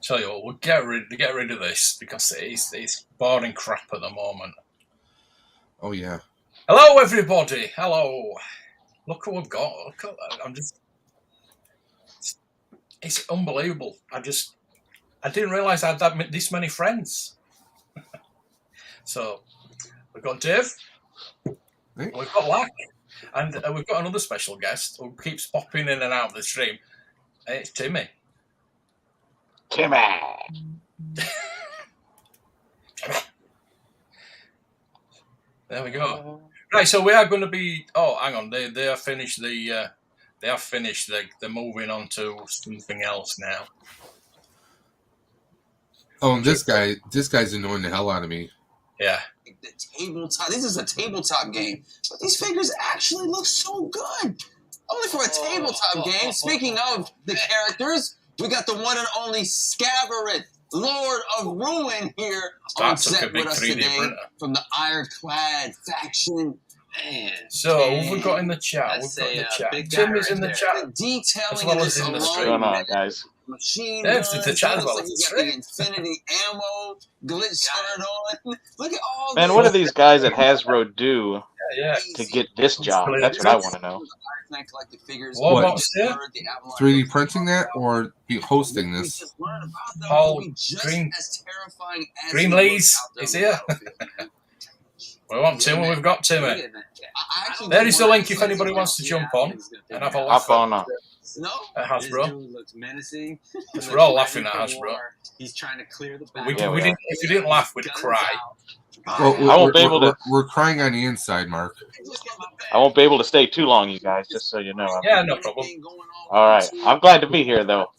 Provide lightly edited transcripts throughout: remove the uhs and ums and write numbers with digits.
Tell you what, we'll get rid of this because it's boring crap at the moment. Oh yeah. Hello, everybody. Hello. Look what we've got. Look at that. It's unbelievable. I didn't realize I had this many friends. So we've got Dave. Hey. We've got Lack. And we've got another special guest who keeps popping in and out of the stream. It's Timmy. Timmy. There we go. Right, so we are going to be. Oh, hang on. They have finished the. They have finished. They're moving on to something else now. Oh, and this guy's annoying the hell out of me. Yeah. The tabletop. This is a tabletop game, but these figures actually look so good. Only for a tabletop game. Speaking of the characters, we got the one and only Scabareth, Lord of Ruin, here on set with us today from the Ironclad faction. Man, so we've got in the chat. We've got in the chat. Tim is in the chat. Detailing as well as in the stream. What's going on, guys? Machine There's guns, the chat as well. Like you got the Infinity ammo, glitch turned on. Look at all. Man, what do these guys at Hasbro do to get this job? That's what I want to know. What? 3D printing that or be hosting this? Paul Greenlees is here. We want Timmy. We've got Timmy. There is the link if anybody wants to jump on and have a laugh at Hasbro. Because we're all laughing at Hasbro. He's trying to clear the if you didn't laugh, we'd cry. Well, I won't be able to. We're crying on the inside, Mark. I won't be able to stay too long, you guys. Just so you know. Yeah, no problem. All right, I'm glad to be here, though.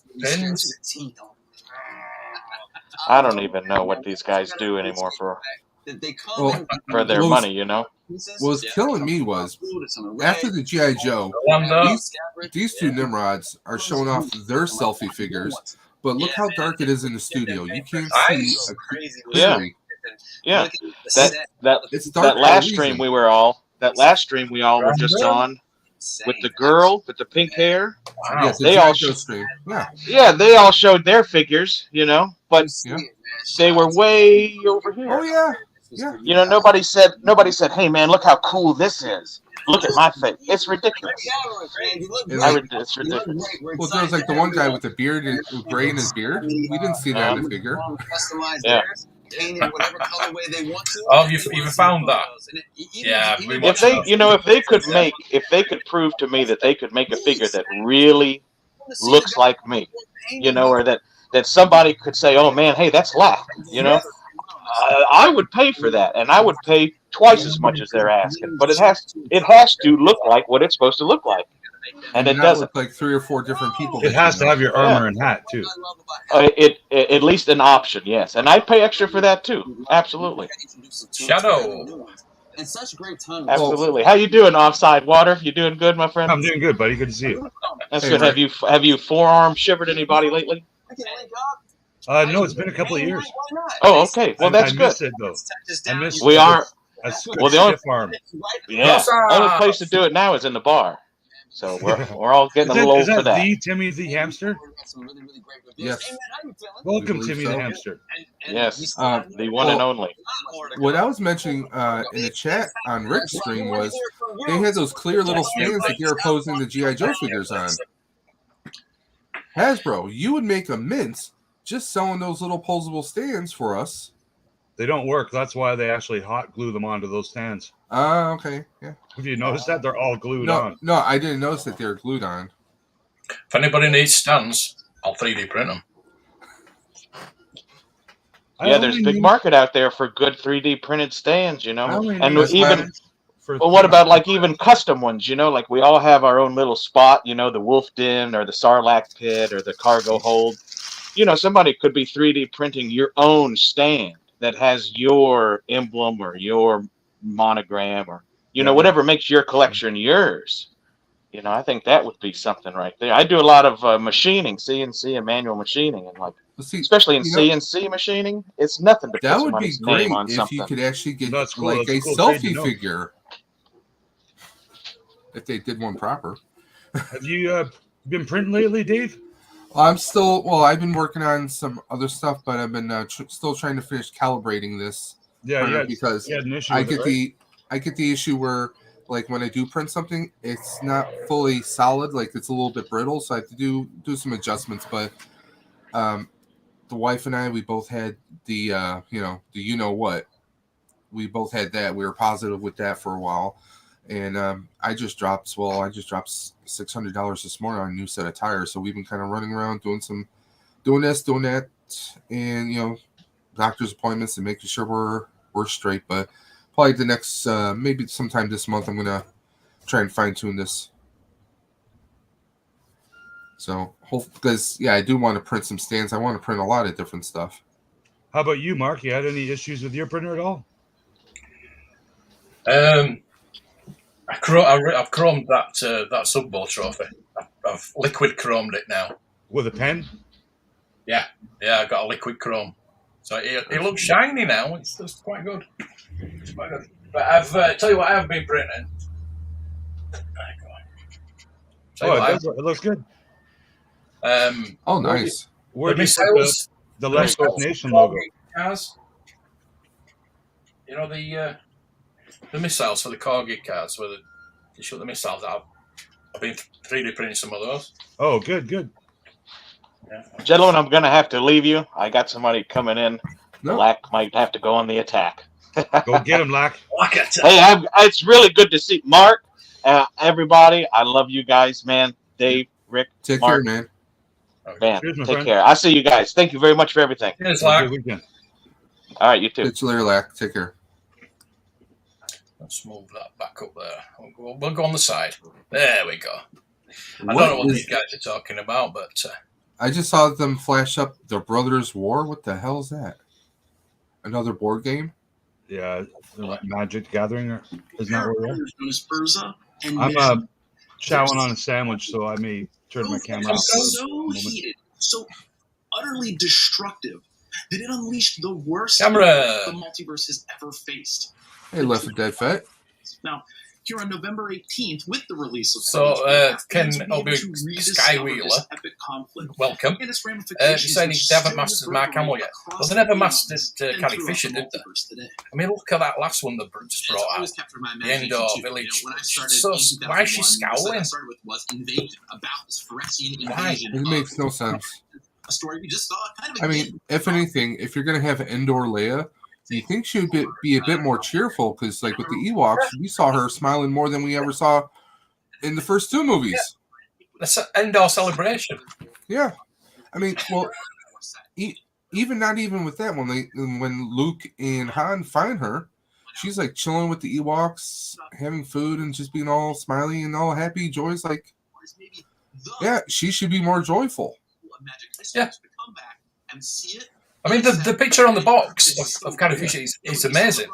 I don't even know what these guys do anymore for their money, you know. What was killing me was after the G.I. Joe, these two Nimrods are showing off their selfie figures, but look how dark it is in the studio. You can't see a clearly. Yeah. That last stream we all were just on with the girl with the pink hair. Wow. Yeah, they all stream. They all showed their figures, you know, but they were way over here. Oh yeah. Yeah. You know, nobody said, "Hey man, look how cool this is. Look at my face. It's ridiculous." It's ridiculous. Well, there was like the one guy with the beard, gray in his beard. We didn't see that in the figure. Yeah. Oh, you found that? Yeah. If they could prove to me that they could make a figure that really looks like me, you know, or that somebody could say, "Oh man, hey, that's Lack," you know. I would pay for that, and I would pay twice as much as they're asking. But it has to look like what it's supposed to look like, and it doesn't. Look like 3 or 4 different people. It has to have your armor and hat too. It at least an option, yes, and I'd pay extra for that too. Absolutely. Shadow. And such a great time. Absolutely. How you doing, Offside Water? You doing good, my friend? I'm doing good, buddy. Good to see you. That's good. Have you forearm shivered anybody lately? No, it's been a couple of years. Oh, okay. Well, that's good. I miss it though. We are. Well, the only place to do it now is in the bar. So we're all getting a little old for that. The Timmy the Hamster? Yes. Welcome, Timmy the Hamster. Yes, the one and only. What I was mentioning in the chat on Rick's stream was they had those clear little stands that they were posing the G.I. Joe figures on. Hasbro, you would make a mint just selling those little posable stands for us. They don't work. That's why they actually hot glue them onto those stands. Okay. Yeah. Have you noticed that? They're all glued on. No, I didn't notice that they're glued on. If anybody needs stands, I'll 3D print them. Yeah, there's a big market out there for good 3D printed stands, you know. And even what about like even custom ones, you know, like we all have our own little spot, you know, the Wolf Den or the Sarlacc pit or the cargo hold. You know, somebody could be 3D printing your own stand that has your emblem or your monogram or, you know, whatever makes your collection yours. You know, I think that would be something right there. I do a lot of machining, CNC and manual machining, and like, especially in CNC machining, it's nothing to put somebody's name on something. That would be great if you could actually get like a selfie figure. If they did one proper. Have you been printing lately, Dave? I've been working on some other stuff, but I've been still trying to finish calibrating this. Yeah, because you had an issue I with get it, right? I get the issue where, like, when I do print something, it's not fully solid, like it's a little bit brittle, so I have to do some adjustments. But the wife and I, we both had the what. We both had that. We were positive with that for a while, and I just dropped $600 this morning on a new set of tires. So we've been kind of running around doing this, doing that, and doctor's appointments and making sure we're straight. But probably the next maybe sometime this month, I'm gonna try and fine tune this. So because I do want to print some stands. I want to print a lot of different stuff. How about you, Mark? You had any issues with your printer at all? I've chromed that Sub Bowl trophy. I've liquid chromed it now. With a pen? Yeah, I've got a liquid chrome. So it looks shiny now. It's quite good. It's quite good. But I've tell you what I've been printing. It looks good. Nice. Where do you put the Left Coast Nation logo? Cars. You know the missiles for the Corgi cars, where they shoot the missiles out. I've been 3D printing some of those. Oh, good. Yeah. Gentlemen, I'm going to have to leave you. I got somebody coming in. No. Lack might have to go on the attack. Go get him, Lack. Hey, it's really good to see Mark. Everybody, I love you guys, man. Dave, Rick, take Mark. care, man. Man, take care. I'll see you guys. Thank you very much for everything. Cheers, Lack. All right, you too. Catch you later, Lack. Take care. Let's move that back up there. We'll go on the side. There we go. I don't know what these guys are talking about, but I just saw them flash up the Brothers War. What the hell is that? Another board game? Yeah, Magic Gathering, isn't that what we're at? I'm chowing on a sandwich, so I may turn my camera off. So heated, so utterly destructive that it unleashed the worst the multiverse has ever faced. Hey, Left 4 Dead Fett. Now, here on November 18th, with the release of Ken Skywheeler, epic conflict, welcome. And its saying they haven't mastered Mark Hamill yet. Well, they never mastered Carrie Fisher, did they? I mean, look at that last one that just brought out. The Endor Village. Why is she scowling? Why? It makes no sense. A story we just saw. I mean, if anything, if you're going to have Endor Leia, you think she would be a bit more cheerful, because, like, with the Ewoks, we saw her smiling more than we ever saw in the first two movies. Yeah. That's an Endor celebration. Yeah. I mean, well, not even with that, when Luke and Han find her, she's, like, chilling with the Ewoks, having food, and just being all smiley and all happy. Joy's like, yeah, she should be more joyful. Yeah. I mean, the picture on the box of Carrie Fisher is amazing,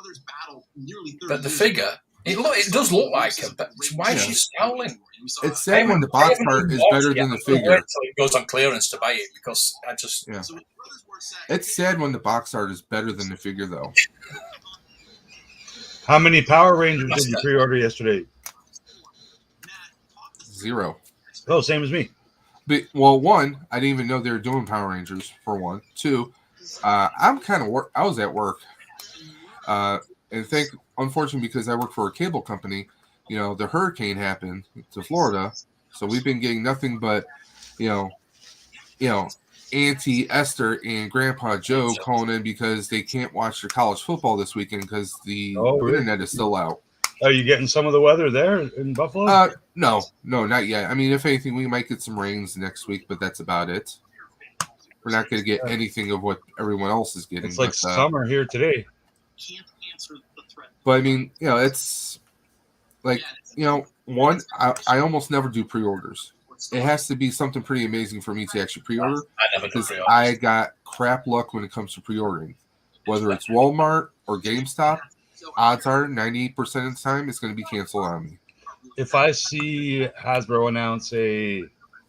but the figure, it does look like her, but why is she scowling? It's sad when the box art is better than the figure. Until it goes on clearance to buy it, because I just... Yeah. It's sad when the box art is better than the figure, though. How many Power Rangers did you pre-order yesterday? 0. Oh, same as me. But, well, 1, I didn't even know they were doing Power Rangers, for 1. 2, I'm kind of I was at work, and unfortunately, because I work for a cable company, the hurricane happened to Florida, so we've been getting nothing but, Auntie Esther and Grandpa Joe calling in because they can't watch their college football this weekend because the internet is still out. Are you getting some of the weather there in Buffalo? No, not yet. I mean, if anything, we might get some rains next week, but that's about it. We're not going to get anything of what everyone else is getting. It's like summer here today. But I mean, it's like, 1, I almost never do pre-orders. It has to be something pretty amazing for me to actually pre-order. Because I got crap luck when it comes to pre-ordering. Whether it's Walmart or GameStop, odds are 98% of the time it's going to be canceled on me. If I see Hasbro announce a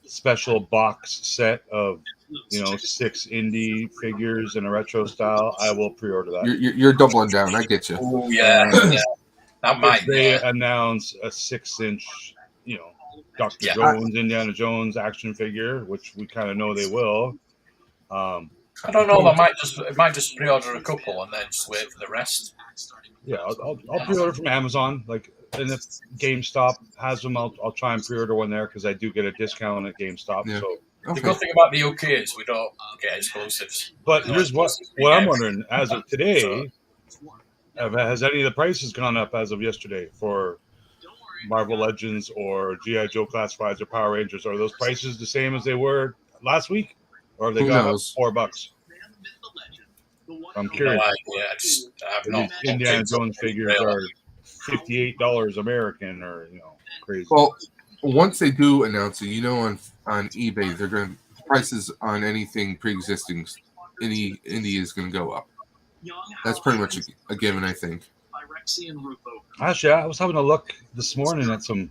special box set of 6 indie figures in a retro style, I will pre-order that. You're doubling down. I get you. Oh yeah. That might. If they announce a 6-inch, Dr. Jones, Indiana Jones action figure, which we kind of know they will. I don't know. I might just pre-order a couple and then just wait for the rest. Yeah, I'll pre-order from Amazon. Like, and if GameStop has them, I'll try and pre-order one there because I do get a discount at GameStop. Yeah. So the good thing about the UK is we don't get exclusives. But here's what I'm wondering: as of today, has any of the prices gone up as of yesterday for Marvel Legends or GI Joe Classifieds or Power Rangers? Are those prices the same as they were last week, or have they gone up $4? I'm curious. Indiana Jones figures are $58 American, or crazy. Well, once they do announce it, on eBay, they're going to prices on anything pre-existing. Indie is going to go up. That's pretty much a given, I think. Actually, I was having a look this morning at some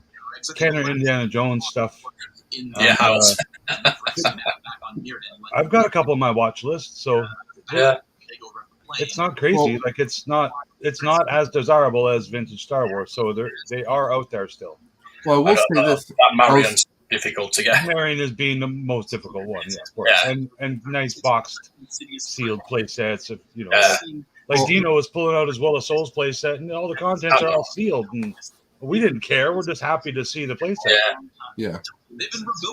Canon Indiana Jones stuff. Yeah, I've got a couple on my watch list, so yeah, it's not crazy. Well, like it's not as desirable as vintage Star Wars, so they are out there still. Well, I will say this: that Marion's difficult to get. Marion is being the most difficult one, yeah, of course. Yeah. And nice boxed, sealed play sets. Like Dino was pulling out his Will of Souls play set, and all the contents are all sealed, and we didn't care. We're just happy to see the play set. Yeah.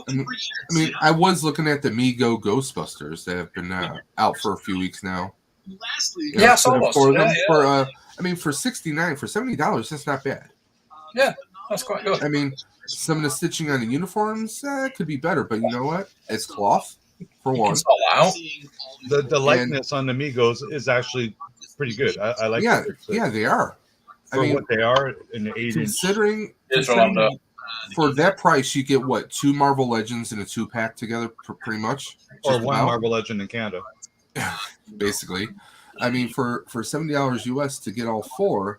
I mean, I was looking at the Mego Ghostbusters that have been out for a few weeks now. Yeah, it's almost. For $69, for $70, that's not bad. Yeah, that's quite good. I mean, some of the stitching on the uniforms could be better, but you know what? It's cloth for one. It's all out. The likeness on the Migos is actually pretty good. I like. Yeah, they are. For what they are in the 80s. Considering for that price, you get 2 Marvel Legends in a 2-pack together, pretty much, or one Marvel Legend in Canada. Basically, I mean, for $70 US to get all 4,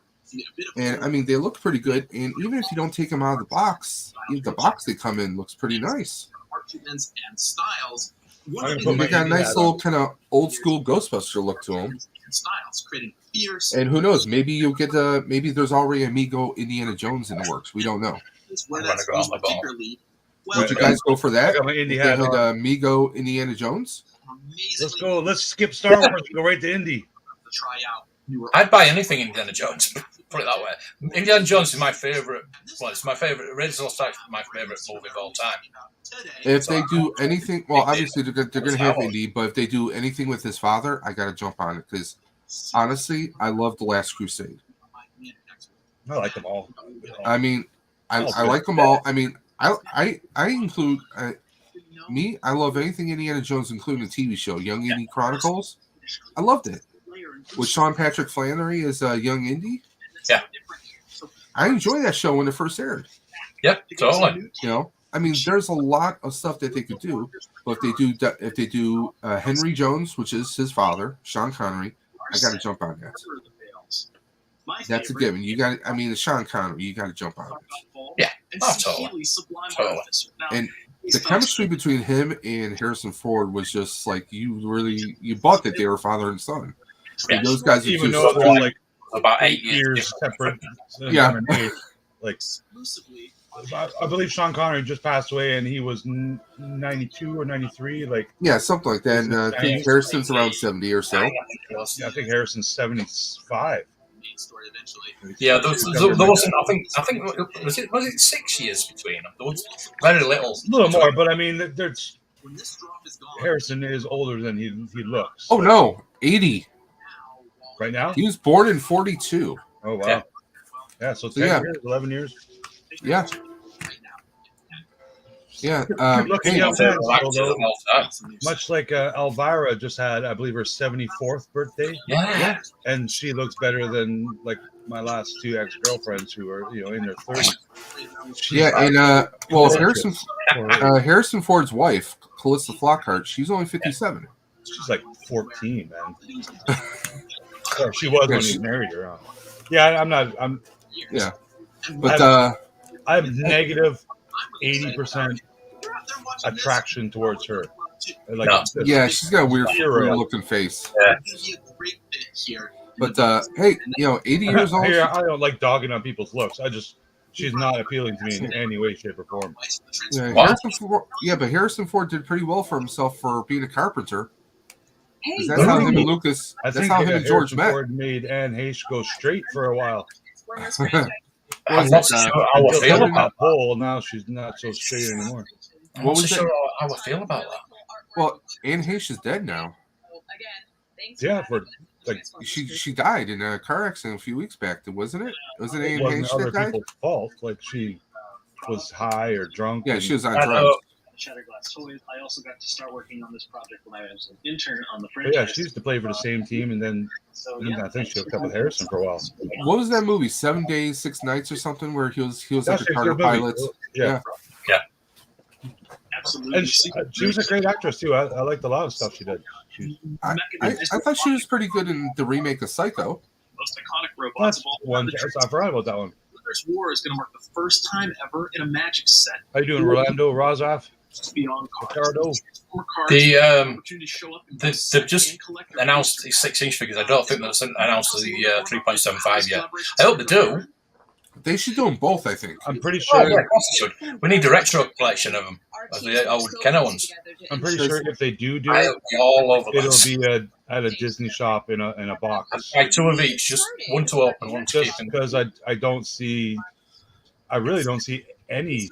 and I mean they look pretty good. And even if you don't take them out of the box they come in looks pretty nice. They got a nice little kind of old school Ghostbuster look to them. And who knows? Maybe you'll get maybe there's already a Mego Indiana Jones in the works. We don't know. I'm gonna go on the ball. Would you guys go for that? They had Mego Indiana Jones. Let's go. Let's skip Star Wars and go right to Indy. I'd buy anything Indiana Jones. Put it that way. Indiana Jones is my favorite. Well, it's my favorite. Original Strike is my favorite movie of all time. If they do anything, well, obviously they're going to have Indy, but if they do anything with his father, I got to jump on it because honestly, I love The Last Crusade. I like them all. I mean, I like them all. I mean, I include me. I love anything Indiana Jones, including the TV show Young Indy Chronicles. I loved it. With Sean Patrick Flannery as Young Indy. Yeah, I enjoyed that show when it first aired. Yep, totally. I mean, there's a lot of stuff that they could do, but if they do Henry Jones, which is his father, Sean Connery, I got to jump on that. That's a given. You got. I mean, the Sean Connery, you got to jump on it. Yeah, totally. And the chemistry between him and Harrison Ford was just like you bought that they were father and son. Yeah. Like, those guys, even though it was like about 8 years separate. Yeah. Like, I believe Sean Connery just passed away, and he was 92 or 93. Like, yeah, something like that. And I think Harrison's around 70 or so. Yeah, I think Harrison's 75. Yeah, there wasn't. I think was it 6 years between them? There was very little. A little more, but I mean, there's Harrison is older than he looks. Oh no, 80 right now. He was born in 42. Oh wow. Yeah, so 10 years, 11 years. Yeah. Yeah. Much like Elvira just had, I believe, her 74th birthday. Yeah. And she looks better than like my last 2 ex-girlfriends who are, in their 30s. Yeah, and Harrison Ford's wife, Calista Flockhart, she's only 57. She's like 14, man. Or she was when he married her. Yeah, yeah. But I have negative 80% attraction towards her. Like, yeah, she's got a weird looking face. Yeah. But hey, 80 years old. I don't like dogging on people's looks. she's not appealing to me in any way, shape, or form. Yeah, but Harrison Ford did pretty well for himself for being a carpenter. That's how him and Lucas. That's how him and George met. Ford made Anne Heche go straight for a while. I'm not so sure how I feel about that. Now she's not so straight anymore. I'm not so sure how I feel about that. Well, Anne Heche is dead now. Yeah, she died in a car accident a few weeks back, wasn't it? Wasn't Anne Heche that died? People's fault. Like she was high or drunk. Yeah, she was on drugs. Shatterglass Toys. I also got to start working on this project when I was an intern on the franchise. Yeah, she used to play for the same team, and then I think she hooked up with Harrison for a while. What was that movie? 7 Days, 6 Nights, or something, where he was like a Carter pilot. Yeah. Absolutely. And she was a great actress too. I liked a lot of stuff she did. I thought she was pretty good in the remake of Psycho. Most iconic robots of all time. I forgot about that one. Brothers War is going to mark the first time ever in a Magic set. How you doing, Rolando Rozoff? Beyond Ricardo. They've just announced these 6-inch figures. I don't think they've announced the 3.75 yet. I hope they do. They should do them both, I think. I'm pretty sure. Oh, yeah, of course they should. We need a retro collection of them, of the old Kenner ones. I'm pretty sure if they do it, all over it'll be at a Disney shop in a box. Buy 2 of each, just one to open, one to keep. Because I really don't see any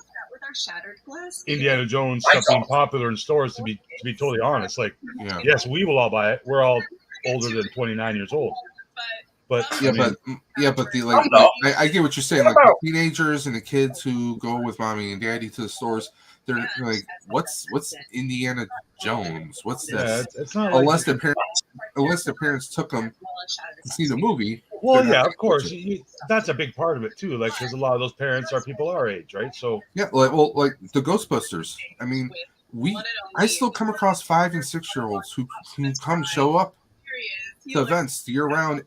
Indiana Jones stuff being popular in stores. To be totally honest, yes, we will all buy it. We're all older than 29 years old. But I get what you're saying. Like the teenagers and the kids who go with mommy and daddy to the stores, they're like, "What's Indiana Jones? What's this?" Yeah, it's not unless the parents took them to see the movie. Well, yeah, of course, that's a big part of it too. Like, because a lot of those parents are people our age, right? So yeah, like the Ghostbusters. I mean, I still come across 5 and 6-year-olds who come show up to events year round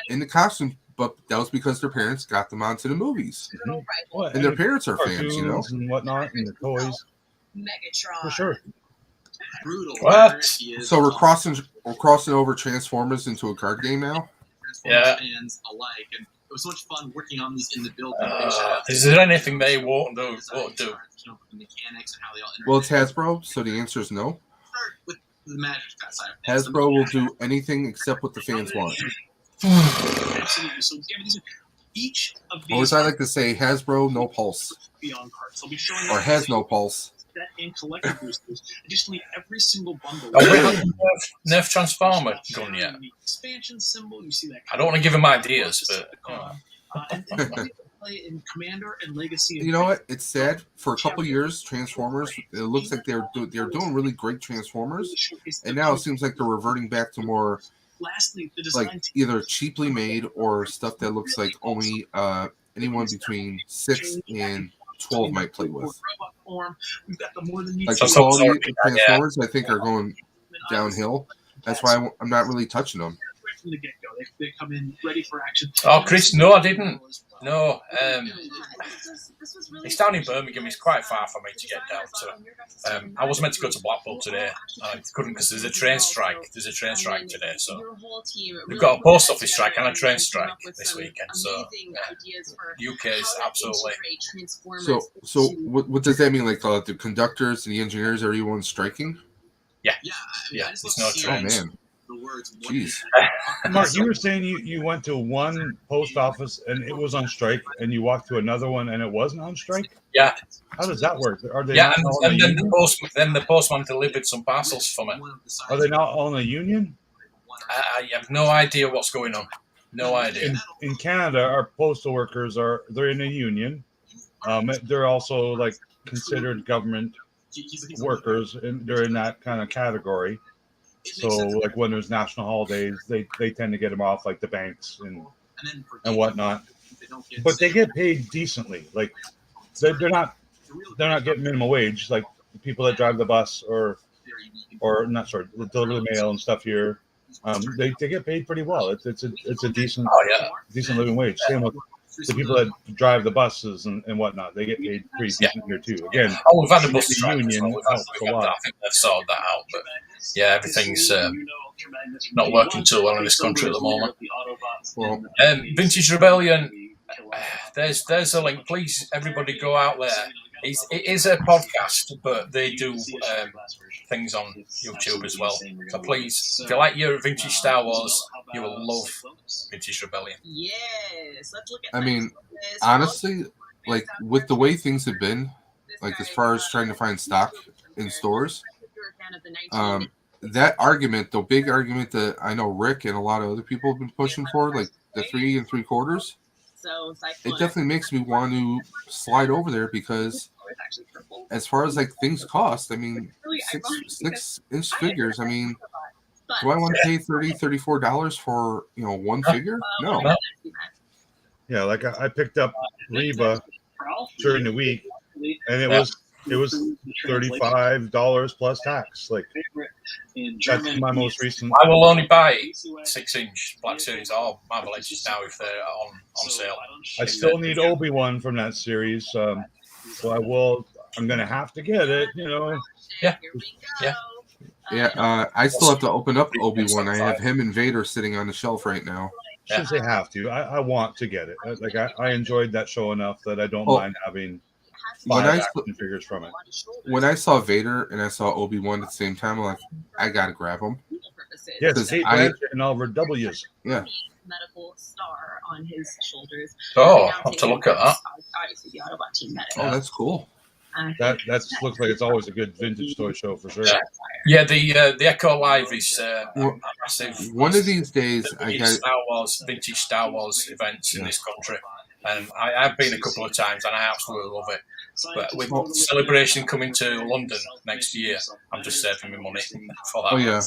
in the costume, but that was because their parents got them onto the movies, and their parents are fans, and whatnot, and the toys. For sure. What? So we're crossing over Transformers into a card game now. Yeah. Fans alike, and it was so much fun working on these in the build. Is there anything they won't do? Well, it's Hasbro, so the answer is no. With the Magic side of things. Hasbro will do anything except what the fans want. Absolutely. So each of these, or as I like to say, Hasbro no pulse, beyond cards. So be showing or has no pulse. And collector boosters. Additionally, every single bundle. Nerf Transformer gun yet? Expansion symbol. You see that? I don't want to give him ideas, but. And play in Commander and Legacy. You know what? It's sad. For a couple years, Transformers. It looks like they're doing really great Transformers, and now it seems like they're reverting back to more. Lastly, the design like either cheaply made or stuff that looks like only anyone between 6 and 12 might play with. We've got the more than like the quality of Transformers, I think, are going downhill. That's why I'm not really touching them. Right from the get-go, they come in ready for action. Oh, Chris, no, I didn't. No, it's down in Birmingham. It's quite far for me to get down to. I was meant to go to Blackpool today. I couldn't because there's a train strike. There's a train strike today, so we've got a post office strike and a train strike this weekend. So UK is absolutely. So what does that mean? Like the conductors and the engineers, are everyone striking? Yeah. There's no trains. Oh man. Jeez. Mark, you were saying you went to one post office and it was on strike, and you walked to another one and it wasn't on strike? Yeah. How does that work? Are they? Yeah, and then the postman delivered some parcels for me. Are they not all in a union? I have no idea what's going on. No idea. In Canada, our postal workers they're in a union. They're also like considered government workers, and they're in that kind of category. So, like when there's national holidays, they tend to get them off, like the banks and whatnot. But they get paid decently. Like they're not getting minimum wage. Like the people that drive the bus or the deliver the mail and stuff here, they get paid pretty well. It's a decent living wage. Same with the people that drive the buses and whatnot. They get paid pretty decent here too. Again, we've had the bus strike. Union helps a lot. I think they've sorted that out, but yeah, everything's not working too well in this country at the moment. Vintage Rebellion, There's a link. Please, everybody, go out there. It is a podcast, but they do things on YouTube as well. So please, if you like your vintage Star Wars, you will love Vintage Rebellion. Yes, let's look at. I mean, honestly, like with the way things have been, like as far as trying to find stock in stores, that argument, the big argument that I know Rick and a lot of other people have been pushing for, like the 3 3/4. It definitely makes me want to slide over there because, as far as like things cost, I mean, 6-inch figures. I mean, do I want to pay $34 for one figure? No. Yeah, like I picked up Reba during the week, and it was $35 plus tax. Like that's my most recent. I will only buy 6-inch Black Series or Marvel Legends now if they're on sale. I still need Obi-Wan from that series, so I'm gonna have to get it. Yeah. I still have to open up Obi-Wan. I have him and Vader sitting on the shelf right now. Since they have to, I want to get it. Like I enjoyed that show enough that I don't mind having 5 action figures from it. When I saw Vader and I saw Obi-Wan at the same time, I'm like, I gotta grab them. Yes, Kate Blanchett and Oliver W's. Yeah. Medical star on his shoulders. Oh, I'll have to look at that. Oh, that's cool. That looks like it's always a good vintage toy show for sure. Yeah, the Echo Live is massive. One of these days, I got vintage Star Wars events in this country, and I've been a couple of times, and I absolutely love it. But with Celebration coming to London next year, I'm just saving my money for that. Oh yeah.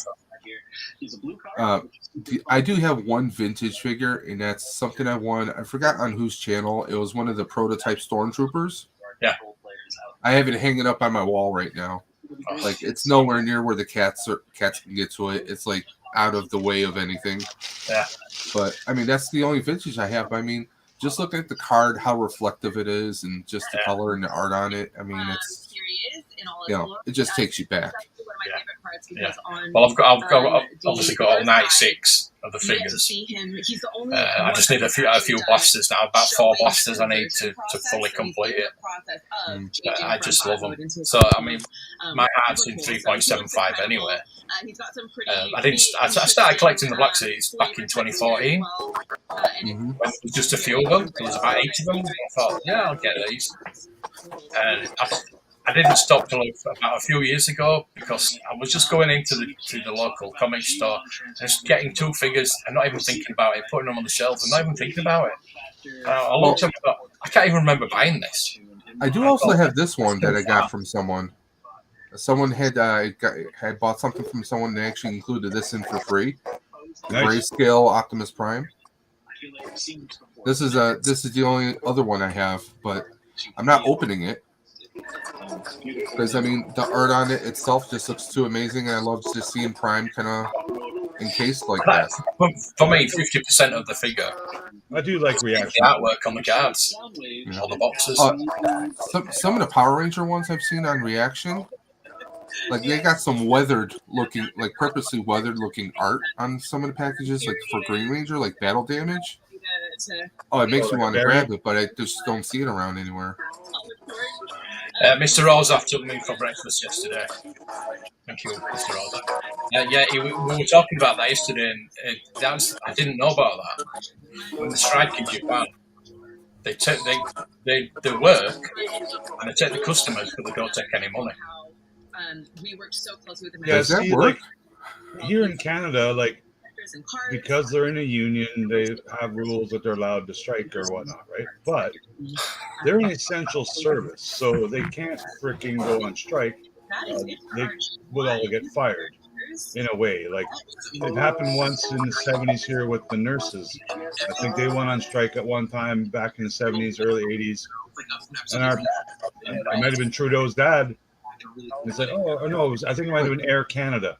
I do have one vintage figure, and that's something I won. I forgot on whose channel. It was one of the prototype stormtroopers. Yeah. I have it hanging up on my wall right now. Like it's nowhere near where the cats can get to it. It's like out of the way of anything. Yeah. But I mean, that's the only vintage I have. I mean, just look at the card, how reflective it is, and just the color and the art on it. I mean, it's it just takes you back. Yeah. Well, I've obviously got all 96 of the figures. I just need a few blasters now. About 4 blasters I need to fully complete it. I just love them. So I mean, my heart's in 3.75 anyway. I started collecting the Black Series back in 2014. When it was just a few of them. There was about 8 of them. I thought, yeah, I'll get these. And I didn't stop till about a few years ago because I was just going into the local comic store, just getting 2 figures and not even thinking about it, putting them on the shelf and not even thinking about it. I looked up and thought, I can't even remember buying this. I do also have this one that I got from someone. Someone had bought something from someone that actually included this in for free. Nice. Grayscale Optimus Prime. This is the only other one I have, but I'm not opening it. Because I mean, the art on it itself just looks too amazing, and I love just seeing Prime kind of encased like that. For me, 50% of the figure. I do like reaction. The artwork on the cards, on the boxes. Some of the Power Ranger ones I've seen on Reaction, like they got some weathered looking, like purposely weathered looking art on some of the packages, like for Green Ranger, like battle damage. Oh, it makes me want to grab it, but I just don't see it around anywhere. Mr. Rosa took me for breakfast yesterday. Thank you, Mr. Rosa. We were talking about that yesterday, and I didn't know about that. When the strike in Japan, they work and they take the customers, but they don't take any money. We worked so closely with them. Does that work? Like, here in Canada, like because they're in a union, they have rules that they're allowed to strike or whatnot, right? But they're an essential service, so they can't freaking go on strike. They would all get fired in a way. Like it happened once in the 70s here with the nurses. I think they went on strike at one time back in the 70s, early 80s. And it might have been Trudeau's dad. He said, "Oh no, I think it might have been Air Canada,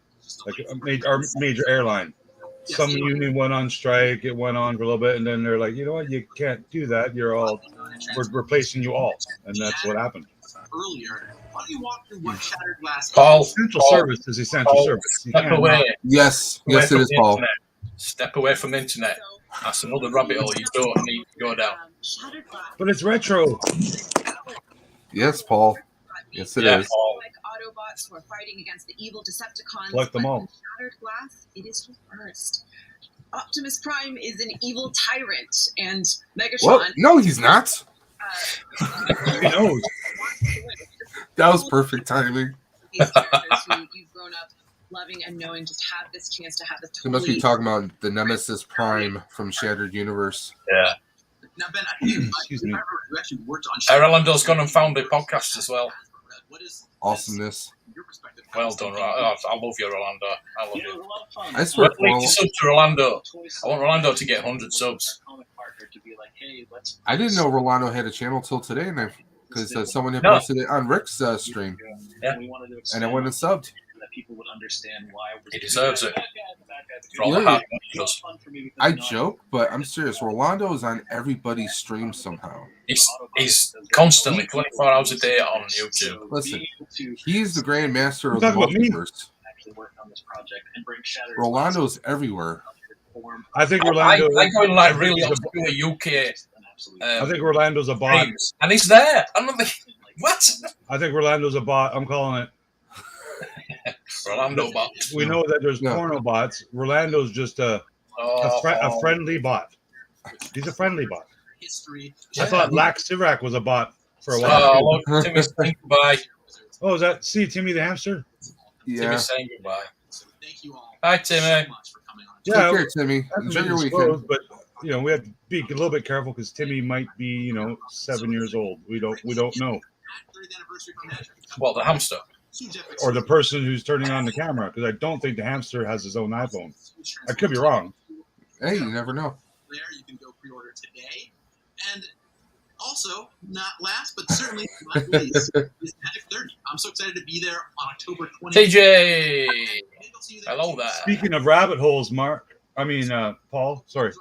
like our major airline. Some union went on strike. It went on for a little bit, and then they're like, you know what? You can't do that. We're replacing you all," and that's what happened. Earlier, why don't you walk through what shattered glass? Essential service is essential service. Step away. Yes, it is, Paul. Step away from the internet. That's another rabbit hole you don't need to go down. But it's retro. Yes, Paul. Yes, it is. Paul. Like Autobots who are fighting against the evil Decepticons. Collect them all. Shattered glass, it is reversed. Optimus Prime is an evil tyrant, and Megatron. What? No, he's not. He knows. That was perfect timing. These characters who you've grown up loving and knowing just have this chance to have this. He must be talking about the Nemesis Prime from Shattered Universe. Yeah. Now, Ben, Excuse me. you actually worked on. Orlando's gone and found a podcast as well. What is Awesomeness. your perspective? Well done, I love you, Orlando. I love you. I swear, Link Paul, your sub to Orlando. I want Orlando to get 100 subs. I didn't know Rolando had a channel till today, and because someone had No. posted it on Rick's stream, Yeah. and I went and subbed. That people would understand why He deserves it. For all the hard work he does. I joke, but I'm serious. Rolando is on everybody's stream somehow. He's constantly 24 hours a day on YouTube. Listen, he's the Grand Master of You're the talking about me? multiverse. Rolando's everywhere. I think I Orlando. go in like really obscure UK. I think Orlando's a bot. streams, and he's there. I'm not thinking, what? I think Orlando's a bot. I'm calling it. Orlando bot. We know that there's Yeah. porno bots. Orlando's just a friendly bot. He's a friendly bot. history. I thought Lax Sirac was a bot for a while. Oh, look, Timmy's saying goodbye. Oh, is that Timmy the hamster? Yeah. Timmy's saying goodbye. So thank you all Hi, Timmy. so much for coming on. Take Yeah, care, Timmy. hasn't Enjoy been your disclosed, weekend. but we have to be a little bit careful because Timmy might be 7 years old. We don't know, 30th anniversary for Magic. What, the hamster? or the person who's turning on the camera, because I don't think the hamster has his own iPhone. I could be wrong. Hey, you never know. There, you can go pre-order today. And also, not last, but certainly not least, is Magic 30. I'm so excited to be there on October 20th. TJ! Hello there. Speaking of rabbit holes, Paul, sorry.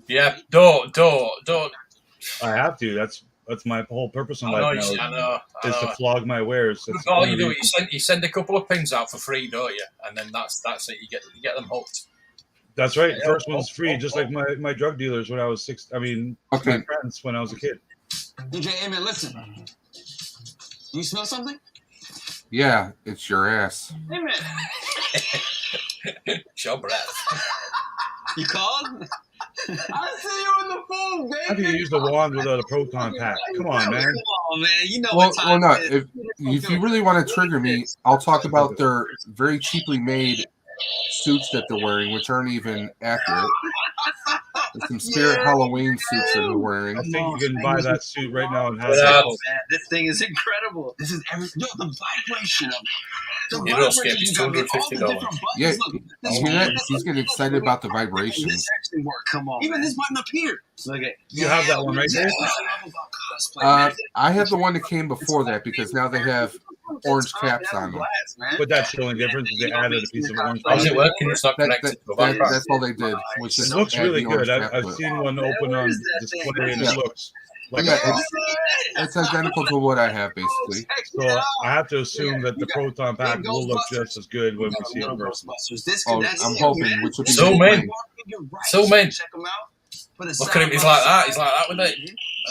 Yeah, don't. I have to. That's my whole purpose in I know, life now. I know. Is to flog my wares. That's All the you only do, you send a couple of pins out for free, don't you? And then that's it. You get them hooked. That's right. Yeah. First one's free, just like my drug dealers when I was 6. Okay. My friends when I was a kid. DJ, Amen, listen. You smell something? Yeah, it's your ass. Amen. Show breath. You called? I see you in the phone, baby. How do you use the wand without a proton pack? Come on, man. Come on, man. You know Well, what time no. it is. If you really want to trigger me, I'll talk about their very cheaply made suits that they're wearing, which aren't even accurate. There's some Spirit Halloween suits that they're wearing. I think you can buy that suit right now and have Yeah. it. Oh, man, this thing is incredible. This is everything. Yo, the vibration of it. The It will skip. vibration It's you got, man. All the $250. different buttons. Yeah, Look, this you hear that? He's getting excited about the vibrations. This actually worked. Come on, even this button up here. Look at You have that one right there? I have the one that came before that because now they have orange caps on them. But that's the only difference. Is they added a piece of orange. How's it plastic. working? It's not connected to the background. That's all they did. Was It just looks add really the orange good. cap I've to it. seen one open on display and Yeah. it looks like Yeah, a it's identical to what I have, basically. So I have to assume that the proton pack will look just as good when we see it in person. Oh, I'm hoping, which will be So, man. So, man. Check 'em out. Look at him. He's like that. He's like that with it.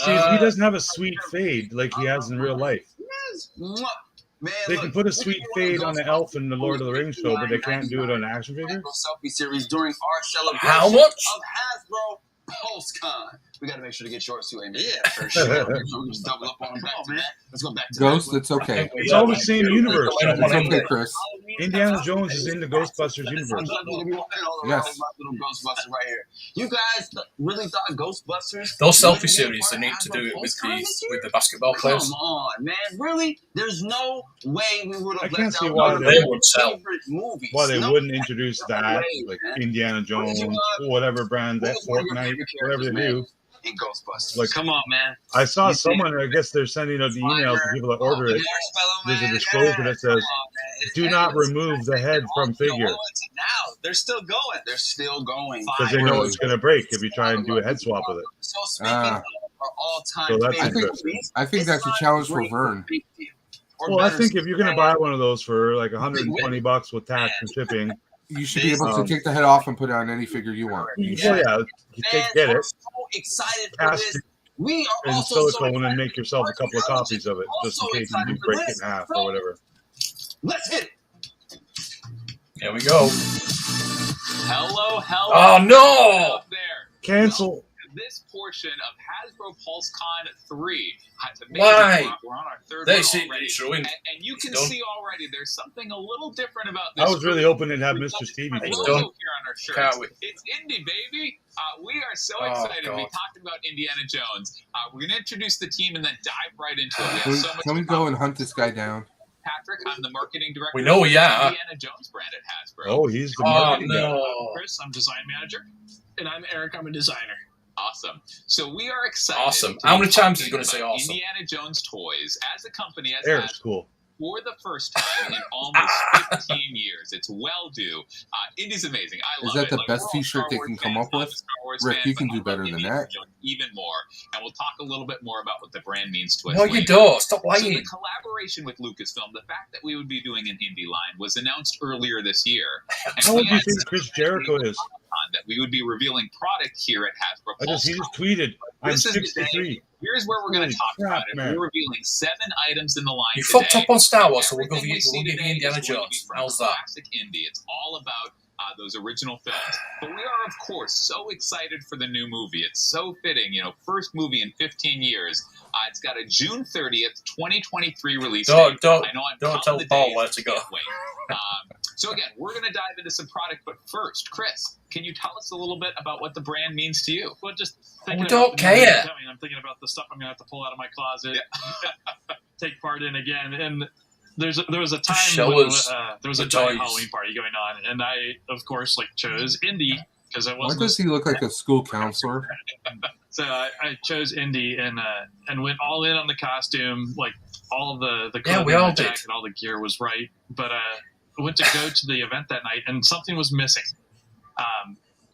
See, he doesn't have a sweet fade like he has in real life. Man, They look, can put a sweet fade on the elf in the Lord of the Rings show, but they can't do it on an action figure. selfie series during our celebration How much? of Hasbro PulseCon. We got to make sure to get yours too, Amen. Yeah, for sure. We just double up on them back to back. Let's go back to Ghost, that. it's okay. It's all the same universe. It's okay, Chris. Indiana Jones is in the Ghostbusters I'm universe. lucky to be walking all around Yes. with my little Ghostbuster right here. You guys really thought Ghostbusters? Those selfie wouldn't be series, part they of need to Hasbro do it with PulseCon this year? the basketball players. Come on, man. Really? There's no way we would I have can't let see down why one of they our would sell. favorite movies. Why they No wouldn't introduce that, way, like man. Indiana Jones, whatever brand, that Who's one of your Fortnite, favorite whatever they characters, do. man, in Ghostbusters. Like, come on, man. I saw You see- someone, I guess they're sending out the emails to people that order it. There's a disclosure that says, do not remove the head from figure. Now they're still going. They're still going Because they know it's going to break if you try and do a head swap with it. So speaking Ah. of our all-time So that's favorite interesting. movies, I think that's a challenge for Vern. or Well, I better think if you're going to buy one of those for like $120 with tax and shipping, You should be able to take the head off and put it on any figure you want. You get it. So excited for this. We are and also silicone and make yourself a couple of copies of it, just in case you break it in half or whatever. Let's hit it. Here we go. Hello. Oh no! Up there. Cancel. This portion of Hasbro Pulse Con 3. Why? We're on our third They one see already. it's ruined. And you can Done. see already there's something a little different about this. I was really hoping it'd have Mr. Stevie Logo for here it. on our shirts. Can't wait. It's Indy, baby. We are so Oh, excited to be God. talking about Indiana Jones. We're going to introduce the team and then dive right into it. We have so much Can we to go talk and hunt this guy down? Patrick, I'm the marketing director. We know, of the yeah. Indiana Jones brand at Hasbro. Oh, he's the Oh marketing guy. no! Chris, I'm design manager. And I'm Eric, I'm a designer. Awesome. So we are excited. Awesome. to How be many times is he talking going to say about awesome? Indiana Jones toys as a company, as Eric's Hasbro, cool. for the first time in almost 15 years. It's well due. Indy's amazing. I love Is that it. the Like, best we're all T-shirt Star they Wars can come fans, up with? love Star Wars Rick, fans, you can but do I better love than Indiana that. Jones even more. And we'll talk a little bit more about what the brand means to us. No, later. you don't. Stop So lying. the collaboration with Lucasfilm, the fact that we would be doing an indie line was announced earlier this year. And How old we do you had think Chris Jericho is? that we would be revealing product here at Hasbro He Pulse. just tweeted, I'm This is the day. 63. Here's where we're going Holy to talk crap, about it. man. We're revealing 7 items in the line You today. fucked up on Star Wars, so we'll give Everything you we see today Indiana is going to be Jones. from How's that? classic indie. It's all about those original films. But we are, of course, so excited for the new movie. It's so fitting, first movie in 15 years. It's got a June 30th, 2023 release date. I know I'm don't counting tell the Paul days. where to go. Can't wait. So again, we're going to dive into some product, but first, Chris, can you tell us a little bit about what the brand means to you? Well, just We thinking don't about the movie, care. I'm thinking about the stuff I'm going to have to pull out of my closet, take part in again. And there was a time show when us there was the a giant toys. Halloween party going on, and I, of course, chose Indy because I Why wasn't. does he look like a school counselor? So I chose Indy and went all in on the costume, like all of the Yeah, clothing, we all the jacket, did. all the gear was right. But I went to go to the event that night, and something was missing.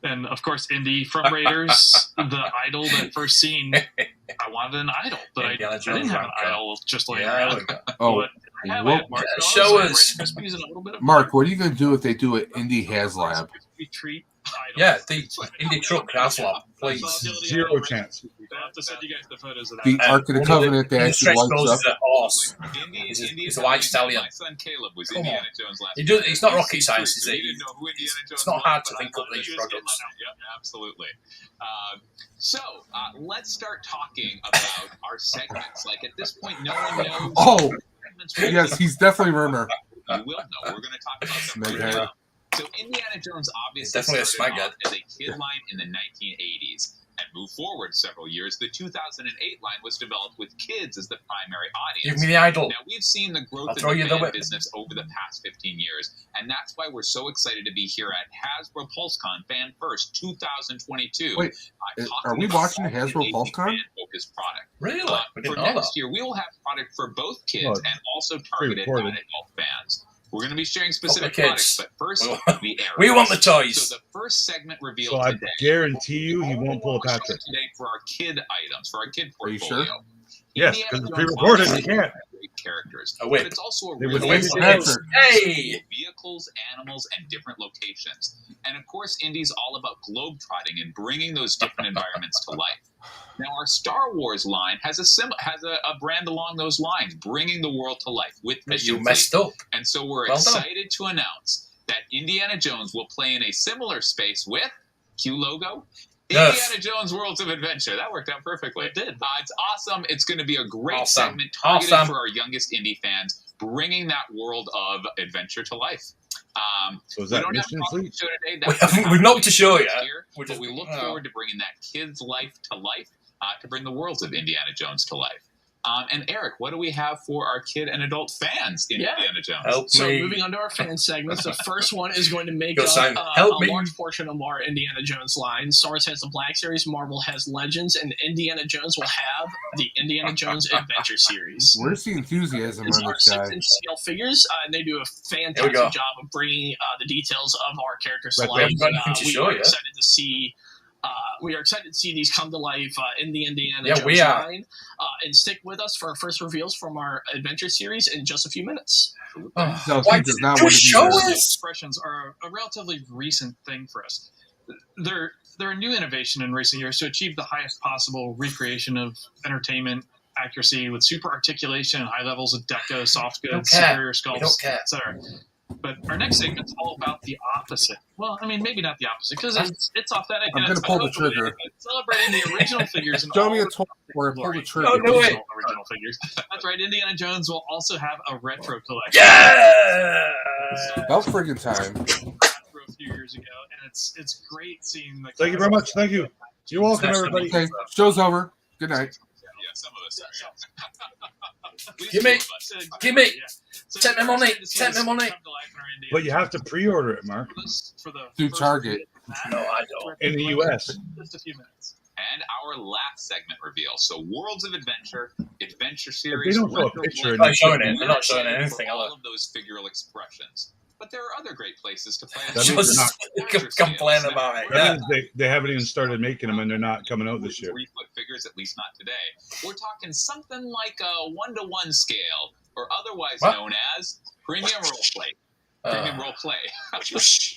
And of course, Indy from Raiders, the idol that first scene. I wanted an idol, but I Indiana didn't Jones have an ranker. idol just laying Yeah, around. we got- Oh, But I have well, it, Mark. yeah, So show I was us. Rice Krispies and a little bit of Mark, what are you going to do if they do an Indie HasLab? Krispy treat idol. Yeah, the indie truck HasLab, please. Zero chance. I have to send you guys the photos of that. The Ark of the Covenant that actually Stretch lights goes up. is a horse. Indy He's a white stallion. My son Caleb was Come on. Indiana Jones last He does- night. it's not He's rocket science, secret, is it? He didn't know who Indiana Jones It's not was, hard to but think I up thought these he was products. getting it. Yep, absolutely. So let's start talking about our segments. Like at this point, no one knows. Oh, segments will yes, he's definitely Rimmer. be. You will know. We're going to talk about them right Smeghead. now. So Indiana Jones obviously Definitely a started Smeghead. off as a kid line in the 1980s. And moved forward several years, the 2008 line was developed with kids as the primary Give audience. me the idol. Now, we've seen the growth I'll of throw the you the fan whip. business over the past 15 years, and that's why we're so excited to be here at Hasbro PulseCon Fan First 2022. Wait, are we watching Hasbro PulseCon? Fan-focused product. Really? We For didn't know that. next year, we will have product for both kids Oh, and also targeted at pre-recorded. adult fans. We're going to be sharing specific kids. products, but first, the areas. We want the toys. So the first segment revealed So I today. guarantee you he won't pull a We're showing Patrick. today for our kid items, for our kid Are you portfolio. sure? Yes, Indiana because it's Jones pre-recorded, obviously you can't. has great characters, A whip. but it's also a They really would fun wait for mix Hey! of vehicles, animals, and different locations. And of course, Indy's all about globetrotting and bringing those different environments to life. Now, our Star Wars line has a brand along those lines, bringing the world to life with Mission You messed up. And so we're Well done. excited to announce that Indiana Jones will play in a similar space with Q logo. Yes. Indiana Jones Worlds of Adventure. That worked out perfectly. It did. It's awesome. It's going to be a great Awesome. segment targeted Awesome. for our youngest indie fans, bringing that world of adventure to life. So is We that don't have Mission a product Fleet? to show today. We That's haven't- gonna we've happen not to show next yet. year, We're but just- we look oh. forward to bringing that kid's life to life, to bring the worlds of Indiana Jones to life. And Eric, what do we have for our kid and adult fans in Yeah. Indiana Jones? Help So me. moving on to our fan segments, the first one is going to make Go, up Simon. Help a me. large portion of our Indiana Jones line. Star Wars has the Black Series, Marvel has Legends, and Indiana Jones will have the Indiana Jones Adventure Series. Where's the enthusiasm These on are this guy? 6-inch scale figures, and they do a There we fantastic go. job of bringing the details of our characters to Right, life. we haven't got anything to We show are yet. excited to see we are excited to see these come to life in the Indiana Jones we are. line. And stick with us for our first reveals from our adventure series in just a few minutes. Why does not want to show us? Expressions are a relatively recent thing for us. They're a new innovation in recent years to achieve the highest possible recreation of entertainment accuracy with super articulation and high levels of deco, soft goods, superior sculpts, etc. But our next segment's all about the opposite. Well, I mean, maybe not the opposite, because it's authentic. I'm going to pull the trigger. Celebrating the original figures. Show me a toy where I pull the trigger. Oh, no, wait. Original figures. That's right. Indiana Jones will also have a retro collection. Yeah! About friggin' time. A few years ago, and it's great seeing. Thank you very much. Thank you. You're welcome, everybody. Okay, show's over. Good night. Yeah, some of us. Give me. Take my money. Take my money. But you have to pre-order it, Mark. Through Target. No, I don't. In the U.S. Just a few minutes. And our last segment reveal. So, Worlds of Adventure, Adventure If Series. they don't show a picture. They're not showing it. They're not showing anything. All of those figural expressions. But there are other great places to play. That means Just complain about it. That means they haven't even started making them, and they're not coming out this year. 3-foot figures, at least not today. We're talking something like a 1-to-1 scale, or otherwise known as premium role play. Premium role play.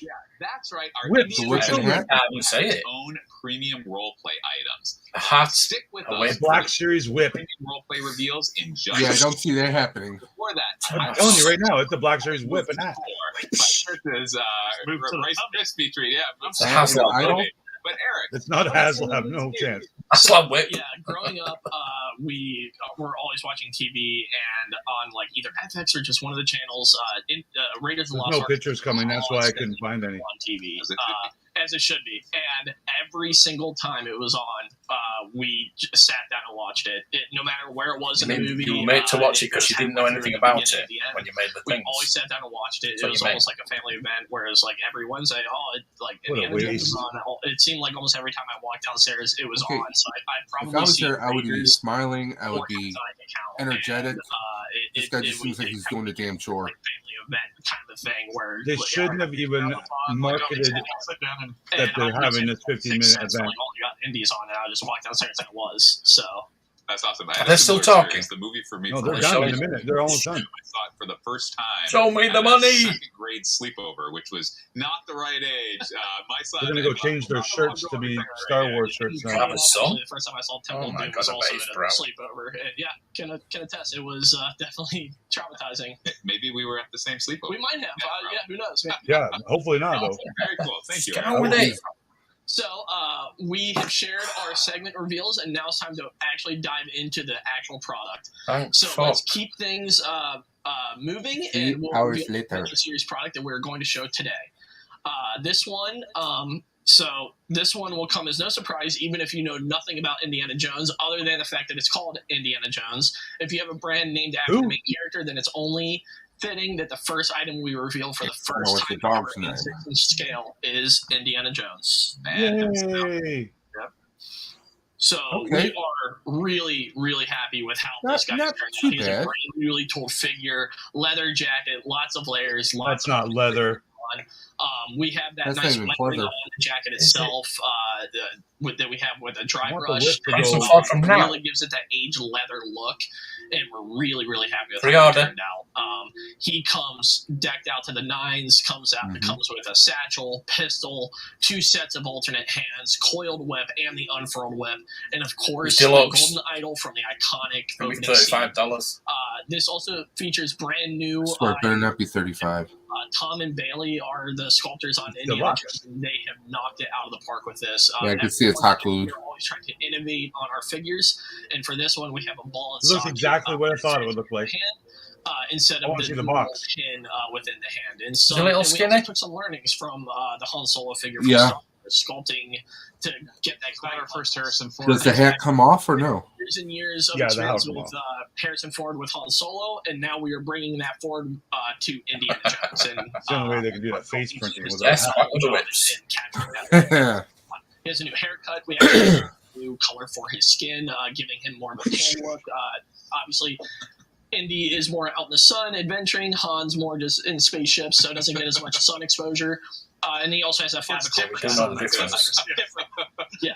Yeah, that's right. Our own premium role play items. Stick with us. Black Series whip. Premium role play reveals in just. Yeah, I don't see that happening. Before that, I'm telling you right now, it's the Black Series whip and that. Versus Rice Krispie treat. Yeah, it's a Hasbro idol. But Eric, it's not Hasbro. No chance. Yeah, growing up, we were always watching TV, and on like either FX or just one of the channels, Raiders of the Lost Ark. No pictures coming. That's why I couldn't find any on TV. As it should be. And every single time it was on, we just sat down and watched it. No matter where it was in the movie. You were made to watch it because you didn't know anything about it when you made the thing. We always sat down and watched it. It was almost like a family event, whereas like every Wednesday, Indiana Jones was on. It seemed like almost every time I walked downstairs, it was on. So I'd probably if I was there, I would be smiling. I would be energetic. This guy just seems like he's doing the damn chore. Event kind of thing where they shouldn't have even marketed that they're having this 15-minute event. Like, you got Indies on, and I just walked downstairs and it was. So that's awesome. They're still talking. The movie for me. No, they're done in a minute. They're almost done. I saw it for the first time. Show me the money. Second grade sleepover, which was not the right age. My son. They're gonna go change their shirts to be Star Wars shirts now. The first time I saw Temple Doom was also in a sleepover, and yeah, can attest. It was definitely traumatizing. Maybe we were at the same sleepover. We might have. Yeah, who knows? Yeah, hopefully not though. Very cool. Thank you. So we have shared our segment reveals, and now it's time to actually dive into the actual product. Let's keep things moving, and we'll reveal the series product that we're going to show today. This one will come as no surprise, even if you know nothing about Indiana Jones, other than the fact that it's called Indiana Jones. If you have a brand named after the main character, then it's only fitting that the first item we reveal for the first time ever in 6-inch scale is Indiana Jones. Yay! Yep. So we are really, really happy with how this guy turned out. He's a brand newly tooled figure, leather jacket, lots of layers. That's not leather. We have that nice lettering on the jacket itself that we have with a dry brush. Really gives it that aged leather look, and we're really, really happy with how it turned out. He comes decked out to the nines, comes with a satchel, pistol, 2 sets of alternate hands, coiled whip, and the unfurled whip, and of course the golden idol from the iconic opening $35. This also features brand new. It better not be $35. Tom and Bailey are the sculptors on Indiana Jones. They have knocked it out of the park with this. Yeah, I can see it's hot glued. We're always trying to innovate on our figures, and for this one, we have a ball and it looks exactly what I thought it would look like. Instead of the box pin within the hand, and so we took some learnings from the Han Solo figure. Sculpting to get that our first Harrison Ford. Does the hat come off or no? Years and years of experience with Harrison Ford with Han Solo, and now we are bringing that forward to Indiana Jones. And it's the only way they can do that face printing with that. He has a new haircut. We actually have a new color for his skin, giving him more of a tan look. Obviously, Indy is more out in the sun, adventuring. Han's more just in spaceships, so doesn't get as much sun exposure. And he also has that 5 o'clock. Yeah.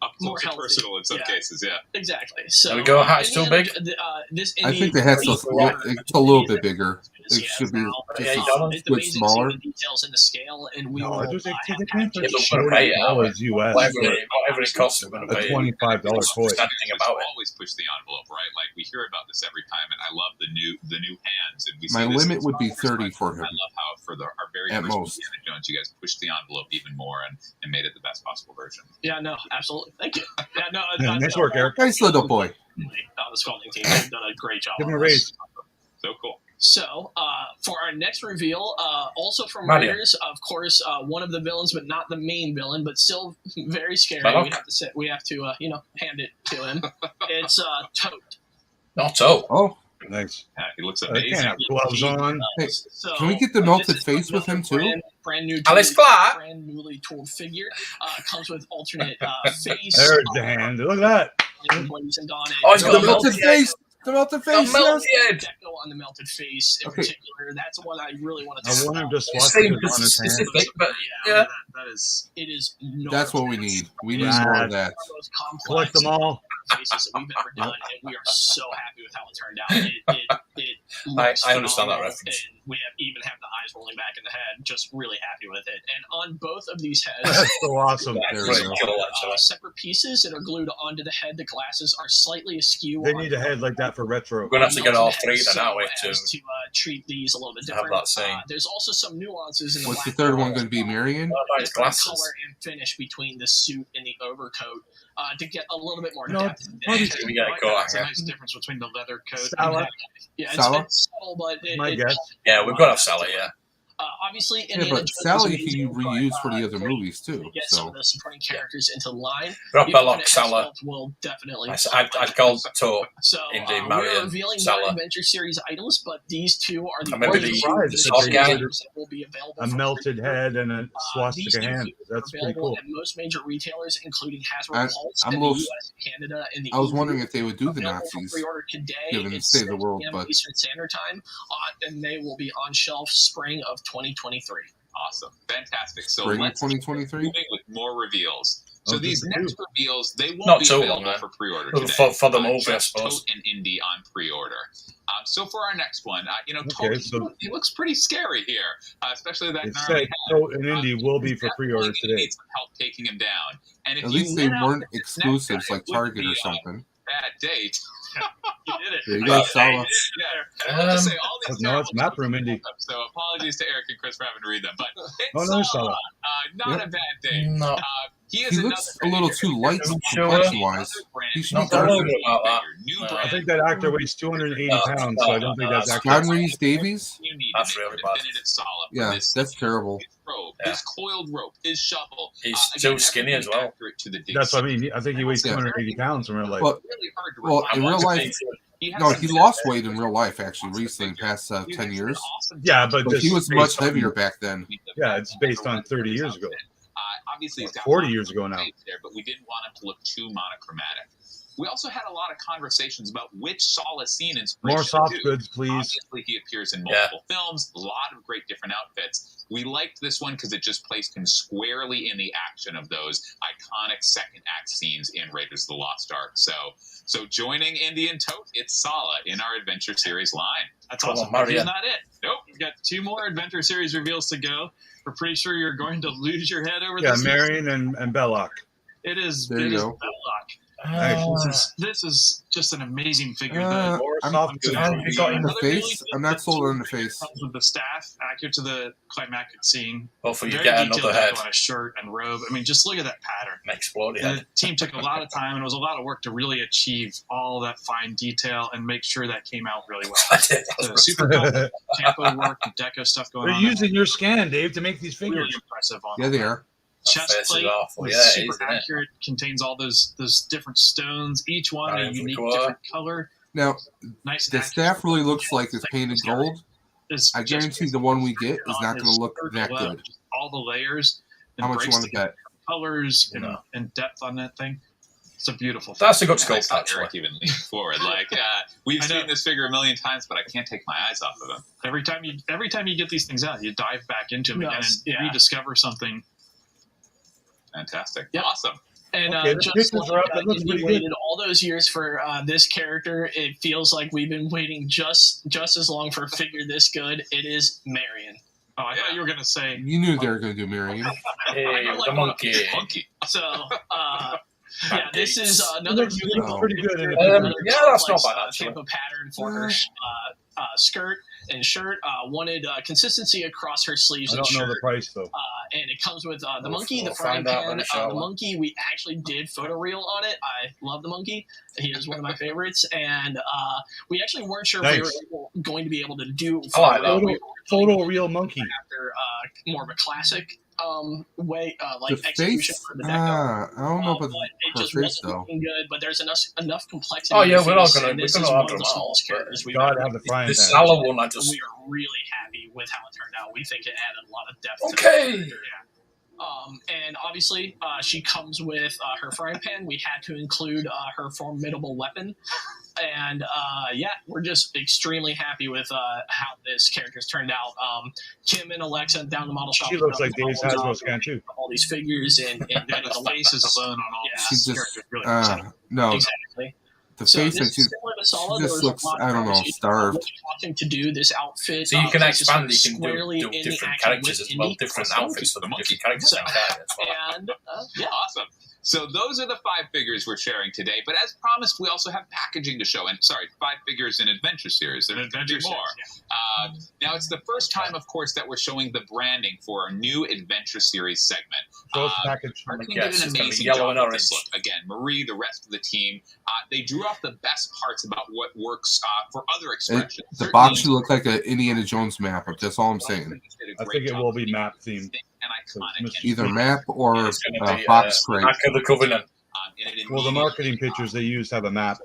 Up close and personal in some cases, yeah. Exactly. So there we go. Hat's too big. I think the hat's a little bit bigger. It should be just a bit smaller. Details in the scale, and we will $$45 US. Whatever it costs, a $25 toy. Always push the envelope, right? Like we hear about this every time, and I love the new hands. And we my limit would be 30 for him. I love how for our very at first most. Indiana Jones, you guys pushed the envelope even more and made it the best possible version. Yeah, no, absolutely. Thank you. Yeah, no, nice work, Eric. Nice little boy. The sculpting team has done a great job. Give him a raise. So cool. So, for our next reveal, also from Raiders, of course, one of the villains, but not the main villain, but still very scary. We have to hand it to him. It's Tote. Not Tote. Oh, nice. Yeah, he looks amazing. They can't have gloves on. Hey, can we get the melted face with him too? Brand new, Alice Clark. Brand newly tooled figure. Comes with alternate face. There's the hand. Look at that. Oh, he's got the melted face. The melted face. Melted. Deco on the melted face in particular. That's one I really want to. I want him to swatch it on on his hand. specific, but yeah, that is. It is. That's what we need. We need more of that. Collect them all. Faces that we've ever done, and we are so happy with how it turned out. It looks I understand that phenomenal, reference. and we even have the eyes rolling back in the head. Just really happy with it. And on both of these heads, That's so awesome. separate pieces that are glued onto the head. The glasses are slightly askew. They need a head like that for retro. We're gonna have to get all three then, aren't we? To treat these a little bit have different. that same. There's also some nuances in the What's the black third one going to be, Marion? Nice glasses. color and finish between the suit and the overcoat to get a little bit more No, depth. We got a coat It's a nice difference between the leather coat Sala. and Yeah, Sala? it's subtle, but My guess. Yeah, we've got to have Sally. Yeah. obviously, Yeah, Indiana but Jones Sally is he amazing, reused but, for the other great movies too. to get some So of the supporting characters into line. Drop a Even lock, if Sala. will definitely. I'd call Tote. So Indeed, we're Marion, revealing Sala. more Adventure Series items, but these two are the I remember only the two soft guy. that will be available. A for melted head and a these swastika two hand. figures are That's pretty available cool. at most major retailers, including Hasbro Pulse I'm in a the little- US, Canada, and the I was EU. wondering if they would do the Available Nazis, for pre-order today. given the It's state of the 6 world, p.m. but Eastern Standard Time, and they will be on shelf spring of 2023. Awesome. Fantastic. So spring of let's 2023. moving with more reveals. So Oh, these just next reveals, they won't Not be too available long, for pre-order For- today. for the movie, I Just suppose. Tote and Indy on pre-order. So for our next one, Okay, Tote, so- he looks pretty scary here, especially that It gnarly said head. Tote and Indy will be for pre-order Definitely today. need some help taking him down. And if At you least they went out weren't with this exclusives next guy, like it Target wouldn't or be a something. bad date. You did it. There you go, Sala. Yeah. And I'll just say all these No, it's terrible Map Room Indy. So apologies to Eric and Chris for having to read them, but it's Oh, no, Sala. not a bad date. No. He is He looks a another little figure. too light Sure. complexion-wise. Brand He should new be Not that darker. worried about that. New No. brand. I think that actor weighs 280 pounds, so I don't think that's accurate. John Rhys Davies? You need That's to make really a bad. definitive Sala for Yeah, this that's terrible. his robe, Yeah. his coiled rope, his shovel. He's Again, too skinny as everything well. accurate to the date. That's what I mean. I think he weighs Yeah. 280 pounds in real life. Well, Really hard to well, refine. in real life, He has no, some he good lost aspects. weight in real life actually recently, past He's 10 actually years. an awesome Yeah, but But this he was is much based on- heavier back then. Yeah, it's based on 30 years ago. Obviously, he's got 40 lots years of ago now. shades there, but we didn't want him to look too monochromatic. We also had a lot of conversations about which Sala scene inspiration More soft to. goods, please. Obviously, he appears in multiple films, a lot of great different outfits. We liked this one because it just placed him squarely in the action of those iconic second act scenes in Raiders of the Lost Ark. So joining Indy and Tote, it's Sala in our Adventure Series line. That's Come awesome. on, But Maria. he's not it. Nope. We've got 2 more Adventure Series reveals to go. We're pretty sure you're going to lose your head over Yeah, this. Marion and Belloc. It is. There It you is go. Belloc. Nice. This is just an amazing figure. More soft goods. You got In the Another face? really I'm not sold on the face. comes with the staff, accurate to the climactic scene. Hopefully you Very get detailed another head on his shirt and robe. I mean, just look at that pattern. and explode And head. the team took a lot of time, and it was a lot of work to really achieve all that fine detail and make sure that came out really well. I did. The super cool Tampo work and deco stuff going They're on. using your scan, Dave, to make these Really figures. impressive on Yeah, they are. That chest face is plate. awful. is Yeah, it is, super isn't it? accurate. Contains all those different stones, each one a Right, unique cool. different color. Now, Nice. the accurate. staff really looks like it's painted gold. Is I just guarantee the one we get is on not going his to look shirt that alone, good. just all the layers. How much you embraced want to bet? colors No. and depth on that thing. It's a beautiful thing. That's a good I sculpt, saw actually. Eric even lean forward. Like, we've I know. seen this figure a million times, but I can't take my eyes off of him. Every time you get these things out, you dive back into them again and Yeah. rediscover something. Fantastic. Yep. Awesome. And the pictures are up. It looks pretty waited all those years for this character. It feels like we've been waiting just as long for a figure this good. It is Marion. Oh, I thought you were going to say... You knew they were going to do Marion. Hey, the monkey. So, yeah, this is another pretty good. That's not bad, actually. type of pattern for her skirt and shirt. Wanted consistency across her sleeves. I don't know the price though. And it comes with the monkey, the frying pan. The monkey, we actually did photoreal on it. I love the monkey. He is one of my favorites, and we actually weren't sure if we were going to be able to do photoreal monkey after more of a classic way, like the execution face, for the deco. I don't know about it just her face wasn't though. looking good, but there's enough complexity. Oh yeah, we're all gonna have them all. We gotta have the frying pan. This Salah one, I just. We are really happy with how it turned out. We think it added a lot of depth. Okay. To the character. And obviously, she comes with her frying pan. We had to include her formidable weapon. And yeah, we're just extremely happy with how this character's turned out. Kim and Alexa down the model shop. She looks like Dave's Hasbro scan too. All these figures and the faces alone on all She just, really no. Exactly. The face that she just looks, I don't know, starved. Wanting to do this outfit. So you can expand, you can do different characters as well, different outfits for the different characters. And yeah, awesome. So those are the 5 figures we're sharing today. But as promised, we also have packaging to show. And 5 figures in Adventure Series. And Adventure more. Yeah. Now, it's the first time, of course, that we're showing the branding for our new Adventure Series segment. Package. Marketing did an amazing job with this look. Again, Marie, the rest of the team, they drew off the best parts about what works for other expressions. The box should look like an Indiana Jones map. That's all I'm saying. I think it will be map themed. Either map or box crate. The Covenant. Well, the marketing pictures they use have a map.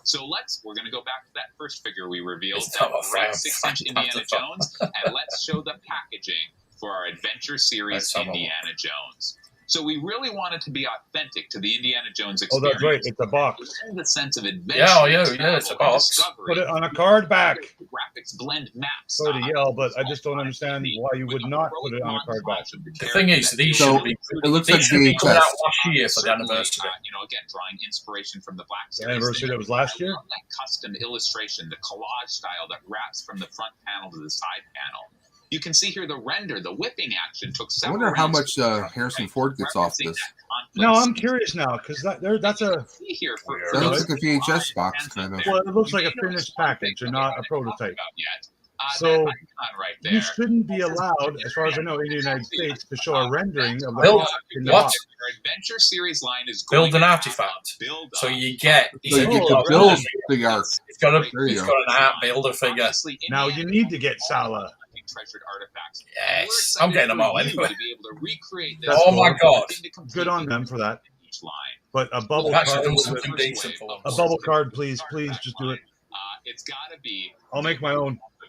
So we're going to go back to that first figure we revealed, that red 6-inch Indiana Jones, and let's show the packaging for our Adventure Series Indiana Jones. So we really want it to be authentic to the Indiana Jones experience. Oh, that's right. It's a box. The sense of adventure. Yeah, it's a box. Put it on a card back. Graphics blend maps. Sorry to yell, but I just don't understand why you would not put it on a card back. The thing is, these should be. It looks like VHS. Coming out last year for the anniversary. Again, drawing inspiration from the Black Series. The anniversary that was last year. That custom illustration, the collage style that wraps from the front panel to the side panel. You can see here the render, the whipping action took several. I wonder how much Harrison Ford gets off this. No, I'm curious now because that's a. That looks like a VHS box kind of. Well, it looks like a finished package and not a prototype. So you shouldn't be allowed, as far as I know, in the United States, to show a rendering of the box. What? Our Adventure Series line is build an artifact. So you get. So you get to build the art. It's got an art builder figure. Now you need to get Salah. Treasured artifacts. Yes, I'm getting them all anyway. To be able to recreate this. Oh my god! Good on them for that. Each line. But a bubble card. A bubble card, please, just do it. It's got to be. I'll make my own. The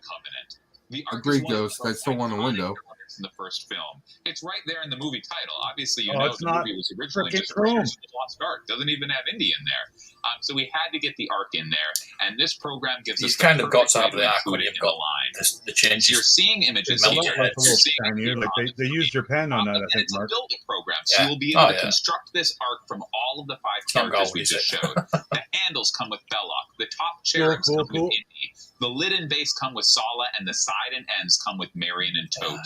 Covenant. Agreed, Ghost. I still want a window. In the first film, it's right there in the movie title. Obviously, you know the movie was originally just Raiders of the Lost Ark. Doesn't even have Indy in there, so we had to get the Ark in there. And this program gives us kind of got to have the Ark when you've got line. The changes. You're seeing images. They used your pen on that, I think, Mark. It's a building program, so you will be able to construct this Ark from all of the 5 characters we just showed. The handles come with Belloc. The top cherubs come with Indy. The lid and base come with Sala, and the side and ends come with Marion and Tote.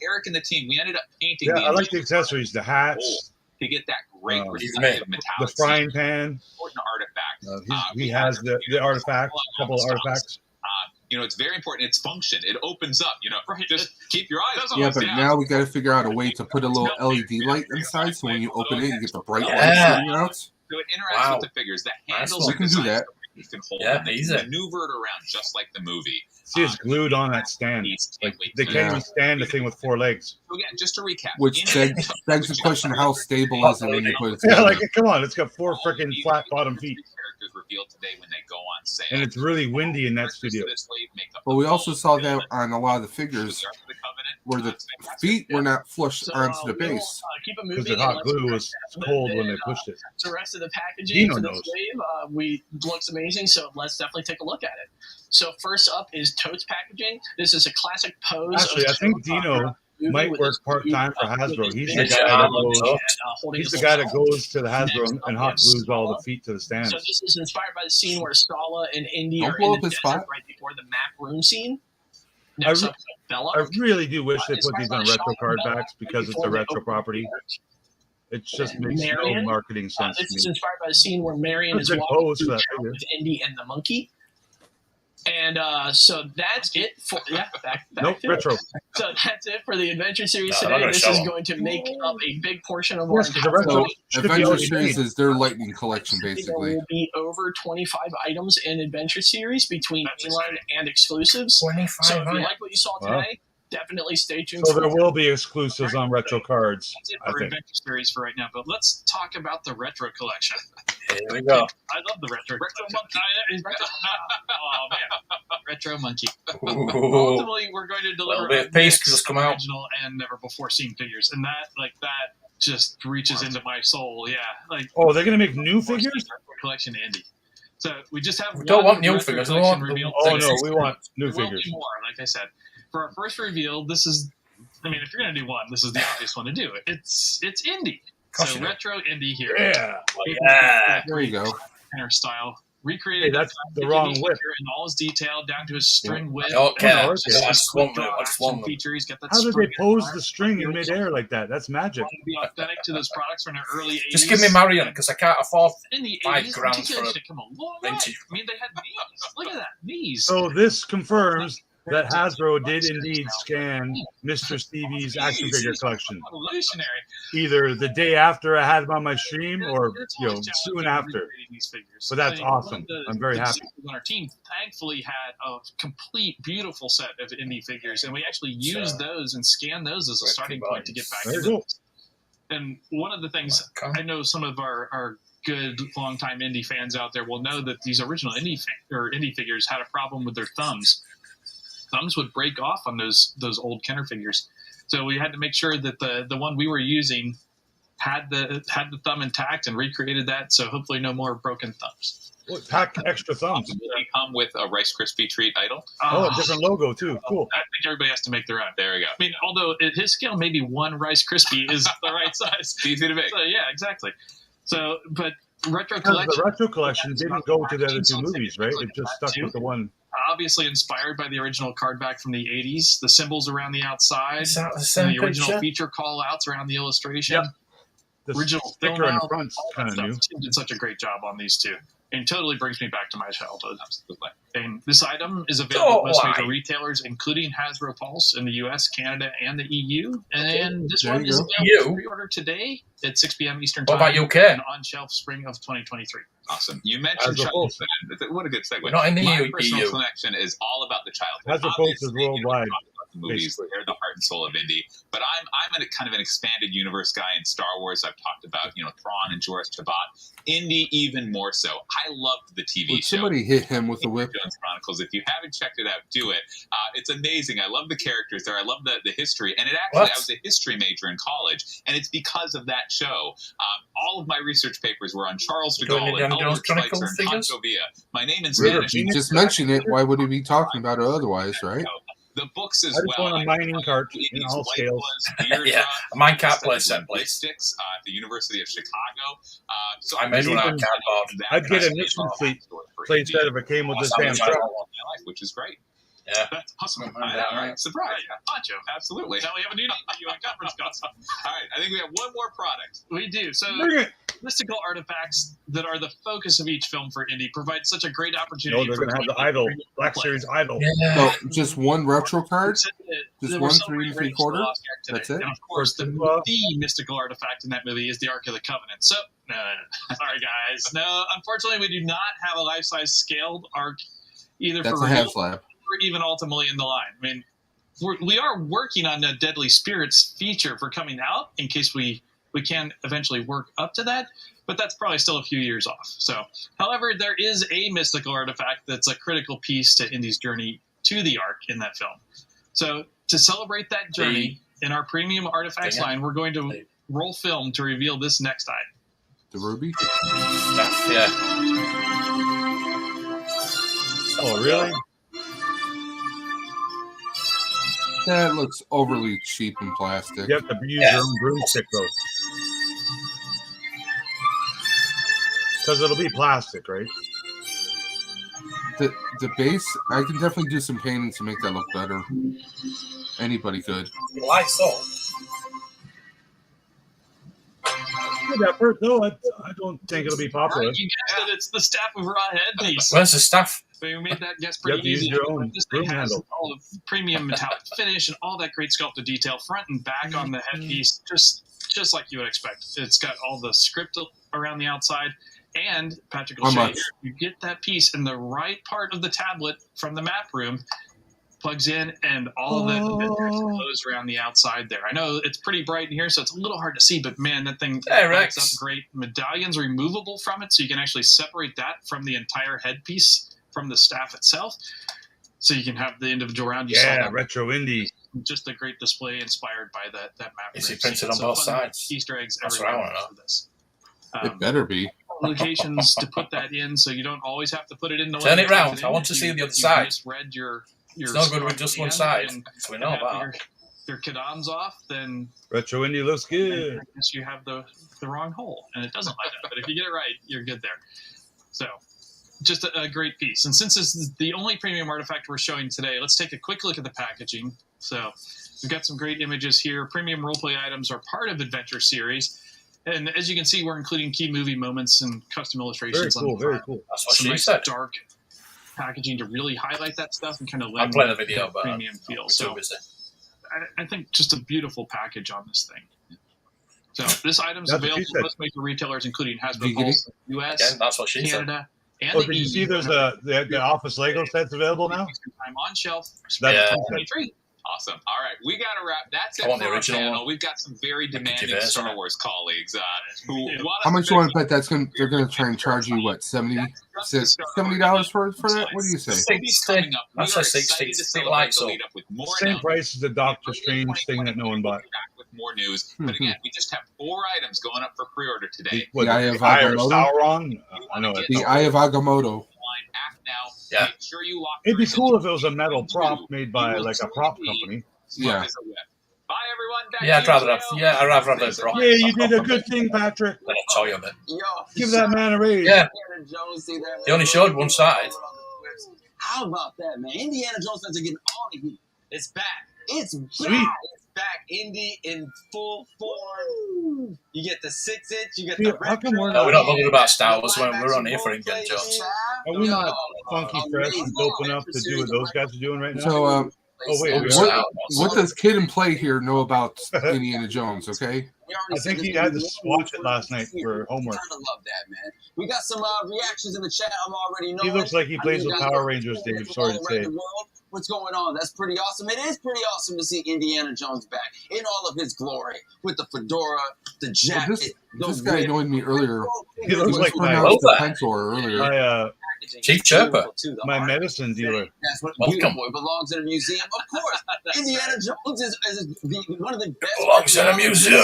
Eric and the team, we ended up painting. I like the accessories, the hats. To get that great reflective metallic. The frying pan. Important artifact. He has the artifact, a couple of artifacts. It's very important. Its function. It opens up. Just keep your eyes on. Yeah, but now we got to figure out a way to put a little LED light inside, so when you open it, you get the bright light shooting out. So it interacts with the figures. The handles you can do that. You can hold them. You can maneuver it around just like the movie. See, it's glued on that stand. Like they can't even stand a thing with 4 legs. So again, just to recap. Which begs the question: how stable is it when you put it together? Yeah, come on, it's got 4 freaking flat bottom feet. Characters revealed today when they go on sale. And it's really windy in that studio. But we also saw that on a lot of the figures where the feet were not flushed onto the base. Because the hot glue was cold when they pushed it. The rest of the packaging for this wave looks amazing, so let's definitely take a look at it. So first up is Toad's packaging. This is a classic pose. Actually, I think Dino might work part-time for Hasbro. He's the guy that goes to the Hasbro and hot glues all the feet to the stands. So this is inspired by the scene where Sala and Indy are in the desert right before the map room scene. I really do wish they put these on retro card backs because it's a retro property. It just makes no marketing sense. This is inspired by the scene where Marion is walking through town with Indy and the monkey. And so that's it for retro. So that's it for the Adventure Series today. This is going to make up a big portion of our Adventure Series is their Lightning collection, basically. There will be over 25 items in Adventure Series between mainline and exclusives. 25. So if you like what you saw today, definitely stay tuned. So there will be exclusives on retro cards. That's it for Adventure Series for right now. But let's talk about the retro collection. Here we go. I love the retro monkey. Oh man, retro monkey. Ultimately, we're going to deliver a bit of paste just come out. Original and never before seen figures, and that just reaches into my soul. Yeah, they're gonna make new figures. Collection Andy. So we just have. We don't want new figures. We want we want new figures. More, like I said, for our first reveal, this is. I mean, if you're gonna do one, this is the obvious one to do. It's Indy. So retro Indy here. Yeah. There you go. Inner style. Recreated that's the wrong whip. In all his detail, down to his string width. Features. Get that. How did they pose the string in midair like that? That's magic. To be authentic to those products from the early 80s. Just give me Marion because I can't afford in the 5 grand for a come a long way. I mean, they had knees. Look at that, knees. So this confirms that Hasbro did indeed scan Mr. Stevie's action figure collection. Revolutionary. Either the day after I had him on my stream or soon after. But that's awesome. I'm very happy. On our team thankfully had a complete beautiful set of indie figures, and we actually used those and scanned those as a starting point to get back to those. And one of the things I know some of our good longtime indie fans out there will know that these original indie figures had a problem with their thumbs. Thumbs would break off on those old Kenner figures, so we had to make sure that the one we were using had the thumb intact and recreated that. So hopefully, no more broken thumbs. Pack extra thumbs. They come with a Rice Krispie treat idol. A different logo too. Cool. I think everybody has to make their own. There we go. I mean, although at his scale, maybe one Rice Krispie is the right size. It's easy to make. So, yeah, exactly. So, but retro because collection. The retro collection didn't go to the other two movies, right? It just stuck with the one. Obviously inspired by the original card back from the 80s, the symbols around the outside, and the original feature call-outs around the illustration. Yep. The original sticker in the front kind of new. Tim did such a great job on these two. And totally brings me back to my childhood. Absolutely. And this item is available at most major retailers, including Hasbro Pulse in the US, Canada, and the EU. And this one is available pre-order today at 6 p.m. Eastern Time. What about UK? And on shelf spring of 2023. Awesome. You mentioned childhood. What a good segue. Not in the My personal collection is all about the childhood. Hasbro Pulse is worldwide. The movies, they're the heart and soul of indie. But I'm a kind of an expanded universe guy in Star Wars. I've talked about Thrawn and Jorah Tabat. Indie even more so. I loved the TV show. Somebody hit him with the whip. Jones Chronicles. If you haven't checked it out, do it. It's amazing. I love the characters there. I love the history. And it actually, I was a history major in college, and it's because of that show. All of my research papers were on Charles de Gaulle and Albert Schweitzer and Pancho Villa. My name in Spanish. You just mentioned it. Why would he be talking about it otherwise, right? The books as well. I just want a mining cart in all scales. Yeah, a mine cart play set, please. Sticks at the University of Chicago. So I made one out of cardboard. I'd get a Mission play set if it came with this damn truck. Which is great. Yeah, that's awesome. Right. Surprise. Yeah. Poncho. Absolutely. Now we have a new on conference calls. All right. I think we have one more product. We do. So mystical artifacts that are the focus of each film for indie provide such a great opportunity. They're going to have the idol, Black Series idol. Yeah. So just one retro card? Just 1 3 3/4? That's it? And of course, the mystical artifact in that movie is the Ark of the Covenant. So, no. Sorry, guys. No, unfortunately, we do not have a life-size scaled Ark either. That's for a HasLab. Or even ultimately in the line. I mean, we are working on a Deadly Spirits feature for coming out in case we can eventually work up to that, but that's probably still a few years off. So, however, there is a mystical artifact that's a critical piece to Indy's journey to the Ark in that film. So, to celebrate that journey in our premium artifacts line, we're going to roll film to reveal this next item. The ruby? Yeah. Oh, really? That looks overly cheap and plastic. You have to use your own broomstick, though. Because it'll be plastic, right? The base, I can definitely do some painting to make that look better. Anybody could. Why so? That first, no, I don't think it'll be popular. You guessed it, it's the staff of raw headpiece. Where's the staff? So you made that guess pretty easy. This thing has all the premium metallic finish and all that great sculpted detail front and back on the headpiece, just like you would expect. It's got all the script around the outside. And Patrick will show you get that piece in the right part of the tablet from the map room, plugs in, and all of that goes around the outside there. I know it's pretty bright in here, so it's a little hard to see, but man, that thing lights up great. Medallion's removable from it, so you can actually separate that from the entire headpiece from the staff itself, so you can have the individual round. Yeah, retro indie. Just a great display inspired by that map. Is it printed on both sides? Easter eggs That's what I everywhere want to know. for this. It better be. Locations to put that in, so you don't always have to put it in the Turn it round. I want to see the other side. Just read your it's not good with just one side, so we know about your Kadams off, then retro indie looks good. I guess you have the wrong hole, and it doesn't light up. But if you get it right, you're good there. So, just a great piece. And since this is the only premium artifact we're showing today, let's take a quick look at the packaging. So, we've got some great images here. Premium roleplay items are part of Adventure Series. And as you can see, we're including key movie moments and custom illustrations. Very cool, very cool. That's what some she nice said. Dark packaging to really highlight that stuff and kind of lend I'll play the video, but premium feel. So I think just a beautiful package on this thing. So this item's available to most major retailers, including Hasbro Con, US, Again, that's what she Canada, and the EU. Did you see there's the Office Lego sets available now? I'm on shelf. That's 2023. Awesome. All right, we got to wrap. That's it for our panel. We've got some very demanding Star Wars colleagues who want How much do you want to bet they're going to try and charge you, what, $70 for that? What do you say? 60. That's like 60. Same price as the Doctor Strange thing that no one bought. With more news, but again, we just have 4 items going up for pre-order today. The Eye of Agamotto. I know the Eye of Agamotto. Yeah. Make sure you lock. It'd be cool if it was a metal prop made by like a prop company. Yeah. Bye everyone. Yeah, I'd rather have a prop. Yeah, you did a good thing, Patrick. Let a toy of it. Give that man a raise. Yeah. He only showed one side. How about that, man? Indiana Jones fans are getting all the heat. It's back. It's back. Sweet. Back, Indy in full form. You get the 6-inch. You get the retro. No, we're not bothered about Star Wars when we're on here for Indiana Jones. Are we not funky fresh and dope enough to do what those guys are doing right now? So, wait, what does Kid and Play here know about Indiana Jones? Okay. I think he had to watch it last night for homework. I love that, man. We got some reactions in the chat. I'm already knowing. He looks like he plays with Power Rangers, Dave. Sorry to say. What's going on? That's pretty awesome. It is pretty awesome to see Indiana Jones back in all of his glory with the fedora, the jacket. Well, this guy annoyed me earlier. He looks like my Pentor earlier. Chief Chirper, my medicine dealer. That's what Boy belongs in a museum. Of course, Indiana Jones is one of the best. Belongs in a museum.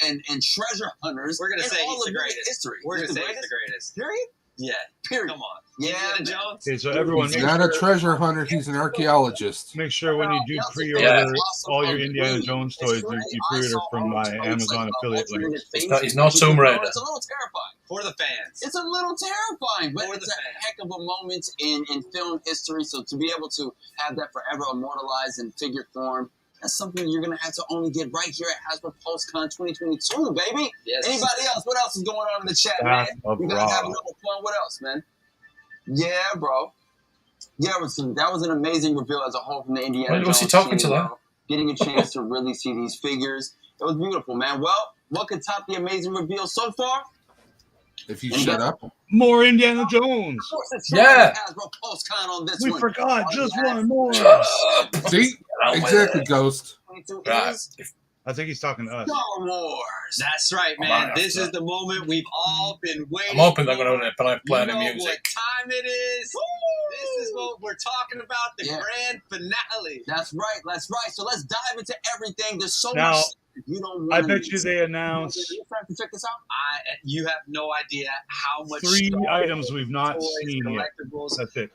And treasure hunters. We're gonna say he's the greatest. History. We're gonna say he's the greatest. Period. Yeah. Period. Come on. Yeah, Jones. Okay, so everyone, he's not a treasure hunter. He's an archaeologist. Make sure when you do pre-order all your Indiana Jones toys, you pre-order from my Amazon affiliate link. He's not Tomb Raider. It's a little terrifying for the fans. It's a little terrifying, but it's a heck of a moment in film history. So to be able to have that forever immortalized in figure form. That's something you're going to have to only get right here at Hasbro Con 2022, baby. Yes. Anybody else? What else is going on in the chat, man? You guys having fun? What else, man? Yeah, bro. Yeah, that was an amazing reveal as a whole from the Indiana Jones. Was he talking to them? Getting a chance to really see these figures. It was beautiful, man. Well, what could top the amazing reveal so far? If you shut up. More Indiana Jones. Yeah. We forgot just one more. See? Exactly, Ghost. Right. I think he's talking to us. Star Wars. That's right, man. This is the moment we've all been waiting. I'm hoping they're going to play the music. What time it is? Woo! This is what we're talking about. The grand finale. That's right. So let's dive into everything. There's so now, much. I bet you they announced. Check this out. You have no idea how much 3 items we've not seen yet. That's it.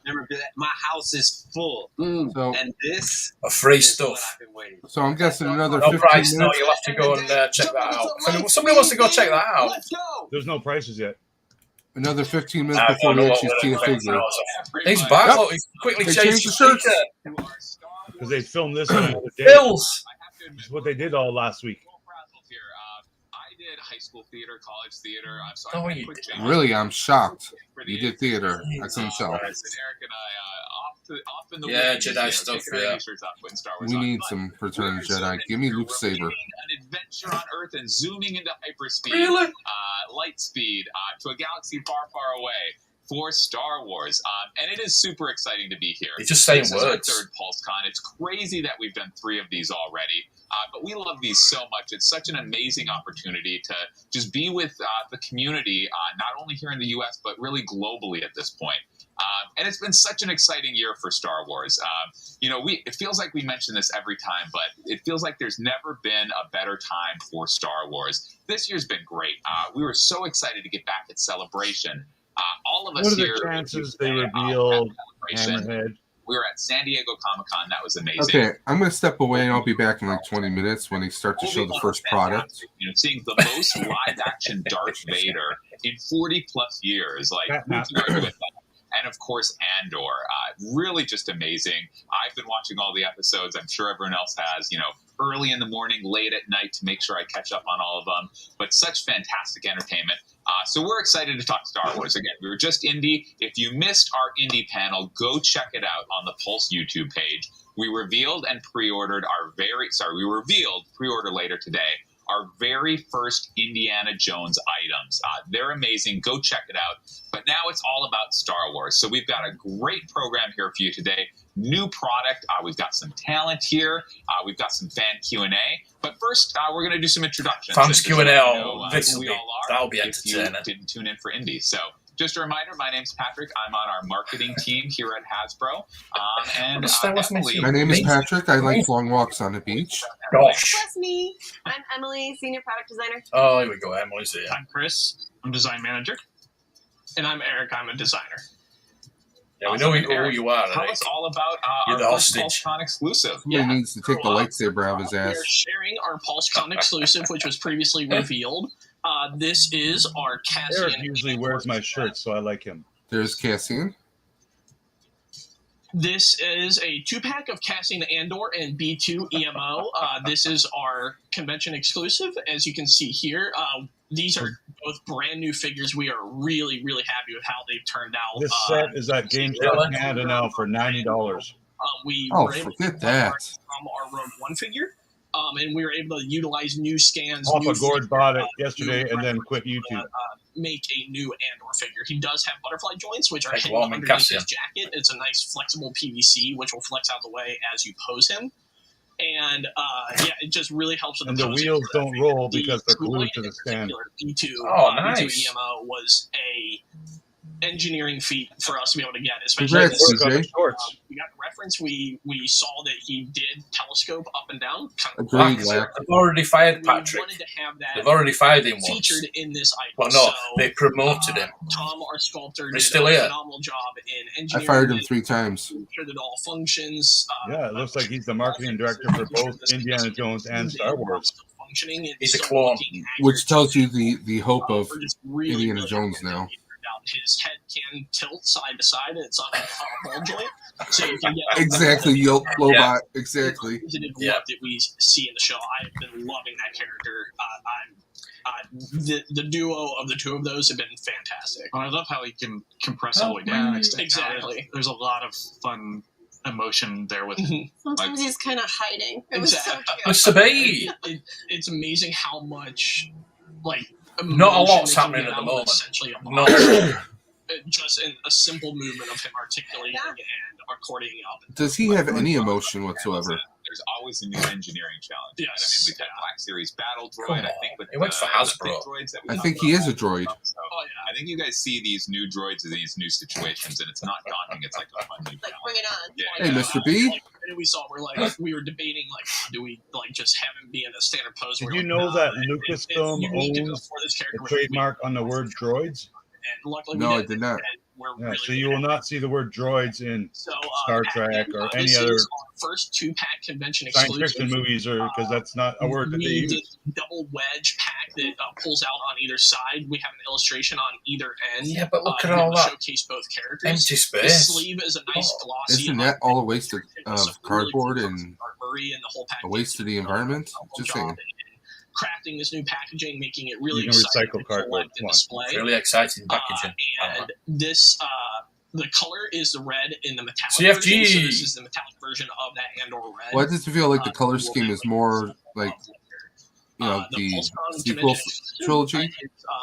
My house is full. So, and this free stuff. So I'm guessing another no 15 price. minutes. No, you'll have to go and check that out. If somebody wants to go check that out. There's no prices yet. Another 15 minutes before we actually see a figure. He's back. Look, he's quickly changed the shirts. Because they filmed this on another day. Bills. Which is what they did all last week. I did high school theater, college theater. I'm sorry. Really, I'm shocked. You did theater. I couldn't tell. Eric and I off in the Jedi stuff. Yeah. We need some Return of the Jedi. Give me Luke Saber. An adventure on Earth and zooming into hyperspeed, light speed, to a galaxy far, far away for Star Wars. And it is super exciting to be here. You're just saying this words. This is our third PulseCon. It's crazy that we've done 3 of these already. But we love these so much. It's such an amazing opportunity to just be with the community, not only here in the U.S., but really globally at this point. And it's been such an exciting year for Star Wars. It feels like we mention this every time, but it feels like there's never been a better time for Star Wars. This year's been great. We were so excited to get back at Celebration. All of us here. What are the chances they reveal Hammerhead? We were at San Diego Comic-Con. That was amazing. Okay, I'm going to step away and I'll be back in like 20 minutes when they start to show the first product. Seeing the most live-action Darth Vader in 40-plus years. And, of course, Andor. Really just amazing. I've been watching all the episodes. I'm sure everyone else has, early in the morning, late at night to make sure I catch up on all of them. But such fantastic entertainment. So we're excited to talk Star Wars. Again, we were just indie. If you missed our indie panel, go check it out on the Pulse YouTube page. We revealed and pre-ordered pre-order later today, our very first Indiana Jones items. They're amazing. Go check it out. But now it's all about Star Wars. So we've got a great program here for you today. New product. We've got some talent here. We've got some fan Q&A. But first, we're going to do some introductions. Fans Q&A. That'll be entertaining. If you didn't tune in for Indie. So just a reminder, my name's Patrick. I'm on our marketing team here at Hasbro. And Emily. My name is Patrick. I like long walks on the beach. Gosh. That's me. I'm Emily, Senior Product Designer. Oh, here we go. Emily's here. I'm Chris. I'm Design Manager. And I'm Eric. I'm a designer. Yeah, we know who you are. Tell us all about our PulseCon exclusive. Somebody needs to take the lightsaber out of his ass. We're sharing our PulseCon exclusive, which was previously revealed. This is our Cassian. Eric usually wears my shirt, so I like him. There's Cassian. This is a 2-pack of Cassian Andor and B2 EMO. This is our convention exclusive. As you can see here, these are both brand new figures. We are really, really happy with how they've turned out. This set is at GameStop Canada now for $90. Forget that. From our Rogue One figure. And we were able to utilize new scans. Alpha Gord bought it yesterday and then quit YouTube. Make a new Andor figure. He does have butterfly joints, which are hidden underneath his jacket. It's a nice flexible PVC, which will flex out of the way as you pose him. And it just really helps with the posing. The wheels don't roll because they're glued to the stand. B2 EMO was a engineering feat for us to be able to get, especially we got the reference. We saw that he did telescope up and down. They've already fired Patrick. Wanted to have that They've already fired him once. Featured in this item. Well, no, they promoted him. Tom, our sculptor, did a phenomenal job in engineering. I fired him 3 times. Sure that all functions. It looks like he's the marketing director for both Indiana Jones and Star Wars. He's a clone, which tells you the hope of Indiana Jones now. His head can tilt side to side, and it's on a ball joint, so you can get exactly Lobot. Exactly. That we see in the show. I've been loving that character. The duo of the two of those have been fantastic. I love how he can compress all the way down. Exactly. There's a lot of fun emotion there with him. Sometimes he's kind of hiding. It was so cute. It's amazing how much not a lot's happening at the moment. Just in a simple movement of him articulating and according up. Does he have any emotion whatsoever? There's always a new engineering challenge. Yes. I mean, we've had Black Series Battle Droid. I think with it went for Hasbro. I think he is a droid. I think you guys see these new droids in these new situations, and it's not daunting. It's like a fun new challenge. Bring it on. Hey, Mr. B. minute we saw, we were debating do we just have him be in a standard pose? Did you know that Lucasfilm owns the trademark on the word droids? And luckily, no, I did not. Really so you will not see the word droids in Star Trek or any other first 2-pack convention science fiction movies, or because that's not a word that they use. Double wedge pack that pulls out on either side. We have an illustration on either end. Yeah, but look at all that. Showcase both characters. Empty space. The sleeve is a nice glossy. Isn't that all a waste of cardboard and the whole a waste of the environment? Just saying. Crafting this new packaging, making it really exciting to collect and display. Really exciting packaging. And this, the color is the red in the metallic CFG. version, so this is the metallic version of that Andor red. Well, I just feel like the color scheme is more like, the sequel trilogy.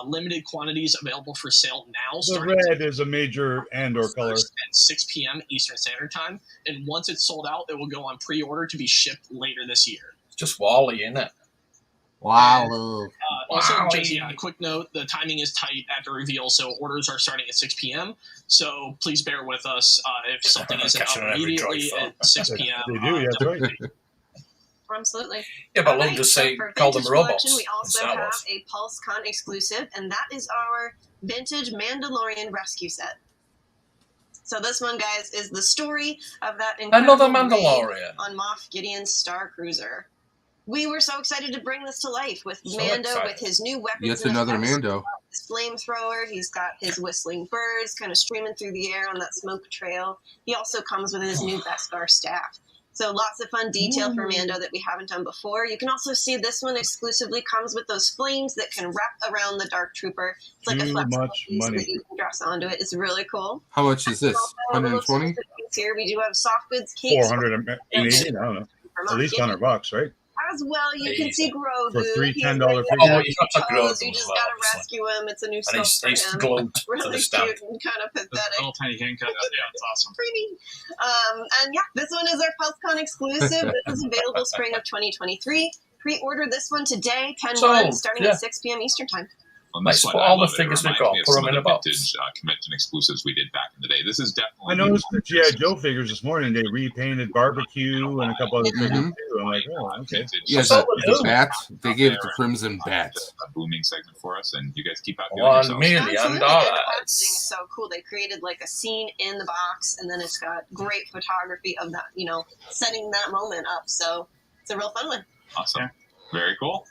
Limited quantities available for sale now. The red is a major Andor color. At 6 p.m. Eastern Standard Time. And once it's sold out, it will go on pre-order to be shipped later this year. It's just Wally, isn't it? Wow. Also, just a quick note, the timing is tight at the reveal, so orders are starting at 6 p.m. So please bear with us if something isn't up immediately at 6 p.m. They do, yeah, that's right. Absolutely. Yeah, but I'll just say, call them robots. We also have a Pulse Con exclusive, and that is our vintage Mandalorian rescue set. So this one, guys, is the story of that another Mandalorian on Moff Gideon's Star Cruiser. We were so excited to bring this to life with Mando, with his new weapons. Yes, another Mando. His flamethrower. He's got his whistling birds kind of streaming through the air on that smoke trail. He also comes with his new Beskar staff. So lots of fun detail for Mando that we haven't done before. You can also see this one exclusively comes with those flames that can wrap around the Dark Trooper. It's like a flexible piece that you can dress onto it. It's really cool. How much is this? 120? Here we do have soft goods cakes. 480, I don't know. At least $100, right? As well, you can see Grogu. For $3 $10 figures. Oh, you got to Grogu. You just gotta rescue him. It's a new stuff for he's him. glowed Really cute and kind of pathetic. Little tiny handcuff. Yeah, it's awesome. Pretty. And yeah, this one is our PulseCon exclusive. This is available spring of 2023. Pre-order this one today, 10/1, starting at 6 p.m. Eastern Time. On this one, all the figures we got, put them in a box. Vintage convention exclusives we did back in the day. This is definitely. I noticed the G.I. Joe figures this morning. They repainted Barbecue and a couple other figures too. I'm like, oh, okay. Yes, the bat. They gave it the Crimson Bat. A booming segment for us, and you guys keep out doing yourselves. $1 million. The packaging is so cool. They created like a scene in the box, and then it's got great photography of that, setting that moment up. So it's a real fun one. Awesome. Very cool.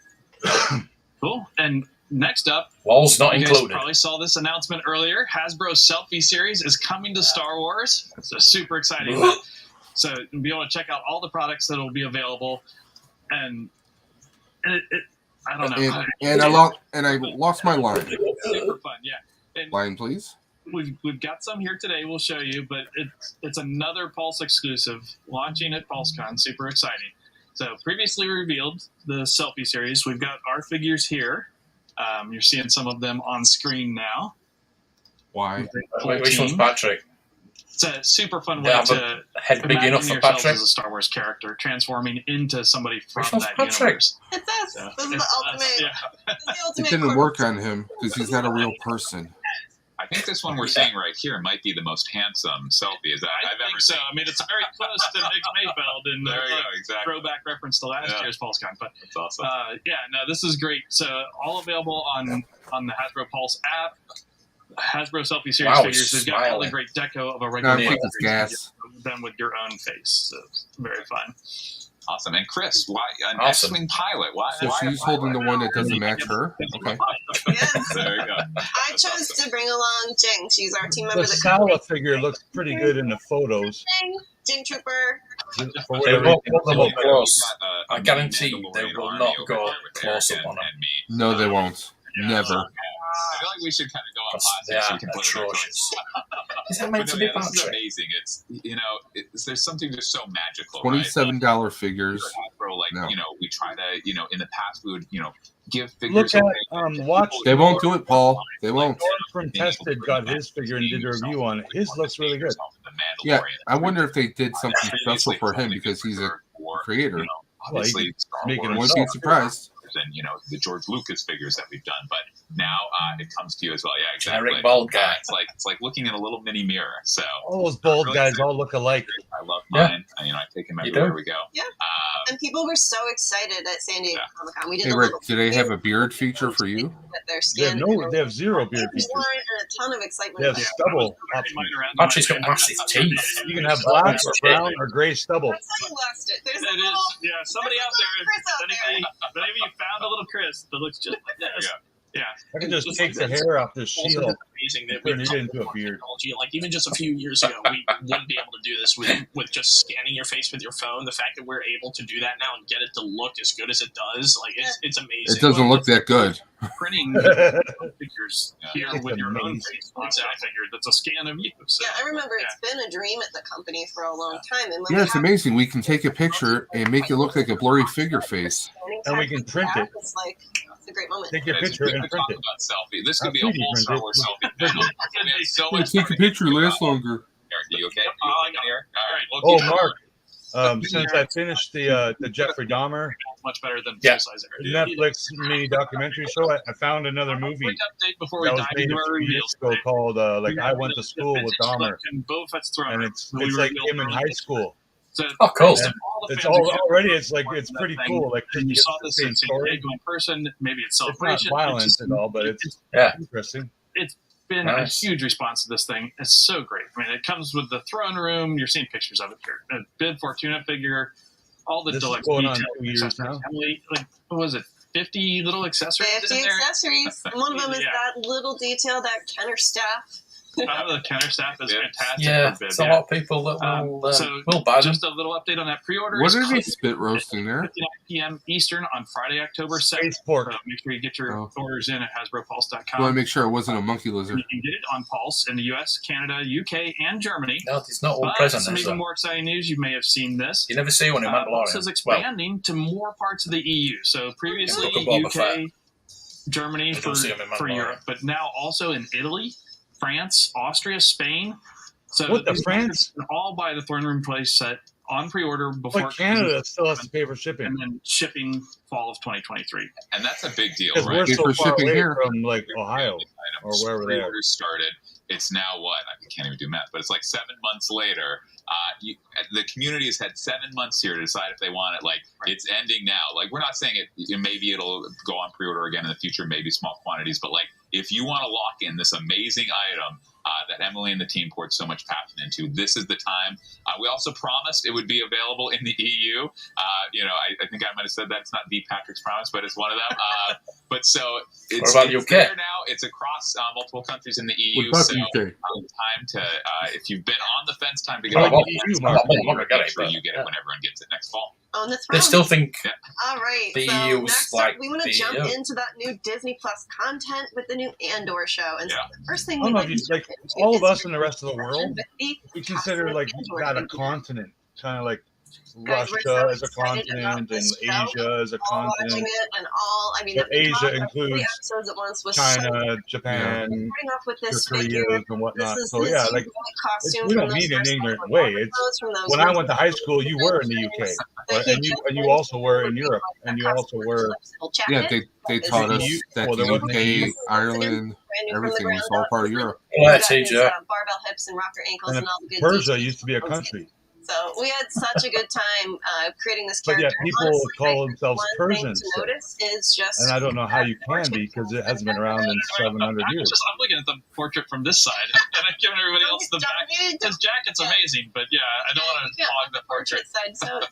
Cool. And next up, walls not you included. Guys probably saw this announcement earlier. Hasbro Selfie Series is coming to Star Wars. It's a super exciting event. So you'll be able to check out all the products that will be available. And I don't know. And I lost my line. Super fun, yeah. And line, please. We've got some here today. We'll show you, but it's another Pulse exclusive launching at PulseCon. Super exciting. So previously revealed the Selfie Series. We've got our figures here. You're seeing some of them on screen now. Why? Which one's Patrick? It's a super fun way to head big enough for Patrick as a Star Wars character, transforming into somebody from that Patrick? universe. It's us. So This is the ultimate. yeah. It didn't work on him because he's not a real person. I think this one we're seeing right here might be the most handsome selfie that I've ever seen. I mean, it's very close to Nick Mayfeld and there you go, exactly. Throwback reference to last year's PulseCon. But that's awesome. This is great. So all available on the Hasbro Pulse app. Hasbro Selfie Series figures. They've got all the great deco of a regular gas. Done with your own face. So it's very fun. Awesome. And Chris, why an X-Wing pilot? Why? So she's holding the one that doesn't match her? Okay. Yes. There you go. I chose to bring along Jing. She's our team member. The Sala figure looks pretty good in the photos. Jing Trooper. They won't put them up close. I guarantee they will not go close up on them. No, they won't. Never. I feel like we should kind of go on pause so we can put atrocious. Is that meant to be This is amazing. It's there's something just so magical. $27 figures. Hasbro, we try to, in the past we would, give Look figures. at watch. They won't do it, Paul. They won't. From Tested got his figure and did a review on it. His looks really good. Yeah, I wonder if they did something special for him because he's a creator. Obviously, Wouldn't be surprised. And the George Lucas figures that we've done, but now it comes to you as well. Yeah, exactly. Generic bald guy. It's like looking in a little mini mirror. So all those bald guys all look alike. I love mine. I take them everywhere we go. Yeah. And people were so excited at San Diego Comic Con. We did Hey, Rick, do they have a beard feature for you? They have zero beard features. And a ton of excitement. They have stubble. Patrick's got massive teeth. You can have black or brown or gray stubble. That's how you lost it. There's somebody out there. If any of you found a little Chris that looks just like this. Yeah. I can just take the hair off the shield. Amazing that turn it into a beard. Like even just a few years ago, we wouldn't be able to do this with just scanning your face with your phone. The fact that we're able to do that now and get it to look as good as it does, like it's amazing. It doesn't look that good. Printing figures here with your own face. I figured that's a scan of you. So, I remember it's been a dream at the company for a long time. And it's amazing. We can take a picture and make it look like a blurry figure face, and we can print it. It's like it's a great moment. Take a picture and print it. Selfie. This could be a whole Star Wars selfie. Take a picture, lasts longer. Are you okay? All right. Mark. Since I finished the Jeffrey Dahmer, much better than full size Netflix mini documentary show, I found another movie update before we that was made a few years ago called I Went to School with Dahmer, and it's like him in high school. So, cool! It's already. It's pretty cool. Like you saw this in San Diego in person. Maybe it's Celebration. It's not violent at all, but it's interesting. It's been a huge response to this thing. It's so great. I mean, it comes with the throne room. You're seeing pictures of it here. A Bib Fortuna figure. All the deluxe going on details. 2 years now. Like, what was it? 50 little accessories. 50 accessories. And one of them is that little detail, that Kenner staff. The Kenner staff is fantastic. Yeah, it's a lot of people that will buy them. Just a little update on that pre-order. What are they spit roasting there? 9 p.m. Eastern on Friday, October 2nd. Make sure you get your orders in at HasbroPulse.com. I want to make sure it wasn't a monkey lizard. You can get it on Pulse in the U.S., Canada, UK, and Germany. No, it's not all present. Some even more exciting news. You may have seen this. You never see one in Mandalorian. Pulse is expanding to more parts of the EU. So previously UK, Germany for Europe, but now also in Italy, France, Austria, Spain. So what the France? All by the Throne Room Place set on pre-order before. But Canada still has to pay for shipping, and then shipping fall of 2023. And that's a big deal, right? We're so far away from like Ohio or wherever they are. Pre-orders started. It's now what? I can't even do math, but it's like 7 months later. The community has had 7 months here to decide if they want it. Like it's ending now. Like we're not saying it. Maybe it'll go on pre-order again in the future. Maybe small quantities, but like if you want to lock in this amazing item that Emily and the team poured so much passion into, this is the time. We also promised it would be available in the EU. I think I might have said that. It's not the Patrick's promise, but it's one of them. But so it's there now. It's across multiple countries in the EU. So time to, if you've been on the fence, time to get on the EU. Make sure you get it when everyone gets it next fall. Oh, and that's they still think all right. The so EU's next like up, we want to jump into that new Disney Plus content with the new Andor show. And so the first thing we like all of us in the rest of the world, we consider like that a continent, kind of like Russia as a continent and Asia as a continent. But Asia includes China, Japan, Korea, and whatnot. So like we don't mean in an ignorant way. It's when I went to high school, you were in the UK, and you also were in Europe, and you also were. Yeah, they taught us that the UK, Ireland, everything was all part of Europe. Barbell hips and rocker ankles and all the good. Persia used to be a country. So we had such a good time creating this character. But yeah, people call themselves Persians. And I don't know how you can be because it hasn't been around in 700 years. I'm looking at the portrait from this side, and I'm giving everybody else the back. His jacket's amazing, but I don't want to hog the portrait.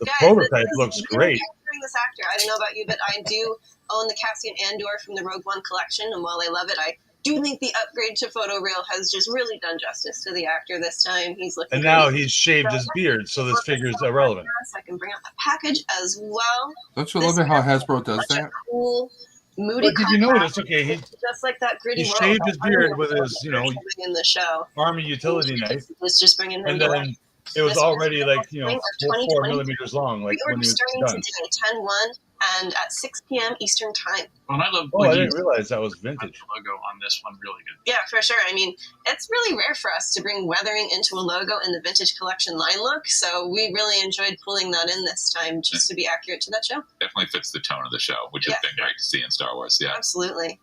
The prototype looks great. This actor, I don't know about you, but I do own the Cassian Andor from the Rogue One collection, and while I love it, I do think the upgrade to photoreal has just really done justice to the actor this time. He's looking and now he's shaved his beard, so this figure's irrelevant. I can bring out the package as well. Don't you love it how Hasbro does that? Cool, moody. Did you notice? Okay, he just like that gritty. He shaved his beard with his, in the show army utility knife. Was just bringing and then it was already like 4 millimeters long, like when he was done. Today, 10/1. And at 6 p.m. Eastern Time. Well, I love. I didn't realize that was vintage. Logo on this one, really good. Yeah, for sure. I mean, it's really rare for us to bring weathering into a logo in the vintage collection line look, so we really enjoyed pulling that in this time just to be accurate to that show. Definitely fits the tone of the show, which has been great to see in Star Wars. Yeah, absolutely.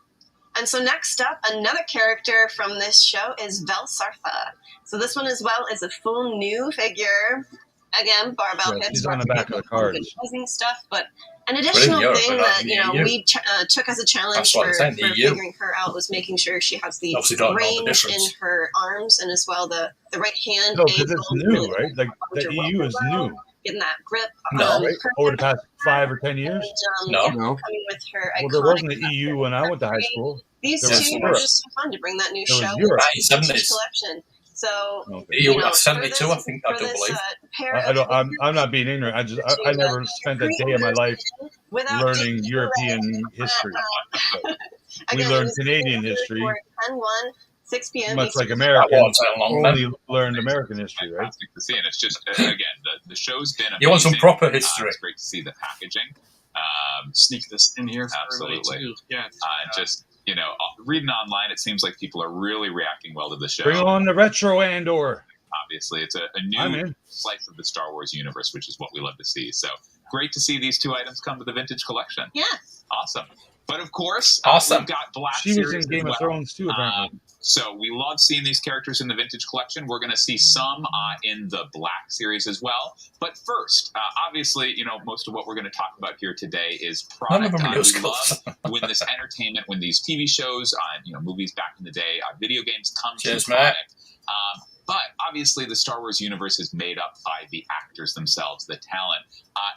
And so next up, another character from this show is Velsartha. So this one as well is a full new figure. Again, barbell hips. She's on the back of the cards. Stuff, but an additional thing that we took as a challenge for figuring her out was making sure she has the range in her arms and as well the right hand. No, because it's new, right? Like the EU is new. Getting that grip. Right? Over the past 5 or 10 years. And, coming with her. Well, there wasn't the EU when I went to high school. These two were just so fun to bring that new show collection. So EU at 72, I think I do believe. I'm not being ignorant. I never spent a day of my life learning European history. We learned Canadian history. 6 p.m. Much like Americans only learned American history, right? Fantastic to see, and it's just again the show's been amazing. You want some proper history? It's great to see the packaging. Sneak this in here, for absolutely. Too. Yeah, just reading online, it seems like people are really reacting well to the show. Bring on the retro Andor. Obviously, it's a new slice of the Star Wars universe, which is what we love to see. So great to see these 2 items come to the vintage collection. Yeah, awesome. But of course, awesome. We've got Black She was in Game of Thrones too, apparently. So we love seeing these characters in the vintage collection. We're going to see some in the Black series as well. But first, obviously, most of what we're going to talk about here today is product. We love when this entertainment, when these TV shows, movies back in the day, video games come to product. But obviously, the Star Wars universe is made up by the actors themselves, the talent.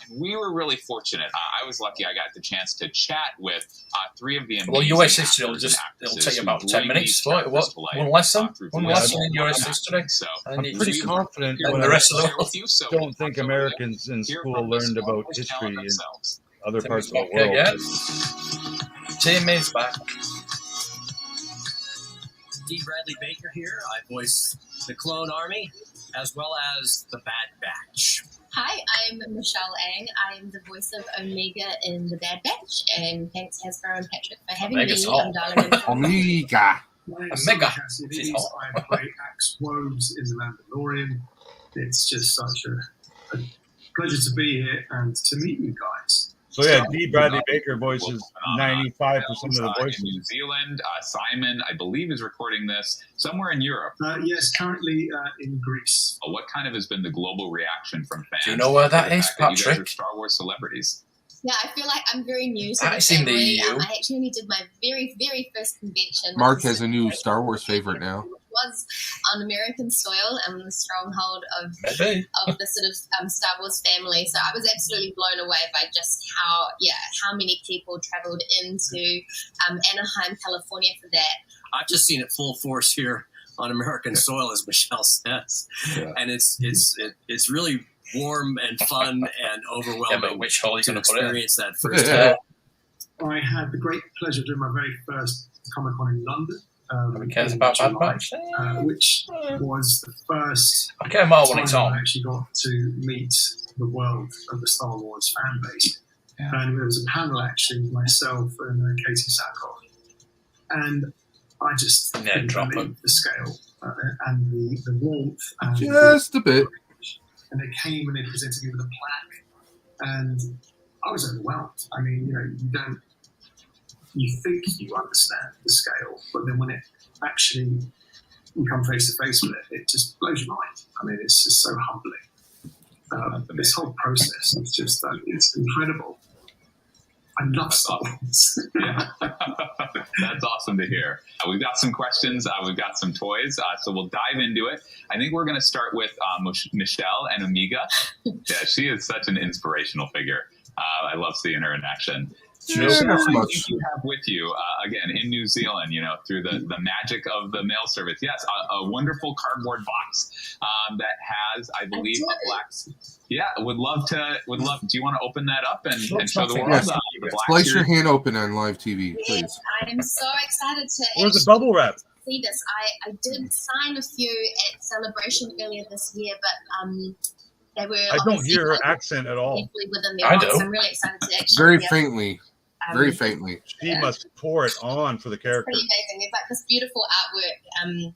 And we were really fortunate. I was lucky I got the chance to chat with 3 of the amazing US history it'll take you about 10 minutes. One lesson in US history. So I'm pretty confident when the rest of the world don't think Americans in school learned about history in other parts of the world. Yeah. Team is back. D. Bradley Baker here. I voice the Clone Army as well as the Bad Batch. Hi, I'm Michelle Ang. I am the voice of Omega in the Bad Batch, and thanks Hasbro and Patrick for having me. I'm darling. Omega. Omega. I play Axe Woves in The Mandalorian. It's just such a pleasure to be here and to meet you guys. So yeah, D. Bradley Baker voices 95% of the voices. In New Zealand, Simon, I believe, is recording this somewhere in Europe. Yes, currently in Greece. What kind of has been the global reaction from fans? Do you know where that is, Patrick? You guys are Star Wars celebrities. Yeah, I feel like I'm very new to the family. I actually only did my very, very first convention. Mark has a new Star Wars favorite now. Was on American soil and the stronghold of the sort of Star Wars family. So I was absolutely blown away by just how many people traveled into Anaheim, California for that. I've just seen it full force here on American soil, as Michelle says, and it's really warm and fun and overwhelming to experience that firsthand. I had the great pleasure of doing my very first Comic-Con in London. Cares about Bad Batch? Which was the first I care more when it's on. I actually got to meet the world of the Star Wars fan base. Yeah. And there was a panel actually with myself and Katie Sackhoff. And I just couldn't believe the scale and the warmth. And just a bit. And they came and they presented me with a plaque. And I was overwhelmed. I mean, you think you understand the scale, but then when it actually you come face to face with it, it just blows your mind. I mean, it's just so humbling. This whole process is just it's incredible. I love Star Wars. Yeah, that's awesome to hear. We've got some questions. We've got some toys. So we'll dive into it. I think we're going to start with Michelle and Omega. Yeah, she is such an inspirational figure. I love seeing her in action. You have with you again in New Zealand, through the magic of the mail service. Yes, a wonderful cardboard box that has, I believe, a black. Yeah, would love. Do you want to open that up and show the world? Yes. Place your hand open on live TV, please. I'm so excited to. Where's the bubble wrap? See this. I did sign a few at Celebration earlier this year, but they were. I don't hear her accent at all. Within their box. I'm really excited to actually. Very faintly. Very faintly. She must pour it on for the character. Pretty amazing. There's like this beautiful artwork.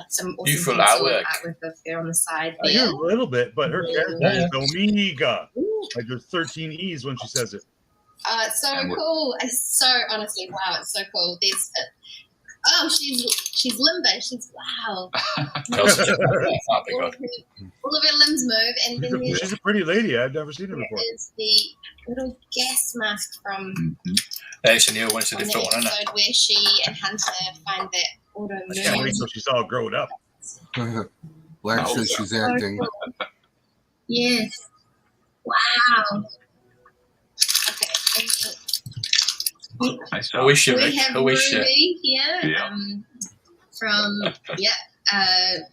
Some awesome beautiful artwork of her on the side. I hear a little bit, but her character is Omega. Like there's 13 E's when she says it. It's so cool. It's so honestly, wow, it's so cool. There's she's limber. She's wow. all of her limbs move, and then she's a pretty lady. I've never seen her before. Is the little gas mask from That's a new one. It's a different one, isn't it? Where she and Hunter find that automoon. I can't wait till she's all grown up. Black says she's acting. Yes. Wow. Okay. I wish you. We have Ruby here from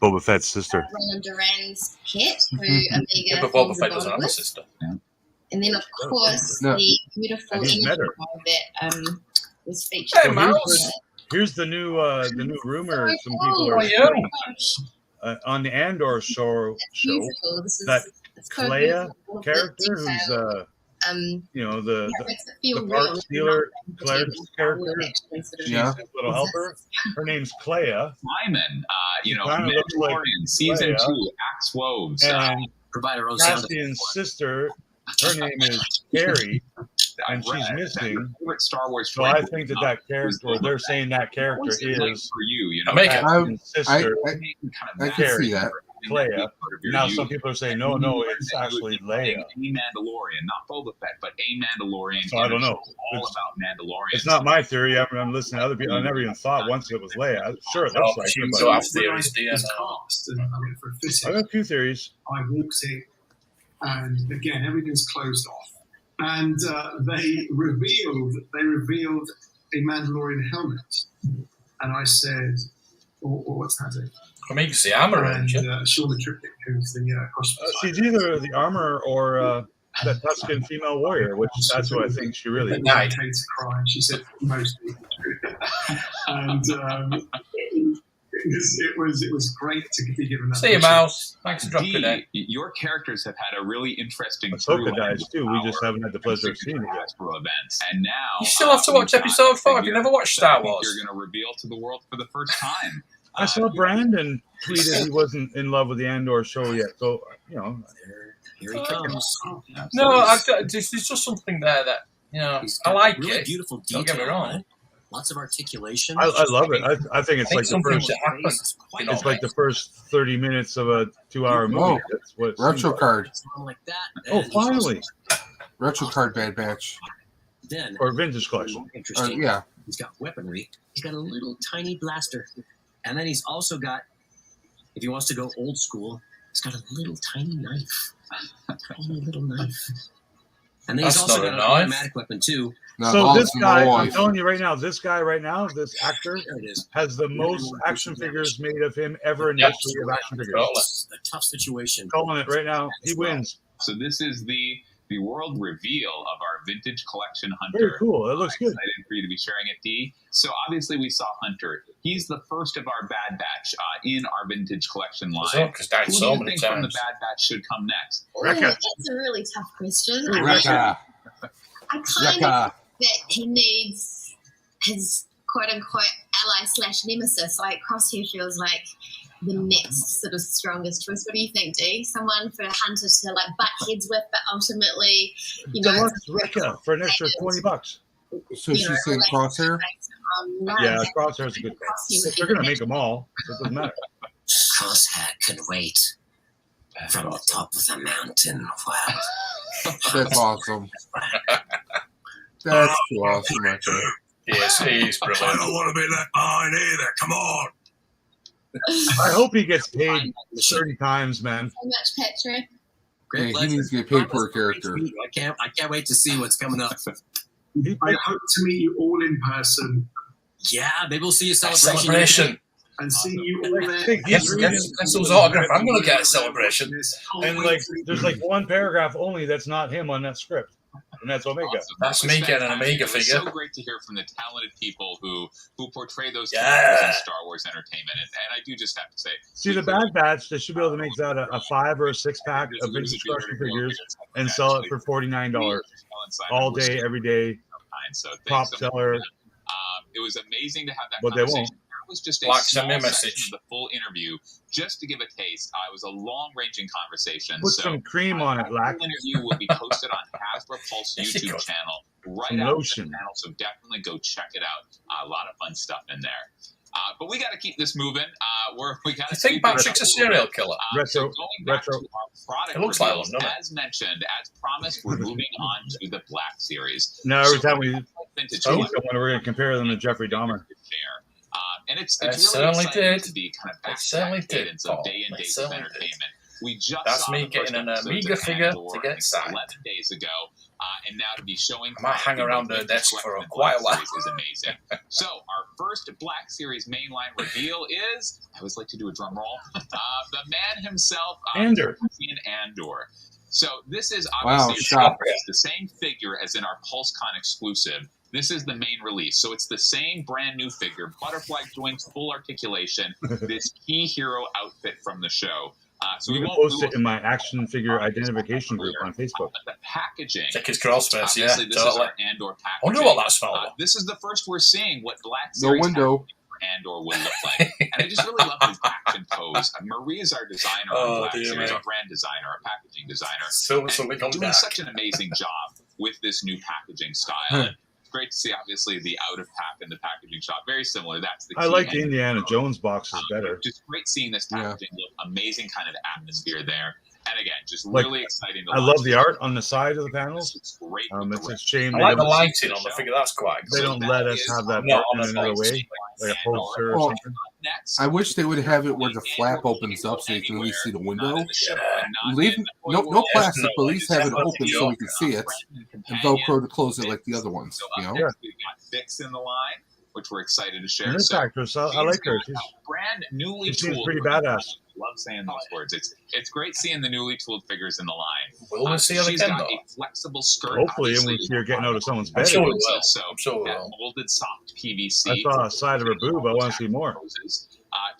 Boba Fett's sister. Roland Duran's pet, who Omega. Yeah, but Boba Fett doesn't have a sister. And then, of course, the beautiful energy that was featured. Hey, Mouse. Here's the new rumor. Some people are on the Andor show. That Clea character, who's the park stealer, Claire's character. She's his little helper. Her name's Clea. Simon, Mandalorian season 2, Axe Woves. And provide her own Cassian's sister. Her name is Carrie, and she's missing. Star Wars. So I think that character, they're saying that character is for you. Cassian's sister. I can see that. Leia. Now some people are saying no, it's actually Leia. A Mandalorian, not Boba Fett, but a Mandalorian. So I don't know. All about Mandalorian. It's not my theory. I'm listening to other people. I never even thought once it was Leia. Sure, it looks like it. So I have theories. I have a few theories. I walked in, and again everything's closed off, and they revealed a Mandalorian helmet, and I said, "What's that?" I mean, you can see armor, and Shaun the Triptych, who's the she's either the armor or that Tusken female warrior, which that's what I think she really is. I hate to cry. She said most people do. And it was great to be given that. See you, Mouse. Thanks for dropping in. Your characters have had a really interesting Ahsoka dies too. We just haven't had the pleasure of seeing it yet. Events. And now you still have to watch episode 4 if you never watched Star Wars. You're going to reveal to the world for the first time. I saw Brandon tweeted he wasn't in love with the Andor show yet, so here he comes. No, there's just something there that I like really it. Beautiful detail. Don't get me wrong. Lots of articulation. I love it. I think it's like the first. It's like the first 30 minutes of a 2-hour movie. That's what. Retro card. Like that. Oh, finally. Retro card, Bad Batch. Then or vintage collection. Interesting. Yeah. He's got weaponry. He's got a little tiny blaster. And then he's also got, if he wants to go old school, he's got a little tiny knife. A tiny little knife. And then he's also got an automatic weapon, too. No, so this guy, I'm telling you right now, this actor, has the most action figures made of him ever in the history of action figures. It's a tough situation. Calling it right now. He wins. So this is the world reveal of our vintage collection Hunter. Very cool. It looks good. Excited for you to be sharing it, D. So obviously we saw Hunter. He's the first of our Bad Batch in our vintage collection line. Who do you think from the Bad Batch should come next? That's a really tough question. Wrecker. I kind of think that he needs his quote-unquote ally/nemesis. Like Crosshair feels like the next sort of strongest choice. What do you think, Dee? Someone for Hunter to like butt heads with, but ultimately, Wrecker for an extra $20. So she's saying Crosshair? Yeah, Crosshair's a good call. They're going to make them all, so it doesn't matter. Crosshair can wait from the top of the mountain. Wow. That's awesome. That's too awesome, actually. Yes, he's brilliant. I don't want to be left behind either. Come on. I hope he gets paid 30 times, man. So much, Patrick. Hey, he needs to get paid per character. I can't wait to see what's coming up. I hope to meet you all in person. Yeah, maybe we'll see you celebration. And see you all there. That's those autograph. I'm going to get a celebration. And there's one paragraph only that's not him on that script. And that's Omega. Awesome. That's me getting an Omega figure. It's so great to hear from the talented people who portray those characters in Star Wars entertainment. And I do just have to say. See, the Bad Batch, they should be able to make that a 5 or a 6 pack of vintage collection figures and sell it for $49 all day, every day. So top seller. It was amazing to have that but conversation. They won't. was just a send me a message. Of the full interview, just to give a taste. It was a long-ranging conversation. Put some cream on it, Lack. The interview will be posted on Hasbro Pulse YouTube channel right after the panel, so definitely go check it out. A lot of fun stuff in there. But we got to keep this moving. We got to think Patrick's a serial killer. So going back to our product it looks like one, as mentioned, as promised, we're moving on to the Black Series. No, every time we we're going to compare them to Jeffrey Dahmer. And it's really exciting to be kind of back cadence of day-and-date entertainment. We just That's me getting an Amiga figure to get signed 11 days ago, and now to be showing. I might hang around her desk for quite a while. Is amazing. So our first Black Series mainline reveal is, I always like to do a drum roll, the man himself, Andor. So this is obviously the same figure as in our PulseCon exclusive. This is the main release. So it's the same brand new figure, butterfly joints, full articulation, this key hero outfit from the show. So you can post it in my action figure identification group on Facebook. The packaging. Check his crawl space, yeah. This is our Andor packaging. I wonder what that smells like. This is the first we're seeing what Black Series window. Andor would look like. And I just really love his action pose. Marie is our designer on Black Series, our brand designer, our packaging designer. Doing such an amazing job with this new packaging style. Great to see, obviously, the out of pack and the packaging shop. Very similar. That's the key. I like the Indiana Jones boxes better. Just great seeing this packaging look. Amazing kind of atmosphere there. And again, just really exciting. I love the art on the side of the panels. It's great. It's a shame. I like the lighting on the figure. That's quite good. They don't let us have that in another way, like a poster or something. I wish they would have it where the flap opens up so you can at least see the window. Leave no plastic, but at least have it open so we can see it, and Velcro to close it like the other ones. You know. We've got Vix in the line, which we're excited to share. And this actress, I like her. She's brand newly tooled. Pretty badass. Love saying those words. It's great seeing the newly tooled figures in the line. Will we see her She's again, got though? a flexible skirt. Hopefully, and we see her getting out of someone's bed. I'm sure we will. So I'm sure we that will. molded soft PVC. I saw a side of her boob. I want to see more.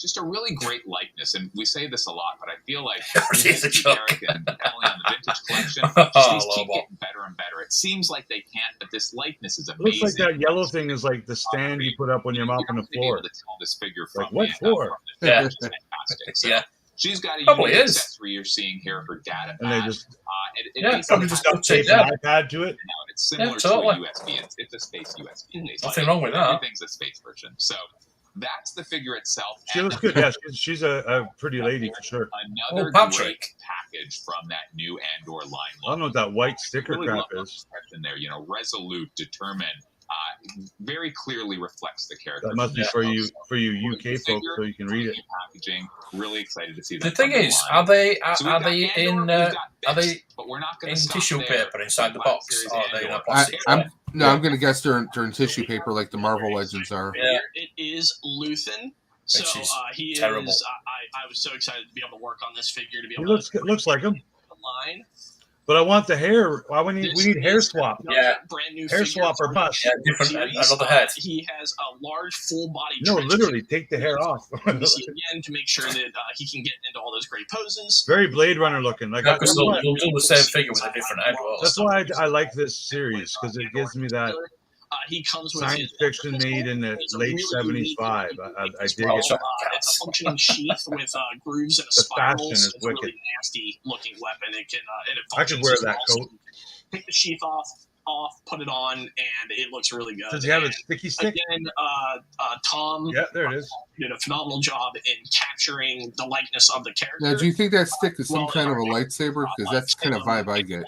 Just a really great likeness, and we say this a lot, but I feel like She's a joke. Derek and Emily on the vintage collection just these keep getting better and better. It seems like they can't, but this likeness is amazing. Looks like that yellow thing is like the stand you put up when you're mopping the floor. To tell this figure from like what floor? Yeah, fantastic. So, yeah. She's got a Probably unique is. accessory you're seeing here, her data pad. And they just probably just got tape an iPad to it. It's similar to a USB. It's a space USB. Nothing wrong with that. Everything's a space version. So that's the figure itself. She looks good. Yeah, she's a pretty lady for sure. Another great package from that new Andor line. I don't know what that white sticker crap is. There, resolute, determined. Very clearly reflects the character. That must be for you UK folks, so you can read it. Packaging. Really excited to see that. The thing is, are they in in tissue paper inside the box? Or are they in a plastic? I'm going to guess they're in tissue paper like the Marvel Legends are. Yeah. It is Luthen. So he terrible. is. I was so excited to be able to work on this figure to be able looks like him. The line. But I want the hair. We need hair swap. Yeah, brand new hair swap or bust. Yeah, different. Another head. He has a large full body. No, literally, take the hair off. Again, to make sure that he can get into all those great poses. Very Blade Runner looking. Like they'll do the same figure with a different head. That's why I like this series because it gives me that. He comes with science fiction made in the late '70s vibe. I dig it. It's a functioning sheath with grooves and a spiral. Fashion is wicked. Really nasty looking weapon. It can. I could wear that coat. Take the sheath off, put it on, and it looks really good. Does he have a sticky stick? Again, Tom. Yeah, there it is. Did a phenomenal job in capturing the likeness of the character. Now, do you think that stick is some kind of a lightsaber? Because that's the kind of vibe I get.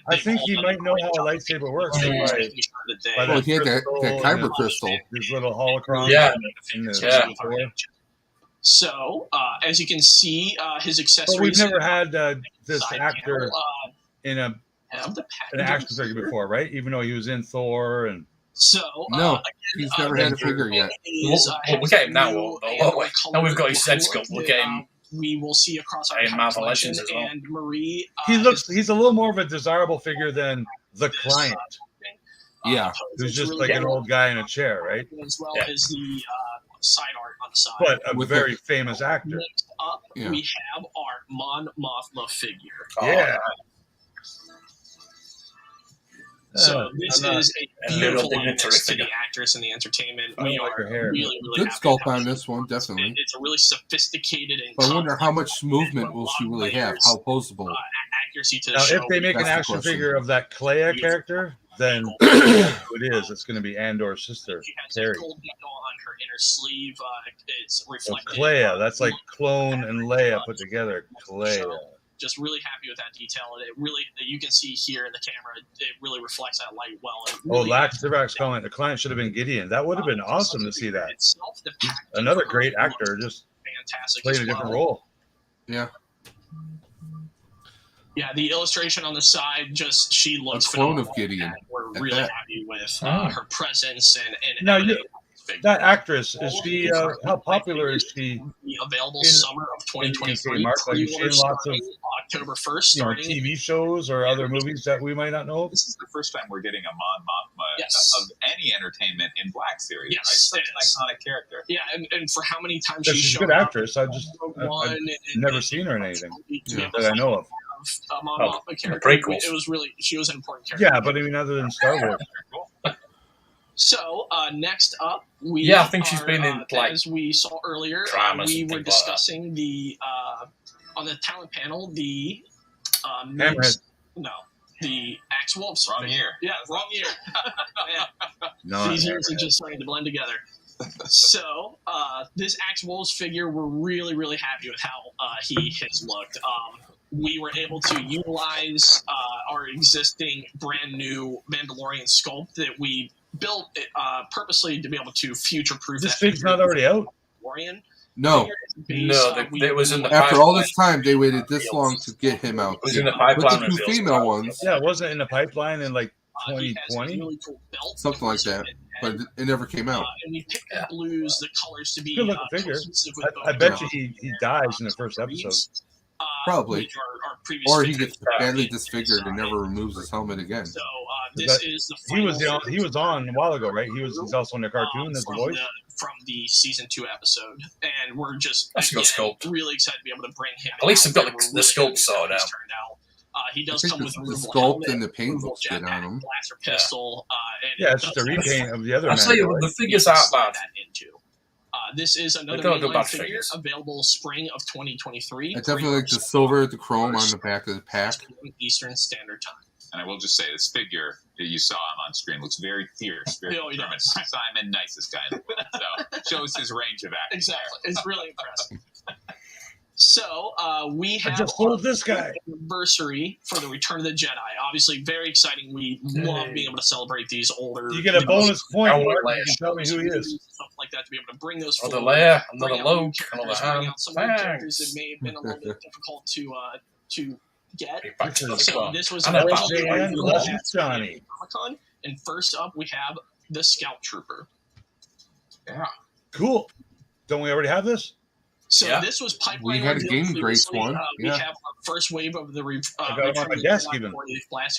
I think he might know how a lightsaber works. Well, he had that kyber crystal. His little holocron. Yeah. So, as you can see, his accessories. But we've never had this actor in an action figure before, right? Even though he was in Thor and. So no, he's never had a figure yet. We'll get him now. Now we've got his head sculpt. We'll get him. We will see across our Marvel Legends as well. And Marie. He's a little more of a desirable figure than the client. Yeah, who's just like an old guy in a chair, right? As well as the side art on the side. But a very famous actor. Next up, we have our Mon Mothma figure. Yeah. So this is a beautiful likeness to the actress and the entertainment. We are really good happy sculpt on this one, definitely. It's a really sophisticated and I wonder how much movement will she really have? How posable? Accuracy to the Now, show. if they make an action figure of that Clea character, then it is. It's going to be Andor's sister, She has Terry. a gold decal on her inner sleeve. It's reflected. Clea, that's like clone and Leia put together. Clea. Just really happy with that detail. And it really, you can see here in the camera, it really reflects that light well. Really Lax Zivak's comment, the client should have been Gideon. That would have been awesome to see that. Another great actor, just fantastic playing a different role. Yeah. Yeah, the illustration on the side, just she looks a clone phenomenal. of Gideon. We're really happy with her presence and now that actress, is she how popular is she? Available summer of 2023. Mark, like is she in lots of October 1st, starting TV shows or other movies that we might not know of? This is the first time we're getting a Mon Mothma of any entertainment in Black Series. Yes, right? Such an iconic character. Yeah, and for how many times She's a good actress. I've never seen her in anything that I know of. A Mon Mothma character. It was really, she was an important character. Yeah, but I mean, other than Star Wars. So next up, I think she's been in as we saw earlier. We were discussing the on the talent panel the the Axe Wolves. Wrong year. Yeah, wrong year. No, these years are just starting to blend together. So this Axe Wolves figure, we're really happy with how he has looked. We were able to utilize our existing brand new Mandalorian sculpt that we built purposely to be able to future-proof. This thing's not already out? No. It was in the After all this time, they waited this long to get him out. It was in the pipeline. With the two female ones. Yeah, it wasn't in the pipeline in like 2020? Really cool belt, something like that. But it never came out. and we picked the blues, the colors to be Good looking figure. I bet you he dies in the first episode. Probably. Or he gets badly disfigured and never removes his helmet again. So this is the he was on a while ago, right? He's also in the cartoon as the voice from the season 2 episode, and we're just really excited to be able to bring him. At least they've got the sculpt sorted out. He does come with the sculpt and the paint looks good on him. Blaster pistol. It's just a repaint of the other. I'll tell you what, the figures aren't bad. This is another mainline figure available spring of 2023. I definitely like the silver, the chrome on the back of the pack. Eastern Standard Time. And I will just say, this figure that you saw him on screen looks very fierce. Very Simon, nicest guy in the world. So shows his range of action. Exactly. It's really impressive. So we have just sold this guy anniversary for the Return of the Jedi. Obviously, very exciting. We love being able to celebrate these older. You get a bonus point. You can tell me who he is. Something like that to be able to bring those. Another Leia, another Luke, another Han. Some of the characters that may have been a little bit difficult to get. So this was Johnny. Comic-Con, and first up we have the Scout Trooper. Yeah, cool. Don't we already have this? So this was pipeline. We had a Game Grace one. We have our first wave of the Black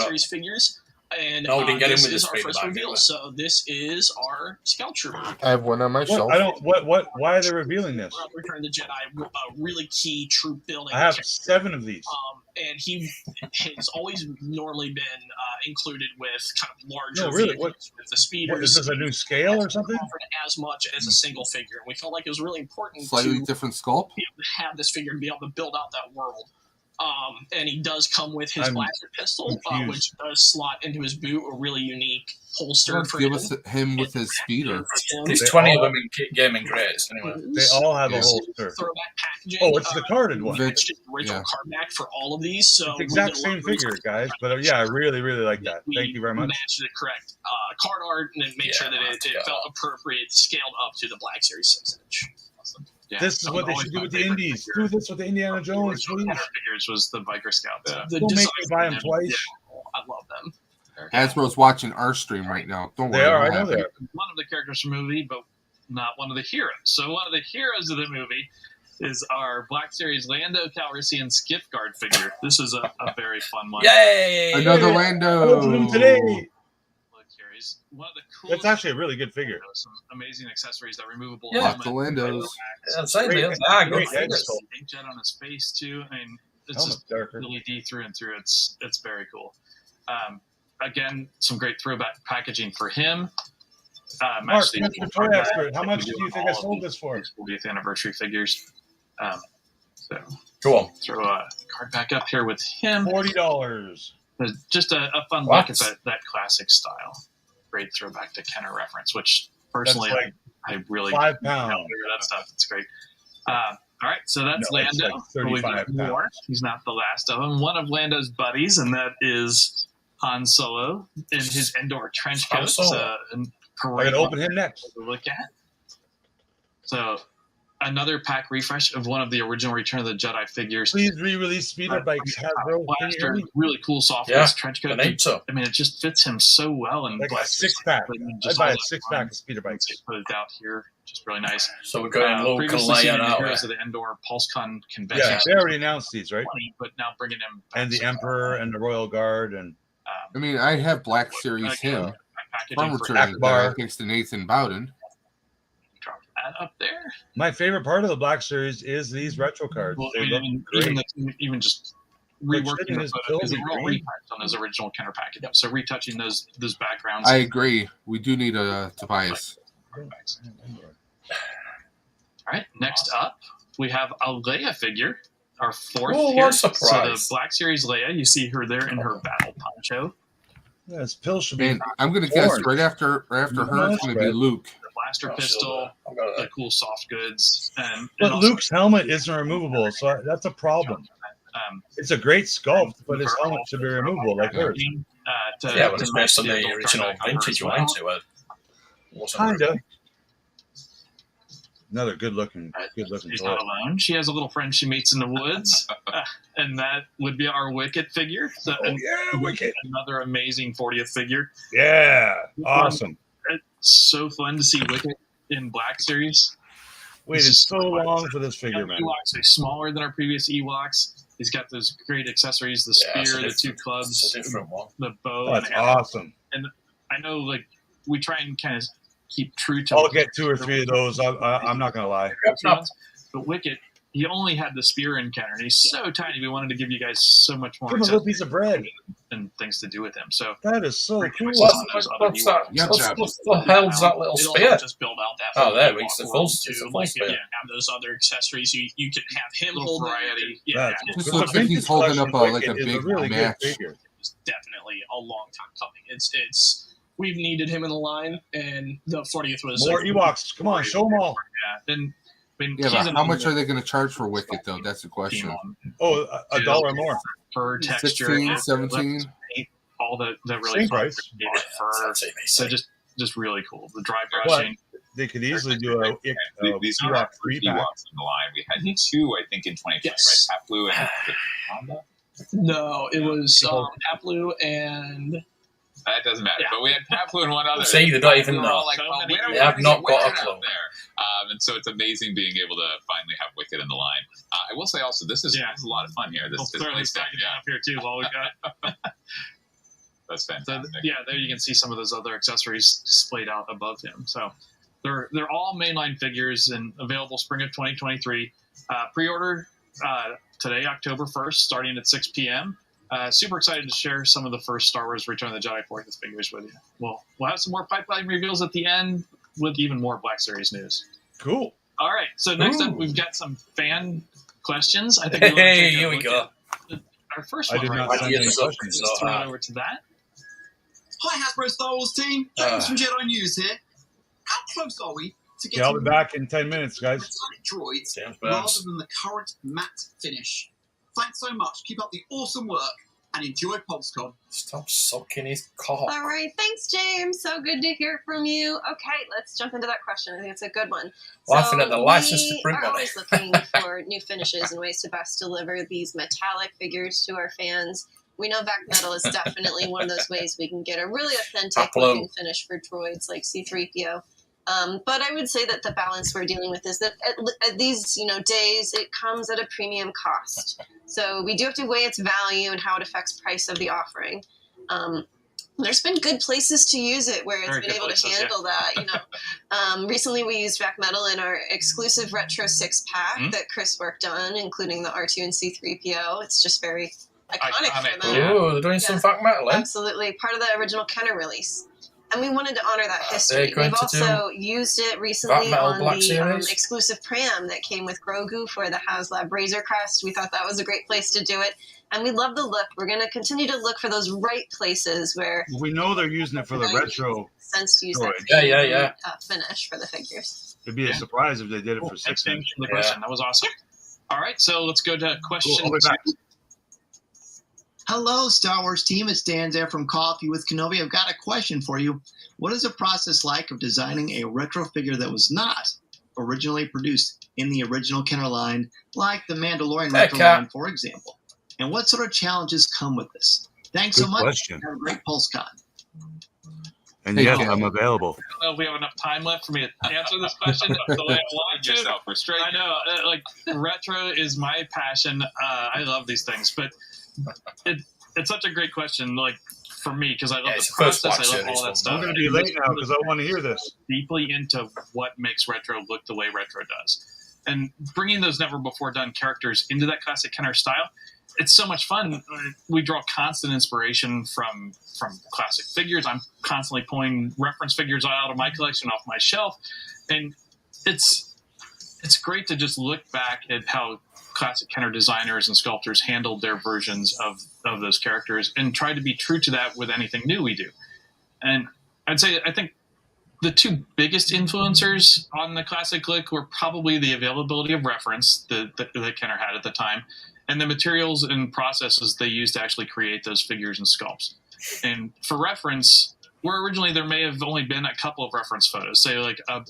Series figures. And didn't get this in with is this our first reveal. So this is our Scout Trooper. I have one on my shelf. I don't. Why are they revealing this? Return of the Jedi, a really key troop building. I have 7 of these. And he has always normally been included with kind of larger vehicles with the speeders. Is this a new scale or something? Offered as much as a single figure. And we felt like it was really important Slightly to different sculpt. be able to have this figure and be able to build out that world. And he does come with his blaster pistol, which does slot into his boot, a really unique holster for him with his speeder. There's 20 of them in gaming crates, anyway. They all have a holster. Throwback packaging. Oh, it's the carded one. It's the original card back for all of these. So it's the exact same figure, guys. But I really like that. Thank you very much. Matched the correct card art and then made sure that it felt appropriate, scaled up to the Black Series 6-inch. Awesome. Yeah. This is what they should do with the Indies. Do this with the Indiana Jones, please. Figures was the Biker Scout. The Don't make me buy them twice. I love them. Hasbro's watching our stream right now. Don't worry. They are. I know they are. One of the characters from the movie, but not one of the heroes. So one of the heroes of the movie is our Black Series Lando Calrissian Skiff-Guard figure. This is a very fun one. Yay! Another Lando. Open them today. One of the coolest. That's actually a really good figure. Some amazing accessories that removable. Lots of Landos. Great inkjet on his face too. I mean, it's just LED through and through. It's very cool. again, some great throwback packaging for him. Mark, Mr. Toy Expert, how much do you think I sold this for? 40th anniversary figures. So go on. Throw a card back up here with him. $40. Just a fun look at that classic style. Great throwback to Kenner reference, which personally I really £5. That stuff. It's great. All right, so that's Lando. Like 35 more. He's not the last of them. One of Lando's buddies, and that is Han Solo in his Endor trench coat. I'm going to open him next. To look at. So another pack refresh of one of the original Return of the Jedi figures. Please re-release speeder bikes. Hasbro. Blaster, really cool soft trench coat. I mean, it just fits him so well. And like a 6-pack. I'd buy a 6-pack of speeder bikes. Put it out here. Just really nice. So we're going local layout out. Heroes of the Endor PulseCon convention. Yeah, they already announced these, right? But now bringing him back. And the Emperor and the Royal Guard. And I mean, I have Black Series him from returning thanks to Nathan Bowden. Drop that up there. My favorite part of the Black Series is these retro cards. Well, even just reworking the photo because they're all retouched on those original Kenner packages. So retouching those backgrounds. I agree. We do need a Tobias. All right. Next up, we have a Leia figure. Our fourth here. So the Black Series Leia, you see her there in her battle poncho. Yeah, this pill should be. And I'm going to guess right after her, it's going to be Luke. The blaster pistol, the cool soft goods, but Luke's helmet isn't removable, so that's a problem. It's a great sculpt, but his helmet should be removable, like hers. Yeah, but it's based on the original vintage one, into it. Kinda. Another good-looking She's toy. not alone. She has a little friend she meets in the woods, and that would be our Wicket figure. So, Wicket! Another amazing 40th figure. Yeah, awesome. It's so fun to see Wicket in Black Series. Waited so long for this figure, man. Ewoks are smaller than our previous Ewoks. He's got those great accessories: the spear, the two clubs, the bow. That's awesome. And I know, like, we try and kind of keep true to. I'll get 2 or 3 of those. I'm not gonna lie. But Wicket, he only had the spear encounter, and he's so tiny. We wanted to give you guys so much more. Give him a little piece of bread and things to do with him. So that is so cool. What's that? What the hell's that little spear? Just build out that. Oh, there we go. The full spear. Yeah, have those other accessories. You can have him hold variety. Yeah, just looks like he's holding up like a big match. It's definitely a long time coming. It's we've needed him in the line, and the 40th was more Ewoks. Come on, show them all. Yeah, but how much are they going to charge for Wicket, though? That's the question. Oh, $1 more. Fur texture, 16, 17. All the really same price. Fur. So just really cool. The dry brushing. They could easily do a these are our three Ewoks in the line. We had 2, I think, in 2020, yes. right? Paplu and Honda. No, it was Paplu and. That doesn't matter. Yeah. But we had Paplu and one other. See, they don't even know. Like, they have not got a clue. And so it's amazing being able to finally have Wicket in the line. I will say also, this is a lot of fun here. This clearly stacking up here too while we got. That's fantastic. So, there you can see some of those other accessories displayed out above him. So they're all mainline figures and available spring of 2023. Pre-order today, October 1st, starting at 6 p.m. Super excited to share some of the first Star Wars Return of the Jedi 40th figures with you. We'll have some more pipeline reveals at the end with even more Black Series news. Cool. All right. So next up, we've got some fan questions. I think here we go. Our first one. I did not send any questions. Let's throw it over to that. Hi, Hasbro Star Wars team. James from Jedi News here. How close are we to getting I'll be back in 10 minutes, guys. droids rather than the current matte finish? Thanks so much. Keep up the awesome work and enjoy PulseCon. Stop sucking his cock. All right. Thanks, James. So good to hear from you. Okay, let's jump into that question. I think it's a good one. Laughing at the license to print money. money. We're always looking for new finishes and ways to best deliver these metallic figures to our fans. We know Vac Metal is definitely one of those ways we can get a really authentic looking finish for droids like C-3PO. But I would say that the balance we're dealing with is that at these days, it comes at a premium cost. So we do have to weigh its value and how it affects price of the offering. There's been good places to use it where it's been able to handle that. Recently we used Vac Metal in our exclusive Retro 6-pack that Chris worked on, including the R2 and C-3PO. It's just very iconic for them. Oh, they're doing some fat metal, eh? Absolutely. Part of the original Kenner release. And we wanted to honor that history. We've also used it recently on the exclusive pram that came with Grogu for the HasLab Razor Crest. We thought that was a great place to do it. And we love the look. We're going to continue to look for those right places where... We know they're using it for the retro. Sense to use that finish for the figures. It'd be a surprise if they did it for 6 inches. The question. That was awesome. All right, so let's go to question 2. Hello, Star Wars team. It's Dan there from Coffee with Kenobi. I've got a question for you. What is the process like of designing a retro figure that was not originally produced in the original Kenner line, like the Mandalorian retro line, for example? And what sort of challenges come with this? Thanks so much. Question. Have a great PulseCon. And yes, I'm available. I don't know if we have enough time left for me to answer this question the way I want to. I know, like, retro is my passion. I love these things, but it's such a great question, like, for me, because I love the process, I love all that stuff. I'm going to be late now because I want to hear this. Deeply into what makes retro look the way retro does. And bringing those never-before-done characters into that classic Kenner style, it's so much fun. We draw constant inspiration from classic figures. I'm constantly pulling reference figures out of my collection off my shelf. And it's great to just look back at how classic Kenner designers and sculptors handled their versions of those characters and try to be true to that with anything new we do. And I'd say I think the two biggest influencers on the classic look were probably the availability of reference that Kenner had at the time and the materials and processes they used to actually create those figures and sculpts. And for reference, where originally there may have only been a couple of reference photos, say like a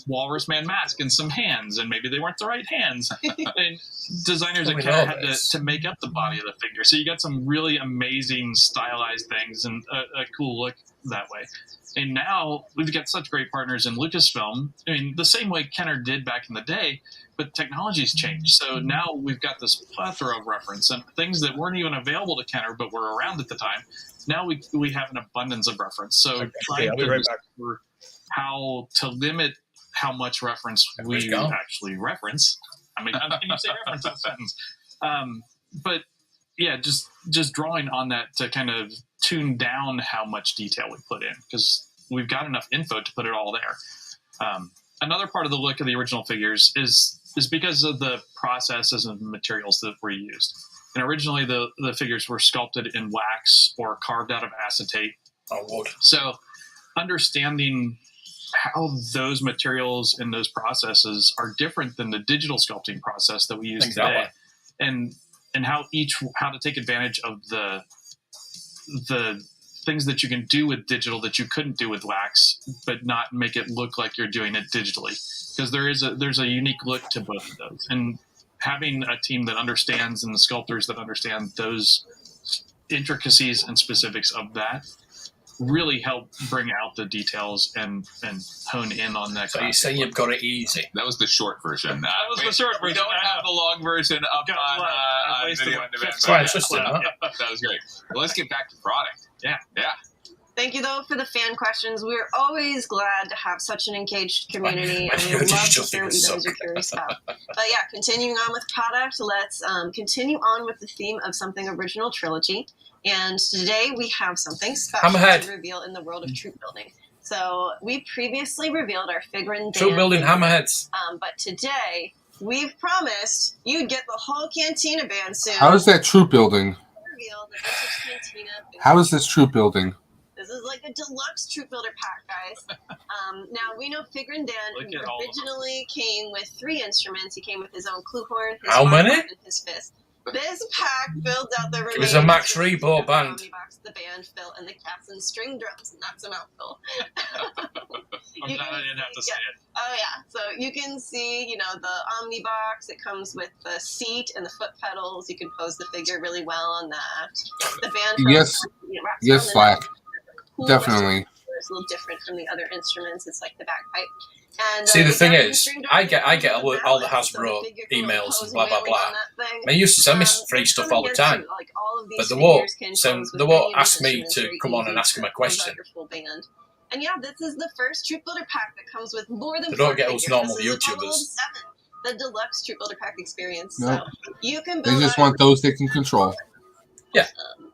Walrus Man mask and some hands, and maybe they weren't the right hands. And designers at Kenner had to make up the body of the figure. So you got some really amazing stylized things and a cool look that way. And now we've got such great partners in Lucasfilm. I mean, the same way Kenner did back in the day, but technology's changed. So now we've got this plethora of reference and things that weren't even available to Kenner, but were around at the time. Now we have an abundance of reference. So trying to discover how to limit how much reference we actually reference. I mean, how can you say reference in a sentence? But yeah, just drawing on that to kind of tune down how much detail we put in, because we've got enough info to put it all there. Another part of the look of the original figures is because of the processes and materials that were used. And originally the figures were sculpted in wax or carved out of acetate. Oh, wood. So understanding how those materials and those processes are different than the digital sculpting process that we use today, and how to take advantage of the things that you can do with digital that you couldn't do with wax, but not make it look like you're doing it digitally, because there's a unique look to both of those. And having a team that understands and the sculptors that understand those intricacies and specifics of that really help bring out the details and hone in on that. So you're saying you've got it easy. That was the short version. That was the short version. We don't have the long version up on video on demand. That's quite interesting. That was great. Well, let's get back to product. Yeah. Thank you, though, for the fan questions. We're always glad to have such an engaged community, and we love to hear what you guys are curious about. But yeah, continuing on with product, let's continue on with the theme of something original trilogy. And today we have something special to reveal in the world of troop building. So we previously revealed our figurine troop building hammerheads. But today we've promised you'd get the whole Cantina band soon. How is that troop building? How is this troop building? This is like a deluxe troop builder pack, guys. Now, we know Figrin Dan originally came with 3 instruments. He came with his own clue horn, his How many? And his fist. This pack builds out the remaining. It was a Max Rebo band. The band fill and the cats and string drums, and that's a mouthful. I'm glad I didn't have to say it. Oh yeah, so you can see, the Omnibox. It comes with the seat and the foot pedals. You can pose the figure really well on that. The band. Yes, Slack. Definitely. It's a little different from the other instruments. It's like the bagpipe. And, see, the thing is, I get all the Hasbro emails and blah blah blah. They used to send me free stuff all the time, but they won't ask me to come on and ask them a question. And yeah, this is the first troop builder pack that comes with more than. They don't get us normal YouTubers. The deluxe troop builder pack experience. Nope. So you can. They just want those they can control. Yeah.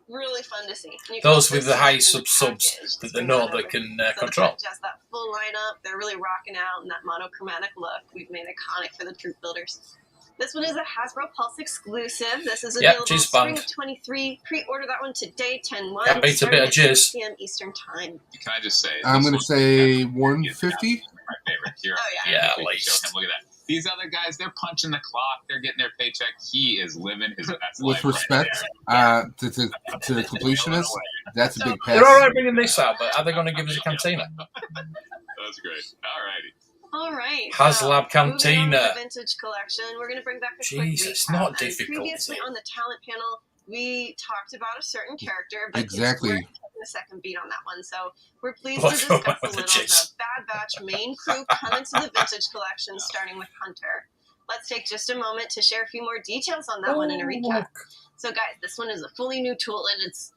Really fun to see. Those with the high subs that they know they can control. Just that full lineup. They're really rocking out in that monochromatic look we've made iconic for the troop builders. This one is a Hasbro Pulse exclusive. This is available spring of 23. Pre-order that one today, 10/1. Yeah, beats a bit of jizz. 6 p.m. Eastern time. Can I just say? I'm going to say 150. My favorite here. Oh yeah, at least. Look at that. These other guys, they're punching the clock. They're getting their paycheck. He is living his best life. With respect to the completionists, that's a big pass. They're all right bringing this out, but are they going to give us a cantina? That's great. All righty. All right. HasLab Cantina. The vintage collection. We're going to bring back a quick recap. It's not difficult. Previously on the talent panel, we talked about a certain character, but exactly. We're taking a second beat on that one. So we're pleased to discuss a little of the Bad Batch main crew coming to the vintage collection, starting with Hunter. Let's take just a moment to share a few more details on that one in a recap. So guys, this one is a fully new tool, and it's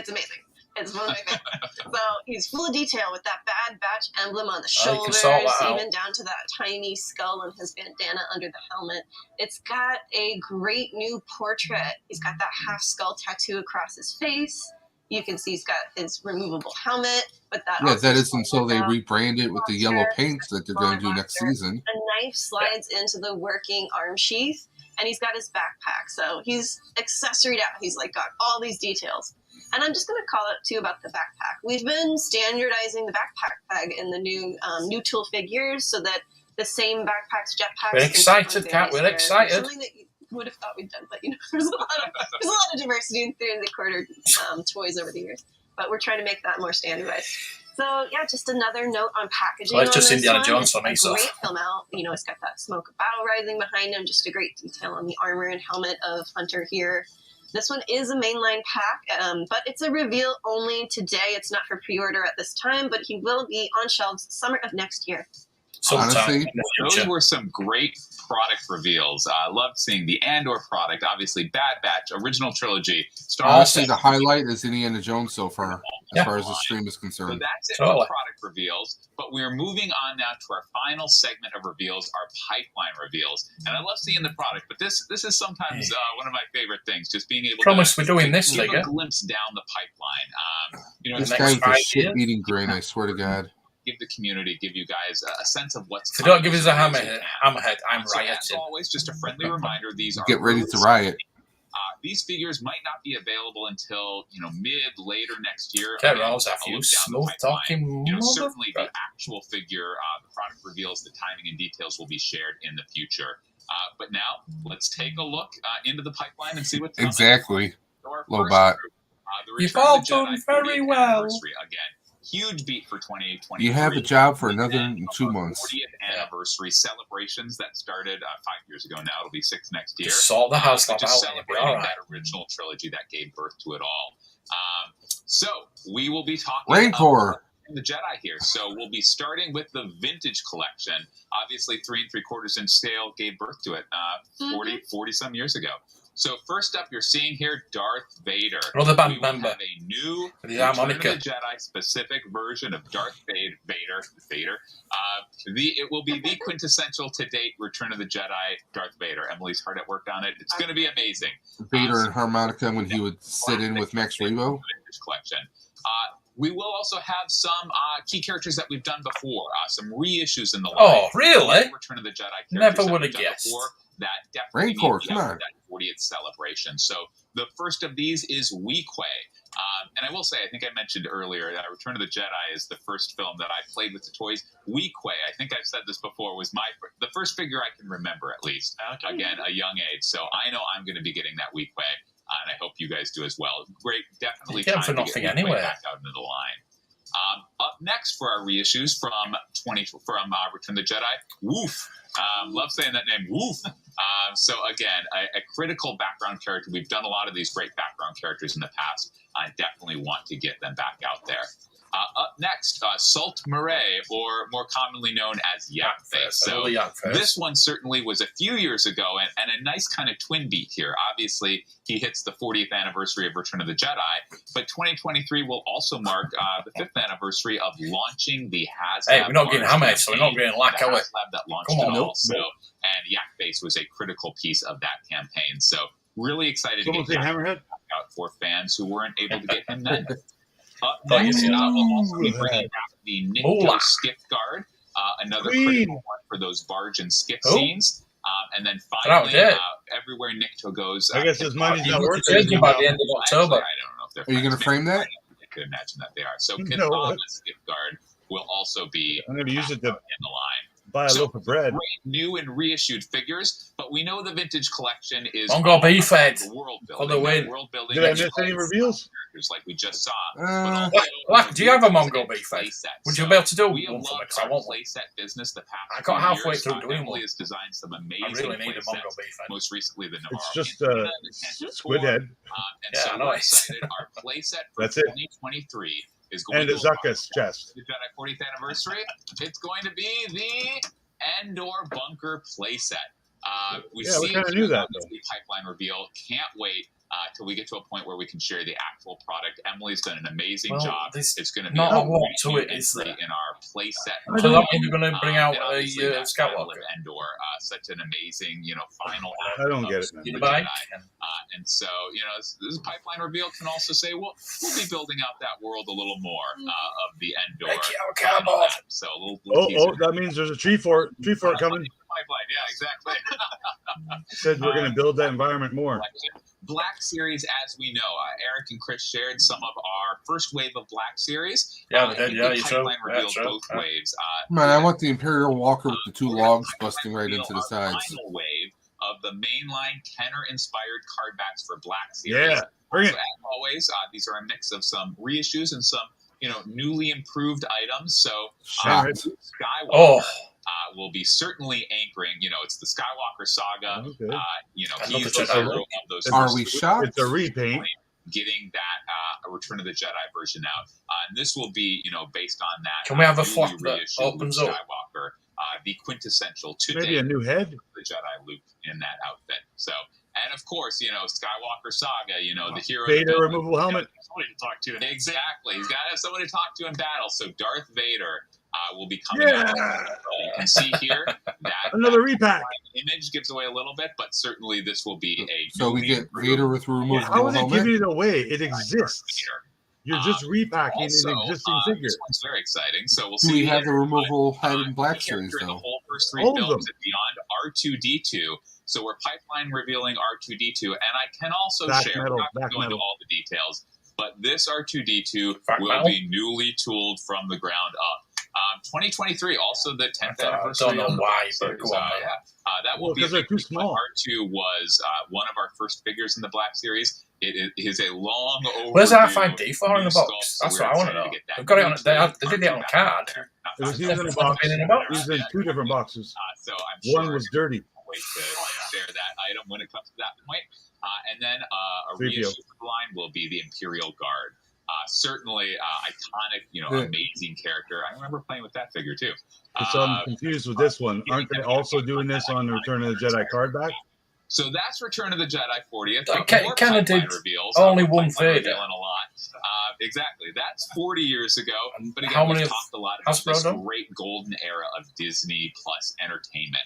amazing. It's one of my favorites. So he's full of detail with that Bad Batch emblem on the shoulders, even down to that tiny skull and his bandana under the helmet. It's got a great new portrait. He's got that half skull tattoo across his face. You can see he's got his removable helmet. But that is until they rebrand it with the yellow paint that they're going to do next season. A knife slides into the working arm sheath, and he's got his backpack. So he's accessoried out. He's like got all these details. And I'm just going to call it too about the backpack. We've been standardizing the backpack bag in the new tool figures so that the same backpacks, jetpacks. We're excited, Kat. We're excited. Something that you would have thought we'd done, but there's a lot of diversity in 3 1/4 toys over the years. But we're trying to make that more standardized. So yeah, just another note on packaging. Well, it's just Indiana Jones on Great film out. It's got that smoke of battle rising behind him. Just a great detail on the armor and helmet of Hunter here. This one is a mainline pack, but it's a reveal only today. It's not for pre-order at this time, but he will be on shelves summer of next year. Honestly, those were some great product reveals. I loved seeing the Andor product, obviously Bad Batch, original trilogy. Honestly, the highlight is Indiana Jones so far, as far as the stream is concerned. So that's it for product reveals, but we're moving on now to our final segment of reveals, our pipeline reveals. And I love seeing the product, but this is sometimes one of my favorite things, just being able to we're doing this give a glimpse down the pipeline. This guy's a shit-eating grin, I swear to God. Give the community, give you guys a sense of what's coming. Don't give us a hammerhead, I'm rioting. As always, just a friendly reminder, these are get ready to riot. These figures might not be available until later next year. Okay, Rolls, have you smooth talking? Certainly the actual figure, the product reveals, the timing and details will be shared in the future. But now let's take a look into the pipeline and see what's coming. Exactly, Lobot. You've all done very well. Again. Huge beat for 2020. You have a job for another 2 months. 40th anniversary celebrations that started 5 years ago. Now it'll be 6 next year. Just sort the house out. Just celebrating that original trilogy that gave birth to it all. So we will be talking Rancor. The Jedi here. So we'll be starting with the vintage collection. Obviously, 3 3/4 inch scale gave birth to it 40 some years ago. So first up, you're seeing here Darth Vader. Another band member. Have a new Return of the Jedi specific version of Darth Vader. It will be the quintessential to date Return of the Jedi Darth Vader. Emily's hard at work on it. It's going to be amazing. Vader and harmonica when he would sit in with Max Rebo. Collection. We will also have some key characters that we've done before. Some reissues in the line. Oh, really? Return of the Jedi characters. Never would have guessed. Before. That definitely Rancor, come on. That 40th celebration. So the first of these is Weequay. And I will say, I think I mentioned earlier that Return of the Jedi is the first film that I played with the toys. Weequay, I think I've said this before, was the first figure I can remember, at least. Okay. Again, a young age. So I know I'm going to be getting that Weequay, and I hope you guys do as well. Great, definitely time for to nothing get anyway. Back out into the line. Up next for our reissues from Return of the Jedi, Woof. Love saying that name, Woof. So again, a critical background character. We've done a lot of these great background characters in the past. I definitely want to get them back out there. Up next, Salt Murray, or more commonly known as Yakface. So this one certainly was a few years ago, and a nice kind of twin beat here. Obviously, he hits the 40th anniversary of Return of the Jedi, but 2023 will also mark the 5th anniversary of launching the HasLab. Hey, we're not getting hammered, so we're not getting lack, are we? HasLab that launched it all. So, and Yakface was a critical piece of that campaign. So really excited to get Hammerhead for fans who weren't able to get him then. Up next, we'll also be bringing back the Nikto Skip Guard, another critical one for those barge and skip scenes. And then finally, everywhere Nikto goes, I guess his money's not worth it. By the end of October. I don't know if they're. Are you going to frame that? I could imagine that they are. So Kataga's Skip Guard will also be. I'm going to use it to in the line. Buy a loaf of bread. Great new and reissued figures, but we know the vintage collection is Mongo B-Fed world for the win. Did I miss any reveals? Like we just saw. Do you have a Mongo B-Fed? Would you be able to do one for me? Because I want playset business the past. I got halfway through doing one. Has designed some amazing. I really need a Mongo B-Fed. Most recently, the It's just squid head. And so we're excited. Our playset for 2023 is going and to Azuka's chest. The Jedi 40th anniversary. It's going to be the Endor Bunker playset. We kind of knew that. The pipeline reveal. Can't wait till we get to a point where we can share the actual product. Emily's done an amazing job. It's going to be not a lot to it, is there? In our playset. So that means we're going to bring out a Skywalker. Endor, such an amazing, final. I don't get it. Jedi. And so, this pipeline reveal can also say, well, we'll be building out that world a little more of the Endor. So a little that means there's a tree fort coming. Pipeline, yeah, exactly. Said we're going to build that environment more. Black Series, as we know, Eric and Chris shared some of our first wave of Black Series. Yeah, they did. Yeah, you showed. Revealed both waves. Man, I want the Imperial Walker with the two logs busting right into the sides. Final wave of the mainline Kenner-inspired card backs for Black Series. Yeah, bring it. So, as always, these are a mix of some reissues and some, newly improved items. So, Skywalker. Will be certainly anchoring. It's the Skywalker saga. Okay. He's the hero of those. Are we shocked? It's a repaint. Getting that Return of the Jedi version out, and this will be, based on that. Can we have a flop that opens up? Skywalker, the quintessential today. Maybe a new head. The Jedi Luke in that outfit. So, and of course, Skywalker saga. The hero. Vader removable helmet. Somebody to talk to. Exactly. He's got to have somebody to talk to in battle. So Darth Vader. Will be coming out. You can see here that another repack image gives away a little bit, but certainly this will be a. So we get Vader with removable helmet. How would they give it away? It exists. You're just repacking also, an existing figure. This one's very exciting. So we'll see. Do we have the removable head in Black Series though? The whole first three films and beyond R2D2. So we're pipeline revealing R2D2, and I can also share. We're not going to go into all the details, but this R2D2 will be newly tooled from the ground up. 2023, also the 10th anniversary. I don't know why, but go on. That will be because they're too small. R2 was one of our first figures in the Black Series. It is a long overdue. Where's RFID for in the box? That's what I want to know. They've got it on. They did it on a card. It was used in a box. It was in two different boxes. So I'm sure one was dirty. Wait to share that item when it comes to that point. And then a reissue line will be the Imperial Guard. Certainly iconic, amazing character. I remember playing with that figure too. So I'm confused with this one. Aren't they also doing this on Return of the Jedi card back? So that's Return of the Jedi 40th. Kind of did only one Vader. A lot. Exactly. That's 40 years ago. But again, how many we've talked a lot about this done? great golden era of Disney plus entertainment.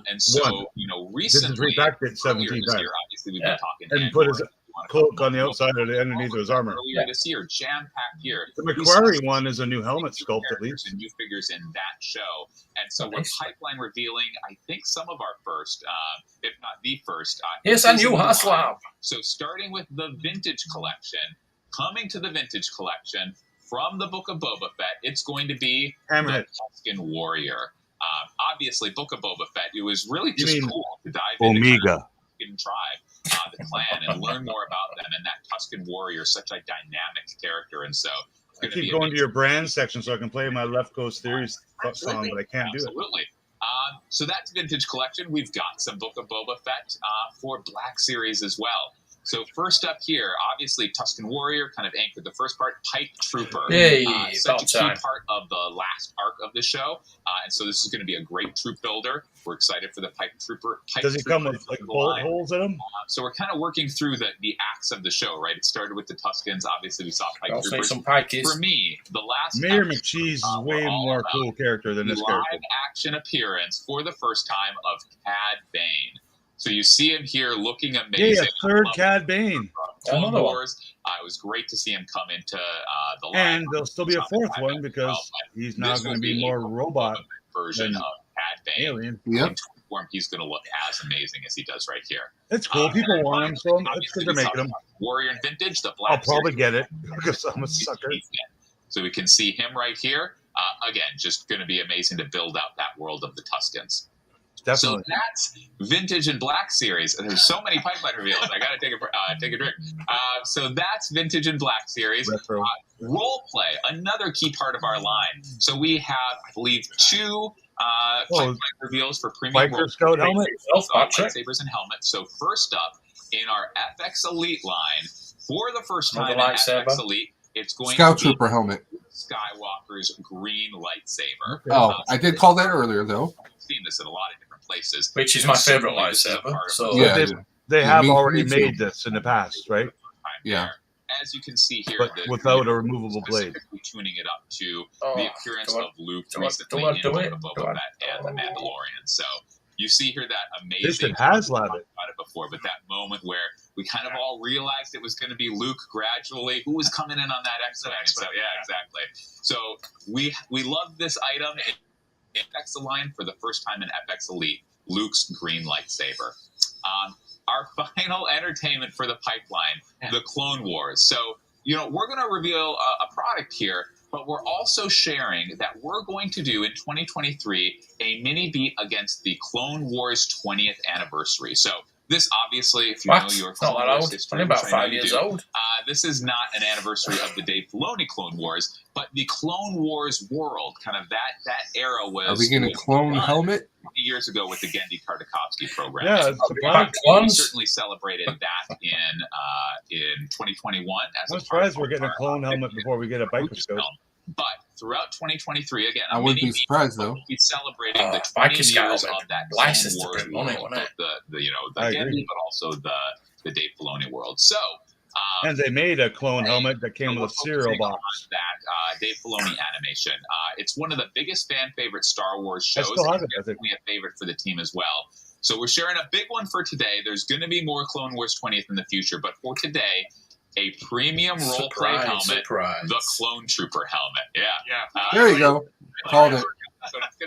And so, recently, this is repacked 17 times. Obviously, we've been talking. And put his cloak on the outside of the underneath of his armor. Earlier this year, jam-packed here. The McQuarrie one is a new helmet sculpt, at least. And new figures in that show. And so we're pipeline revealing, I think, some of our first, if not the first. Yes, a new Haslab. So starting with the Vintage Collection, coming to the Vintage Collection from the Book of Boba Fett, it's going to be the Tusken Warrior. Obviously, Book of Boba Fett, it was really just cool to dive into the Tusken tribe, the clan, and learn more about them. And that Tusken Warrior is such a dynamic character. And so I keep going to your brand section so I can play my Left Coast Theories song, but I can't do it. Absolutely. So that's Vintage Collection. We've got some Book of Boba Fett for Black Series as well. So first up here, obviously Tusken Warrior kind of anchored the first part. Pipe Trooper, such a key part of the last arc of the show, and so this is going to be a great troop builder. We're excited for the Pipe Trooper. Does he come with like bullet holes in him? So we're kind of working through the acts of the show, right? It started with the Tuskens. Obviously, we saw Pipe Troopers. Some pikeys. For me, the last Mayor McCheese is way more cool character than this character. Live action appearance for the first time of Cad Bane. So you see him here looking amazing. Yeah, third Cad Bane. Clone Wars. It was great to see him come into the line. And there'll still be a fourth one because he's now going to be more robot version of Cad Bane. Alien. Yep. He's going to look as amazing as he does right here. It's cool. People want him, so it's good they're making him. Warrior and Vintage, the Black. I'll probably get it because I'm a sucker. So we can see him right here. Again, just going to be amazing to build out that world of the Tuscans. Definitely. So that's Vintage and Black series. And there's so many pipeline reveals. I got to take a drink. So that's Vintage and Black series. Role play, another key part of our line. So we have, I believe, 2 pipeline reveals for premium Biker Scout helmet, lightsabers and helmets. So first up in our FX Elite line, for the first time in FX Elite, it's going Scout to be Trooper helmet. Skywalker's green lightsaber. Oh, I did call that earlier though. I've seen this in a lot of different places, which is my favorite lightsaber. So yeah, they have already made this in the past, right? Yeah. As you can see here, but without a removable blade. Tuning it up to the appearance of Luke recently in Boba Fett and the Mandalorian. So you see here that amazing. This has about it before, but that moment where we kind of all realized it was going to be Luke gradually, who was coming in on that X-Wing. So yeah, exactly. So we love this item in FX line for the first time in FX Elite, Luke's green lightsaber. Our final entertainment for the pipeline, the Clone Wars. So, we're going to reveal a product here, but we're also sharing that we're going to do in 2023 a mini beat against the Clone Wars 20th anniversary. So this obviously, if you know your Clone Wars history, about 5 years old. This is not an anniversary of the Dave Filoni Clone Wars, but the Clone Wars world, kind of that era was. Are we going to clone helmet? Years ago with the Gendy Tartakovsky program. Yeah, we certainly celebrated that in 2021. I'm surprised we're getting a clone helmet before we get a biker scope. But throughout 2023, again, I wouldn't be surprised though. We'll be celebrating the 20 years of that Clone Wars world, the Gendy, but also the Dave Filoni world. So. And they made a clone helmet that came with a cereal box. That Dave Filoni animation. It's one of the biggest fan favorite Star Wars shows. It's definitely a favorite for the team as well. So we're sharing a big one for today. There's going to be more Clone Wars 20th in the future, but for today, a premium role play helmet, the Clone Trooper helmet. Yeah. There you go. Called it.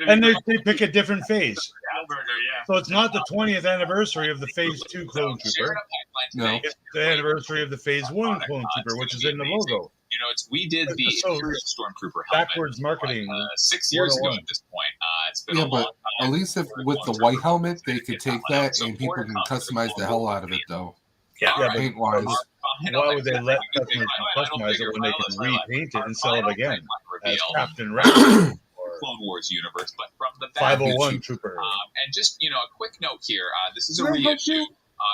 And they pick a different phase. So it's not the 20th anniversary of the Phase 2 Clone Trooper. No. It's the anniversary of the Phase 1 Clone Trooper, which is in the logo. We did the Stormtrooper helmet backwards marketing 6 years ago at this point. It's been a long time. At least with the white helmet, they could take that and people can customize the hell out of it, though. Yeah, paint wise. Why would they let customers customize it when they can repaint it and sell it again as Captain Rat? Clone Wars universe, but from the 501 Trooper. And just a quick note here. This is a reissue.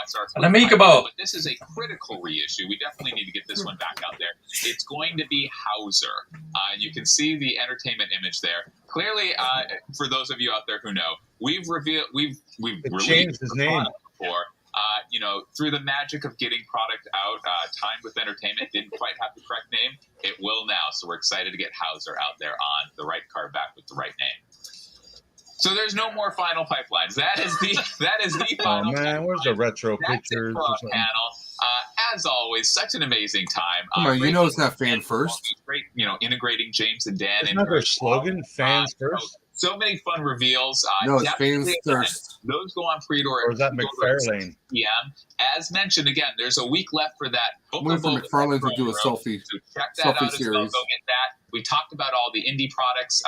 It's our but this is a critical reissue. We definitely need to get this one back out there. It's going to be Hauser. You can see the entertainment image there. Clearly, for those of you out there who know, we've changed his name before. Through the magic of getting product out, timed with entertainment, didn't quite have the correct name. It will now, so we're excited to get Hauser out there on the right card back with the right name. So there's no more final pipelines. That is the final. Oh man, where's the retro pictures? Panel. As always, such an amazing time. Come on, it's not fan first. Great, integrating James and Dan. Isn't that their slogan? Fans first. So many fun reveals. No, it's fans first. Those go on pre-order. Or is that McFarlane? Yeah. As mentioned, again, there's a week left for that. I'm waiting for McFarlane to do a selfie. So check that out as well. Go get that. We talked about all the indie products.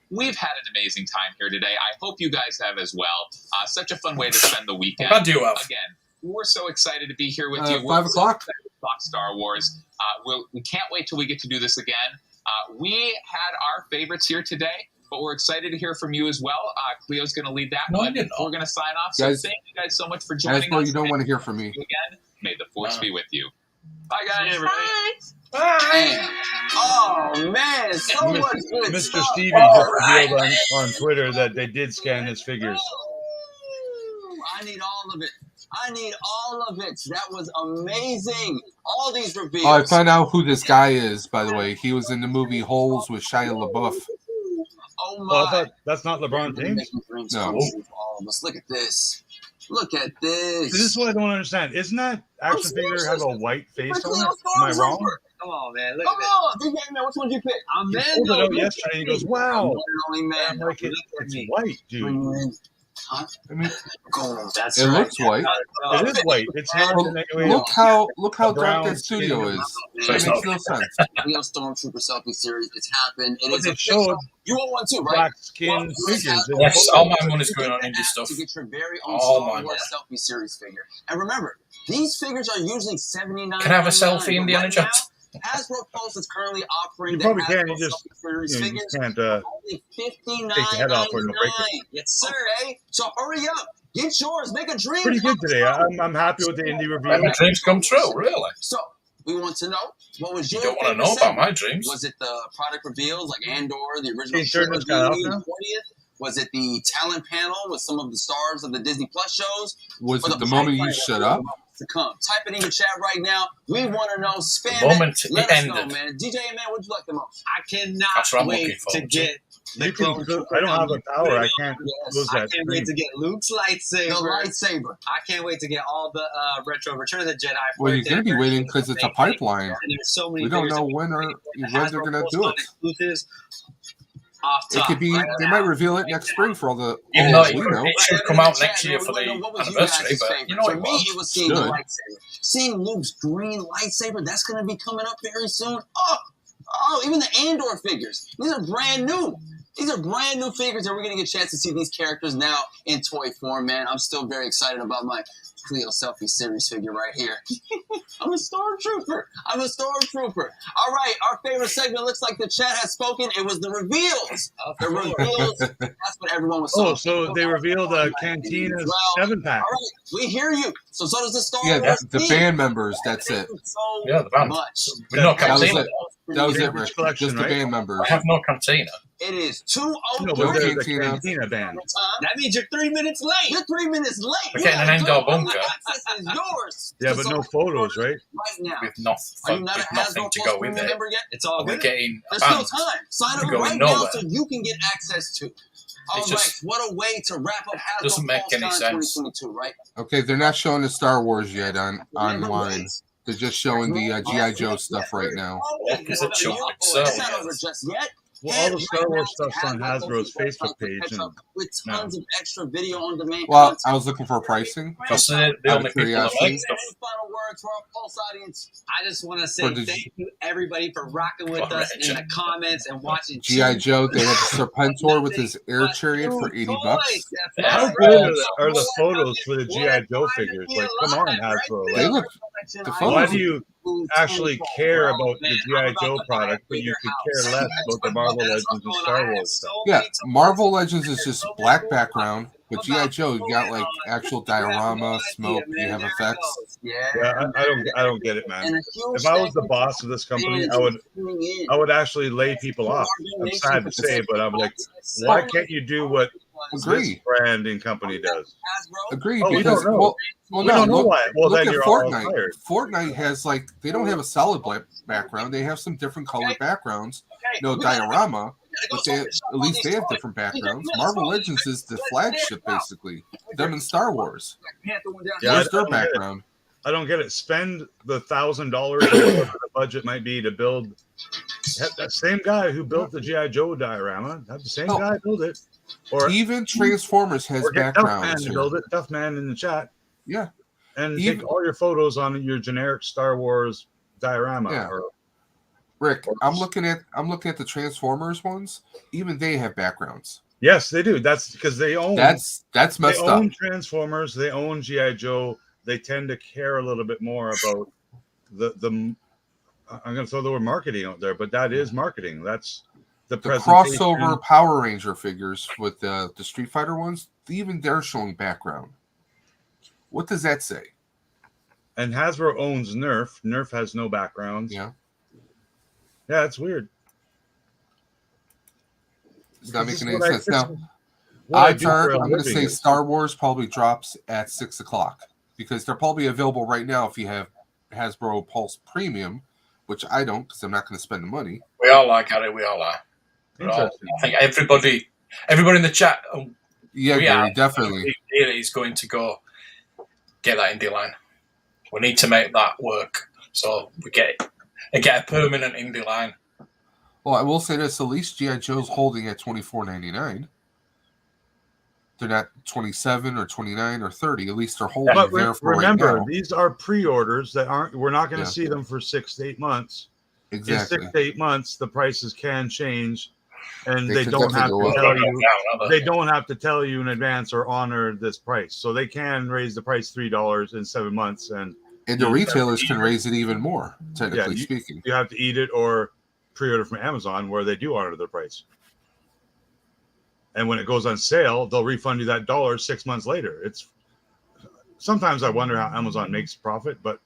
We've had an amazing time here today. I hope you guys have as well. Such a fun way to spend the weekend. I do have. Again, we're so excited to be here with you. 5 o'clock? Star Wars. We can't wait till we get to do this again. We had our favorites here today, but we're excited to hear from you as well. Cleo's going to lead that one. We're going to sign off. So thank you guys so much for joining us. You don't want to hear from me. Again, may the force be with you. Bye, guys. Bye. Oh, man. So much good Mr. stuff. Stevie just revealed on Twitter that they did scan his figures. I need all of it. That was amazing. All these reveals. Oh, I found out who this guy is, by the way. He was in the movie Holes with Shia LaBeouf. Oh, my. That's not LeBron James? No. All of us. Look at this. Look at this. This is what I don't understand. Isn't that action figure have a white face on it? Am I wrong? Come on, man. Look Come at on, DJ Man, which one did you pick? I'm He Mando. pulled it out yesterday. He goes, "Wow, Only man. I'm like it's white, dude." I mean, That's it right. looks white. It is white. It's not Well, in any way. look how dark brown that studio skin. is. It makes no sense. We have Stormtrooper selfie series. It's happened. It But is they official. showed You want one too, right? black skin figures. Yes, all my money's going on indie stuff. To get your very own All Star my Wars selfie series figure. And remember, these figures are usually $79. Can I have a selfie, Indiana right Jones? now, Hasbro Pulse is currently offering You the probably Hasbro can't. You just selfie series you figures can't for only $59.99. take the head off or it'll break it. Yes, sir. Okay, so hurry up. Get yours. Make a dream. Pretty good come today. true. I'm happy with the indie review. And my dreams come true, really. So, we want to know, what was You your don't want to favorite know about segment? my dreams. Was it the product reveals like Andor, the original Hey, turn this trilogy, guy off the now. 20th? Was it the talent panel with some of the stars of the Disney Plus shows? Was Or it the moment you pipeline shut of up? to come? Type it in your chat right now. We want to know. Spam The moment it. Let it us know, ended. man. DJ Man, what'd you like the most? I cannot That's what I'm looking wait forward to to. get the You can clone close- trooper I don't have helmet. a power. I can't Yes. close I that can't wait screen. to get Luke's The lightsaber. lightsaber. I can't wait to get all the retro Return of the Jedi. Well, you're going to be waiting because it's a pipeline. And there's so many We don't figures know that when they're going to do it. exclusives. Off It top, could be. right They now. might reveal it next spring for all the. Even all though we know. it should come out next year for the anniversary, but you know For it me, won't. it was seeing the Should. lightsaber. Seeing Luke's green lightsaber, that's going to be coming up very soon. Oh, even the Andor figures. These are brand new. These are brand new figures, and we're going to get a chance to see these characters now in toy form, man. I'm still very excited about my Cleo selfie series figure right here. I'm a stormtrooper. All right, our favorite segment looks like the chat has spoken. It was the reveals. The reveals. That's what everyone was saying. Oh, so they revealed Cantina's 7-pack. All right, we hear you. So does the Star Yeah, Wars the team. band members. That's it. Thank you so Yeah, the band. much. We're not That was cantina. it. That was it, Rick. Collection, Just the right? band members. I have no cantina. It is No, 2:03. but they're the Cantina. Cantina band. That means you're 3 minutes late. You're 3 minutes late. We're getting an indoor bunker. Access is yours. Yeah, but no photos, right? Right now. With, Are you not with a nothing Hasbro to Plus go with Premium it. member yet? It's all We're good. getting a There's still band. time. Sign up We're going right now nowhere. so you can get access to. All It's right, just- what a way to wrap up Hasbro doesn't make Pulse any Con sense. 2022, right? Okay, they're not showing the Star Wars yet online. They're just showing the G.I. Joe stuff right now. Because it should be Oh, it's not so. over just yet. Well, all the Head Star right Wars now to stuff's on Hasbro's Facebook page. catch And up with tons of extra video on demand Well, content. I was looking for pricing. Because they're the Out only of people that curiosity. make stuff. Any final words for our Pulse audience? I just want to say For the thank you, everybody, for rocking with us in the comments and watching. G.I. Joe, they had the Serpentor with his air chariot for $80. how good are the photos for the G.I. Joe figures? Like, come on, Hasbro. They Like, look. The why photos. do you actually care about the G.I. Joe product, but you could care less about the Marvel Legends and Star Wars stuff? Yeah, Marvel Legends is just black background, but G.I. Joe, you got like actual diorama, smoke, you have effects. Yeah, I don't get it, man. If I was the boss of this company, I would actually lay people off. I'm sad to say, but I'm like, why can't you do what this Agree. brand and company does? Agree, Oh, we because don't know. well, We no, don't know look, why. Well, look then at you're all Fortnite. fired. Fortnite has like they don't have a solid black background. They have some different color backgrounds. No diorama, but at least they have different backgrounns. Marvel Legends is the flagship, basically. Them and Star Wars. Yeah, Where's I their don't get it. background? I don't get it. Spend the $1,000 whatever the budget might be to build. That same guy who built the G.I. Joe diorama, have the same Oh. guy build it. Or Even Transformers has or get backgrounds Duffman to here. build it. Duffman in the chat. Yeah. And Even- take all your photos on your generic Star Wars diorama. Yeah. Or, Rick, I'm looking at the Transformers ones. Even they have backgrounds. yes, they do. That's because they own. That's they messed up. own Transformers. They own G.I. Joe. They tend to care a little bit more about the. I'm going to throw the word marketing out there, but that is marketing. That's the presentation. Crossover Power Ranger figures with the Street Fighter ones. Even they're showing background. What does that say? And Hasbro owns Nerf. Nerf has no backgrounds. Yeah. Yeah, it's weird. It's not This is making any what I- sense. this Now, is what I odds do are, for a I'm going to living say is- Star Wars probably drops at 6 o'clock because they're probably available right now if you have Hasbro Pulse Premium, which I don't because I'm not going to spend the money. We all are, Gary. We all are. Interesting. I think everybody in the chat. Yeah, we Gary, are, definitely. Is going to go get that indie line. We need to make that work. So we get a permanent indie line. Well, I will say this: at least G.I. Joe's holding at $24.99. They're not 27 or 29 or 30. At least they're holding there for remember, right now. These are pre-orders that aren't. We're not going to see them for 6 to 8 months. Exactly. In 6 to 8 months, the prices can change, and they don't have to tell you. They don't have to tell you in advance or honor this price. So they can raise the price $3 in 7 months, and the retailers can raise it even more. Technically speaking, you have to eat it or pre-order from Amazon, where they do honor their price. And when it goes on sale, they'll refund you that $1 6 months later. Sometimes I wonder how Amazon makes profit, but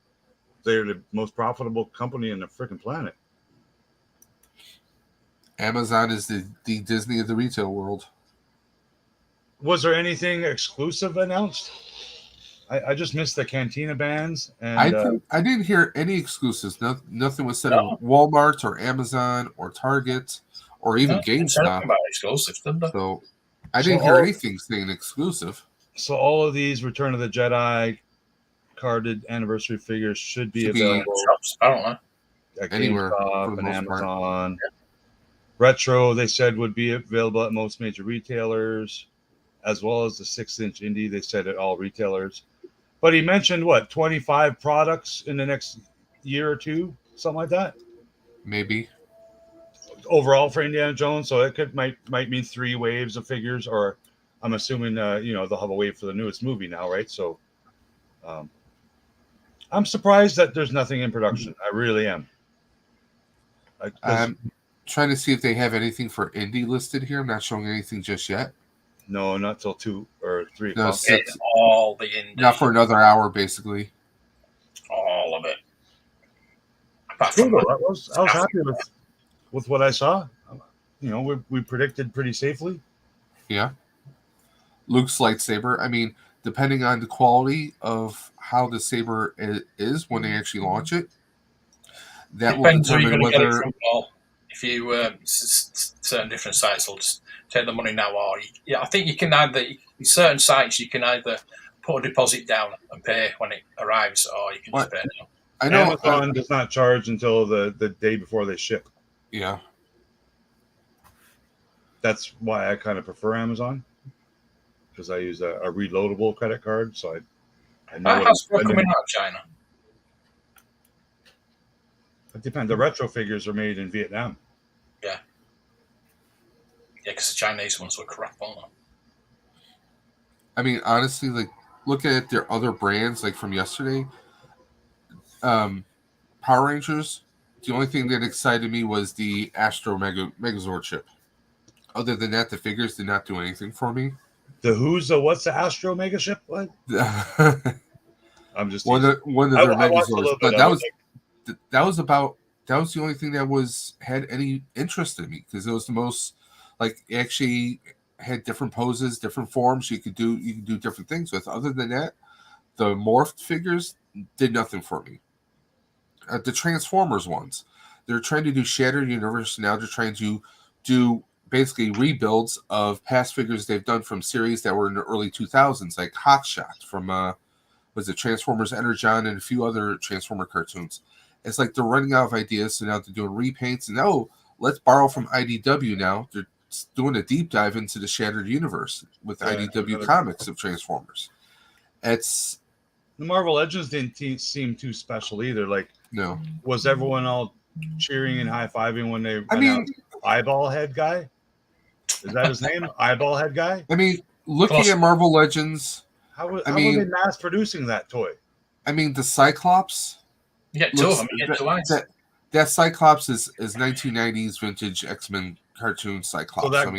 they're the most profitable company in the freaking planet. Amazon is the Disney of the retail world. Was there anything exclusive announced? I just missed the Cantina bands. And I didn't hear any exclusives. Nothing was said of Walmart or Amazon or Target. Or even GameStop. About exclusives, didn't they? So I didn't hear anything saying exclusive. So all of these Return of the Jedi carded anniversary figures should be available at anywhere and Amazon. Yeah. Retro, they said, would be available at most major retailers, as well as the 6-inch indie. They said at all retailers. But he mentioned 25 products in the next year or two, something like that. Maybe. Overall for Indiana Jones, so it might mean 3 waves of figures, or I'm assuming they'll have a wave for the newest movie now, right? So I'm surprised that there's nothing in production. I really am. I'm trying to see if they have anything for indie listed here. I'm not showing anything just yet. No, not till 2 or 3 no, o'clock. All the indie. Not for another hour, basically. All of it. Cool, I was happy with what I saw. We predicted pretty safely. Yeah. Luke's lightsaber. I mean, depending on the quality of how the saber is when they actually launch it, that will determine whether. If you certain different sites will just take the money now, or I think you can either certain sites you can either put a deposit down and pay when it arrives, or you can just pay now. I know Amazon does not charge until the day before they ship. Yeah. That's why I kind of prefer Amazon, because I use a reloadable credit card. So I know how's it coming out of China? It depends. The retro figures are made in Vietnam. Yeah. Yeah, because the Chinese ones were crap, aren't they? I mean, honestly, look at their other brands, from yesterday. Power Rangers. The only thing that excited me was the Astro Megazord chip. Other than that, the figures did not do anything for me. What's the Astro Mega ship? What? I'm just one of their Megazords, but that was the only thing that had any interest in me, because it was the most actually had different poses, different forms. You could do different things with. Other than that, the morphed figures did nothing for me. The Transformers ones, they're trying to do Shattered Universe. Now they're trying to do basically rebuilds of past figures they've done from series that were in the early 2000s, like Hotshot from was it Transformers Energon and a few other Transformer cartoons. It's like they're running out of ideas, so now they're doing repaints. And let's borrow from IDW now. They're doing a deep dive into the Shattered Universe with IDW comics of Transformers. The Marvel Legends didn't seem too special either. No. Was everyone all cheering and high-fiving when they announced Eyeball Head Guy? Is that his name? Eyeball Head Guy? I mean, looking at Marvel Legends... How were they mass-producing that toy? I mean, the Cyclops... You get two of them. You get two eyes. That Cyclops is 1990s vintage X-Men cartoon Cyclops. So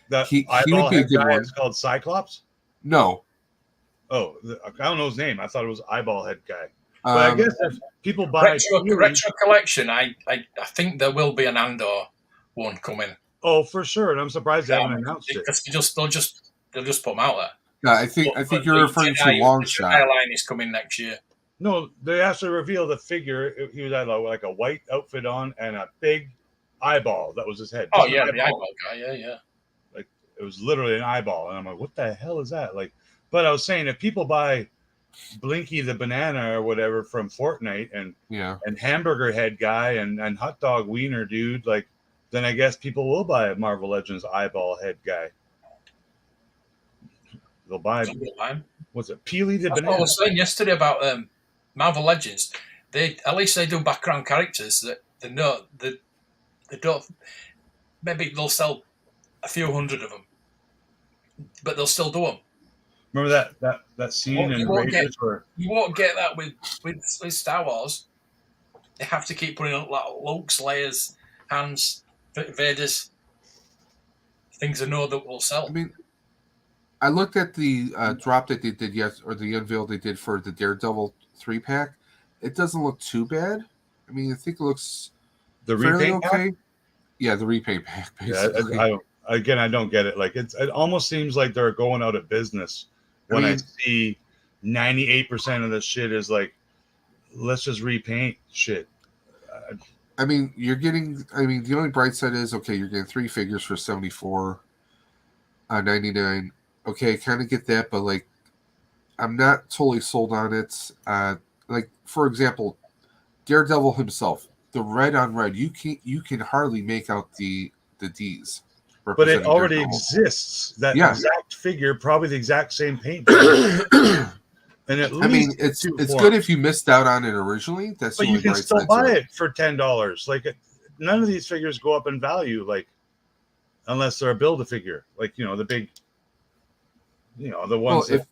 that he Eyeball would be a Head good Guy one. is called Cyclops? No. Oh, I don't know his name. I thought it was Eyeball Head Guy. But I guess if people buy retro collection, I think there will be an Andor one coming. Oh, for sure, and I'm surprised they haven't announced it. Because they'll just put them out there. Yeah, I think you're referring to Long Shot. The line is coming next year. No, they actually revealed the figure. He was had like a white outfit on and a big eyeball that was his head. Oh yeah, the eyeball guy. Yeah. Like it was literally an eyeball, and I'm like, what the hell is that? But I was saying, if people buy Blinky the banana or whatever from Fortnite and hamburger head guy and hot dog wiener dude, like, then I guess people will buy a Marvel Legends eyeball head guy. They'll buy. What's it? Peely the That's banana. what I was saying yesterday about Marvel Legends. They at least they do background characters that they know that they don't. Maybe they'll sell a few hundred of them, but they'll still do them. Remember that scene in Raiders where you won't get that with Star Wars. They have to keep putting up like Luke's, Leia's, Han's, Vader's things. I know that will sell. I mean, I looked at the drop that they did or the unveil they did for the Daredevil 3-pack. It doesn't look too bad. I mean, I think it looks fairly okay. Pack? Yeah, the repaint pack. Basically. Yeah, I don't get it. Like it almost seems like they're going out of business when I see 98% of the shit is like, let's just repaint shit. I mean, the only bright side is, okay, you're getting 3 figures for $74.99. Okay, kind of get that, but like, I'm not totally sold on it. Like, for example, Daredevil himself, the red on red, you can hardly make out the D's. But it already exists. That exact figure, probably the exact same paint. And at least it's good if you missed out on it originally. But you can still buy it for $10. Like, none of these figures go up in value, like, unless they're a Build-A-Figure, like, the big, the ones. Well,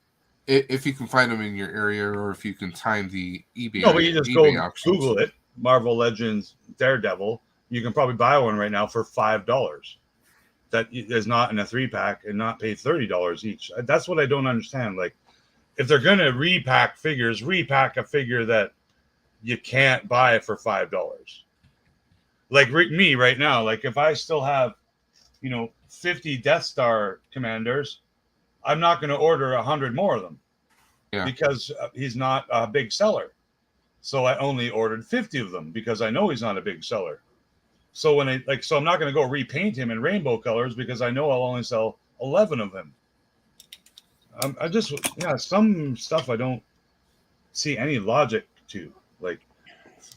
if you can find them in your area, or if you can time the eBay. No, but you just go Google it, Marvel Legends Daredevil. You can probably buy one right now for $5. That is not in a 3-pack and not pay $30 each. That's what I don't understand. Like, if they're going to repack a figure that you can't buy for $5. Like me right now, like if I still have, 50 Death Star commanders, I'm not going to order 100 more of them because he's not a big seller. So I only ordered 50 of them because I know he's not a big seller. So so I'm not going to go repaint him in rainbow colors because I know I'll only sell 11 of him. Some stuff I don't see any logic to. Like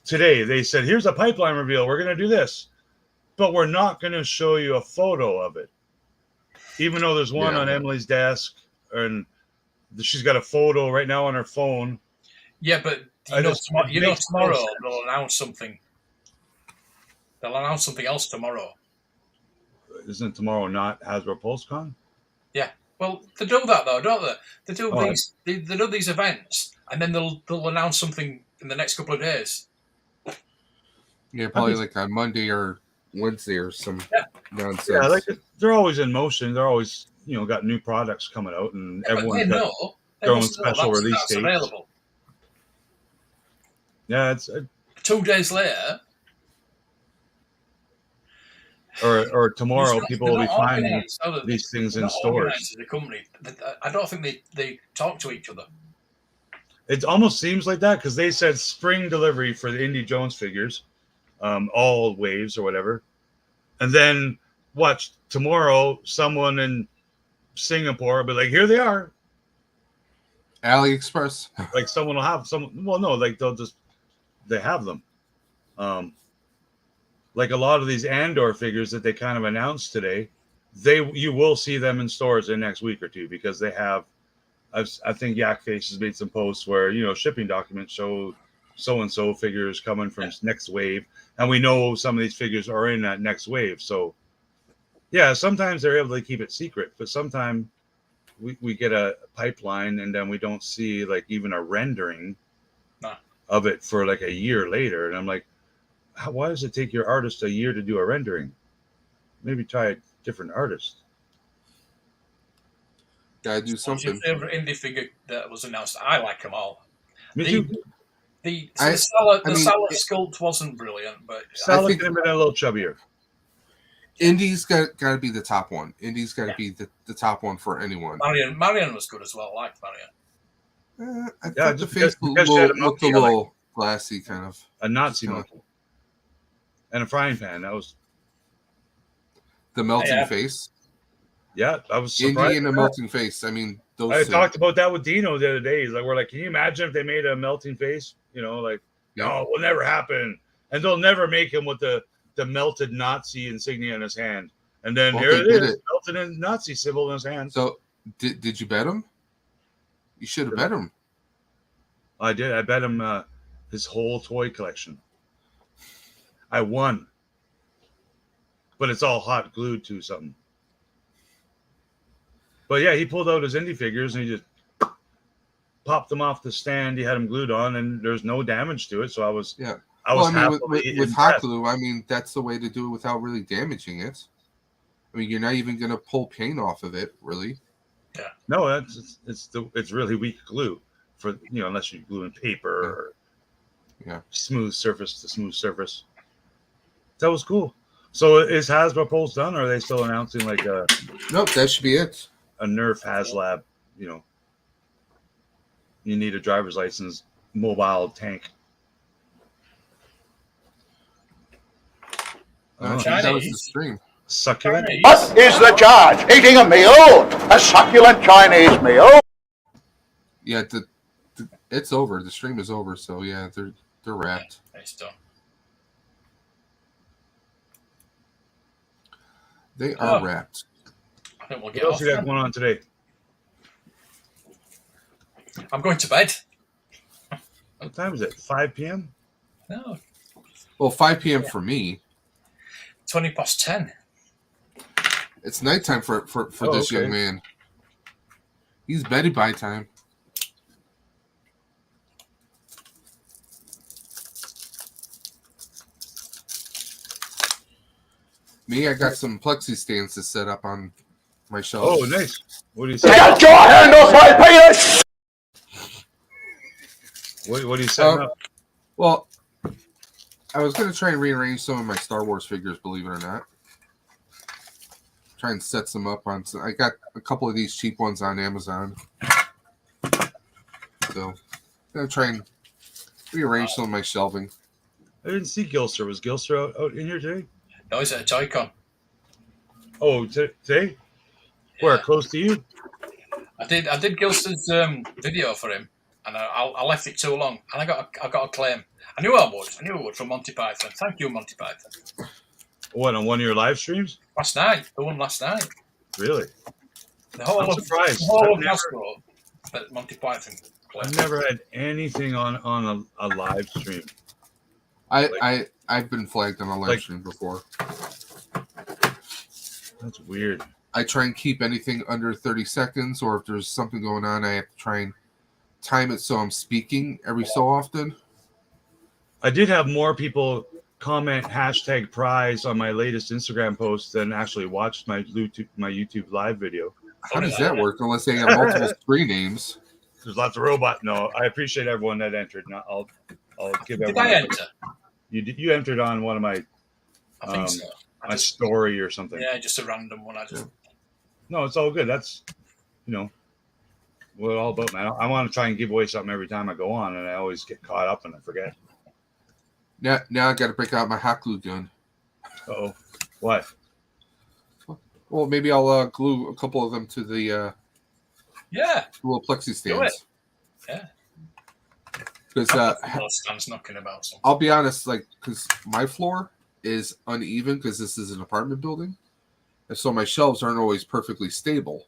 today, they said, here's a pipeline reveal. We're going to do this, but we're not going to show you a photo of it. Even though there's one on Emily's desk and she's got a photo right now on her phone. Yeah, but tomorrow they'll announce something. They'll announce something else tomorrow. Isn't tomorrow not Hasbro Con? Yeah. Well, they do that though, don't they? They do these. They do these events, and then they'll announce something in the next couple of days. Yeah, probably like on Monday or Wednesday or some nonsense. Yeah, like they're always in motion. They're always got new products coming out, and everyone's got their own special release dates. Available. Yeah, it's 2 days later. Or tomorrow, people will be finding these things in stores. The company, I don't think they talk to each other. It almost seems like that because they said spring delivery for the Indy Jones figures, all waves or whatever, and then watch tomorrow. Someone in Singapore will be like, "Here they are." AliExpress. Like someone will have some. Well, no, like they have them. Like a lot of these Andor figures that they kind of announced today, you will see them in stores in next week or two because they have. I think Yak Face has made some posts where shipping documents show so and so figures coming from next wave, and we know some of these figures are in that next wave. So, yeah, sometimes they're able to keep it secret, but sometimes we get a pipeline and then we don't see like even a rendering of it for like a year later, and I'm like, why does it take your artist a year to do a rendering? Maybe try a different artist. Gotta do something. What's your favorite indie figure that was announced? I like them all. Me too. The Salad sculpt wasn't brilliant, but Salad could have been a little chubbier. Indy's got to be the top one. Indy's got to be the top one for anyone. Marion was good as well. I liked Marion. I thought the face looked a little glassy, kind of. A Nazi monkey. And a frying pan. That was the melting face. Yeah, I was surprised. Indy and a melting face. I mean, those. I talked about that with Dino the other day. He's like, we're like, can you imagine if they made a melting face? You know, like, no, it will never happen, and they'll never make him with the melted Nazi insignia in his hand. And then here it is, melted in Nazi symbol in his hand. So, did you bet him? You should have bet him. I did. I bet him his whole toy collection. I won. But it's all hot glued to something. But yeah, he pulled out his indie figures and he just popped them off the stand. He had them glued on, and there's no damage to it. So I was with hot glue, I mean, that's the way to do it without really damaging it. I mean, you're not even going to pull paint off of it, really. Yeah. No, it's really weak glue for, you know, unless you glue in paper or smooth surface to smooth surface. That was cool. So is Hasbro Pulse done, or are they still announcing like a? Nope, that should be it. A Nerf HasLab, you know. You need a driver's license, mobile tank. That was the stream. Succulent. What is the charge? Eating a meal? A succulent Chinese meal? Yeah, it's over. The stream is over, so yeah, they're wrapped. It's done. They are wrapped. I think we'll what else you got going on today? I'm going to bed. What time is it? 5 p.m.? No. Well, 5 p.m. for me. 20 past 10. It's nighttime for this young man. He's beddy by time. Me, I got some plexi stands to set up on my shelf. Oh, nice. What do you say? Get your hand off my penis! What are you setting up? Well, I was going to try and rearrange some of my Star Wars figures, believe it or not. Try and set some up on. I got a couple of these cheap ones on Amazon. So, I'm going to try and rearrange some of my shelving. I didn't see Gilster. Was Gilster out in here today? No, he's at a Joy-Con. Oh, today? Where? Close to you? I did Gilster's video for him, and I left it too long, and I got a claim. I knew I would from Monty Python. Thank you, Monty Python. What, on one of your live streams? Last night. The one last night. Really? The whole I'm surprised. The whole of Hasbro, but Monty Python. I've never had anything on a live stream. I've been flagged on a live stream before. That's weird. I try and keep anything under 30 seconds, or if there's something going on, I have to try and time it so I'm speaking every so often. I did have more people comment #prize on my latest Instagram post than actually watched my YouTube live video. How does that work unless they have multiple screen names? There's lots of robot. No, I appreciate everyone that entered. Now I'll give everyone. Did I enter? You entered on one of my I think so. my story or something. Yeah, just a random one. No, it's all good. That's, you know, what it's all about, man. I want to try and give away something every time I go on, and I always get caught up and I forget. Now I got to break out my hot glue gun. Uh-oh. What? Well, maybe I'll glue a couple of them to the little plexi stands. Yeah. Because stands knocking about. Something. I'll be honest, because my floor is uneven because this is an apartment building, and so my shelves aren't always perfectly stable.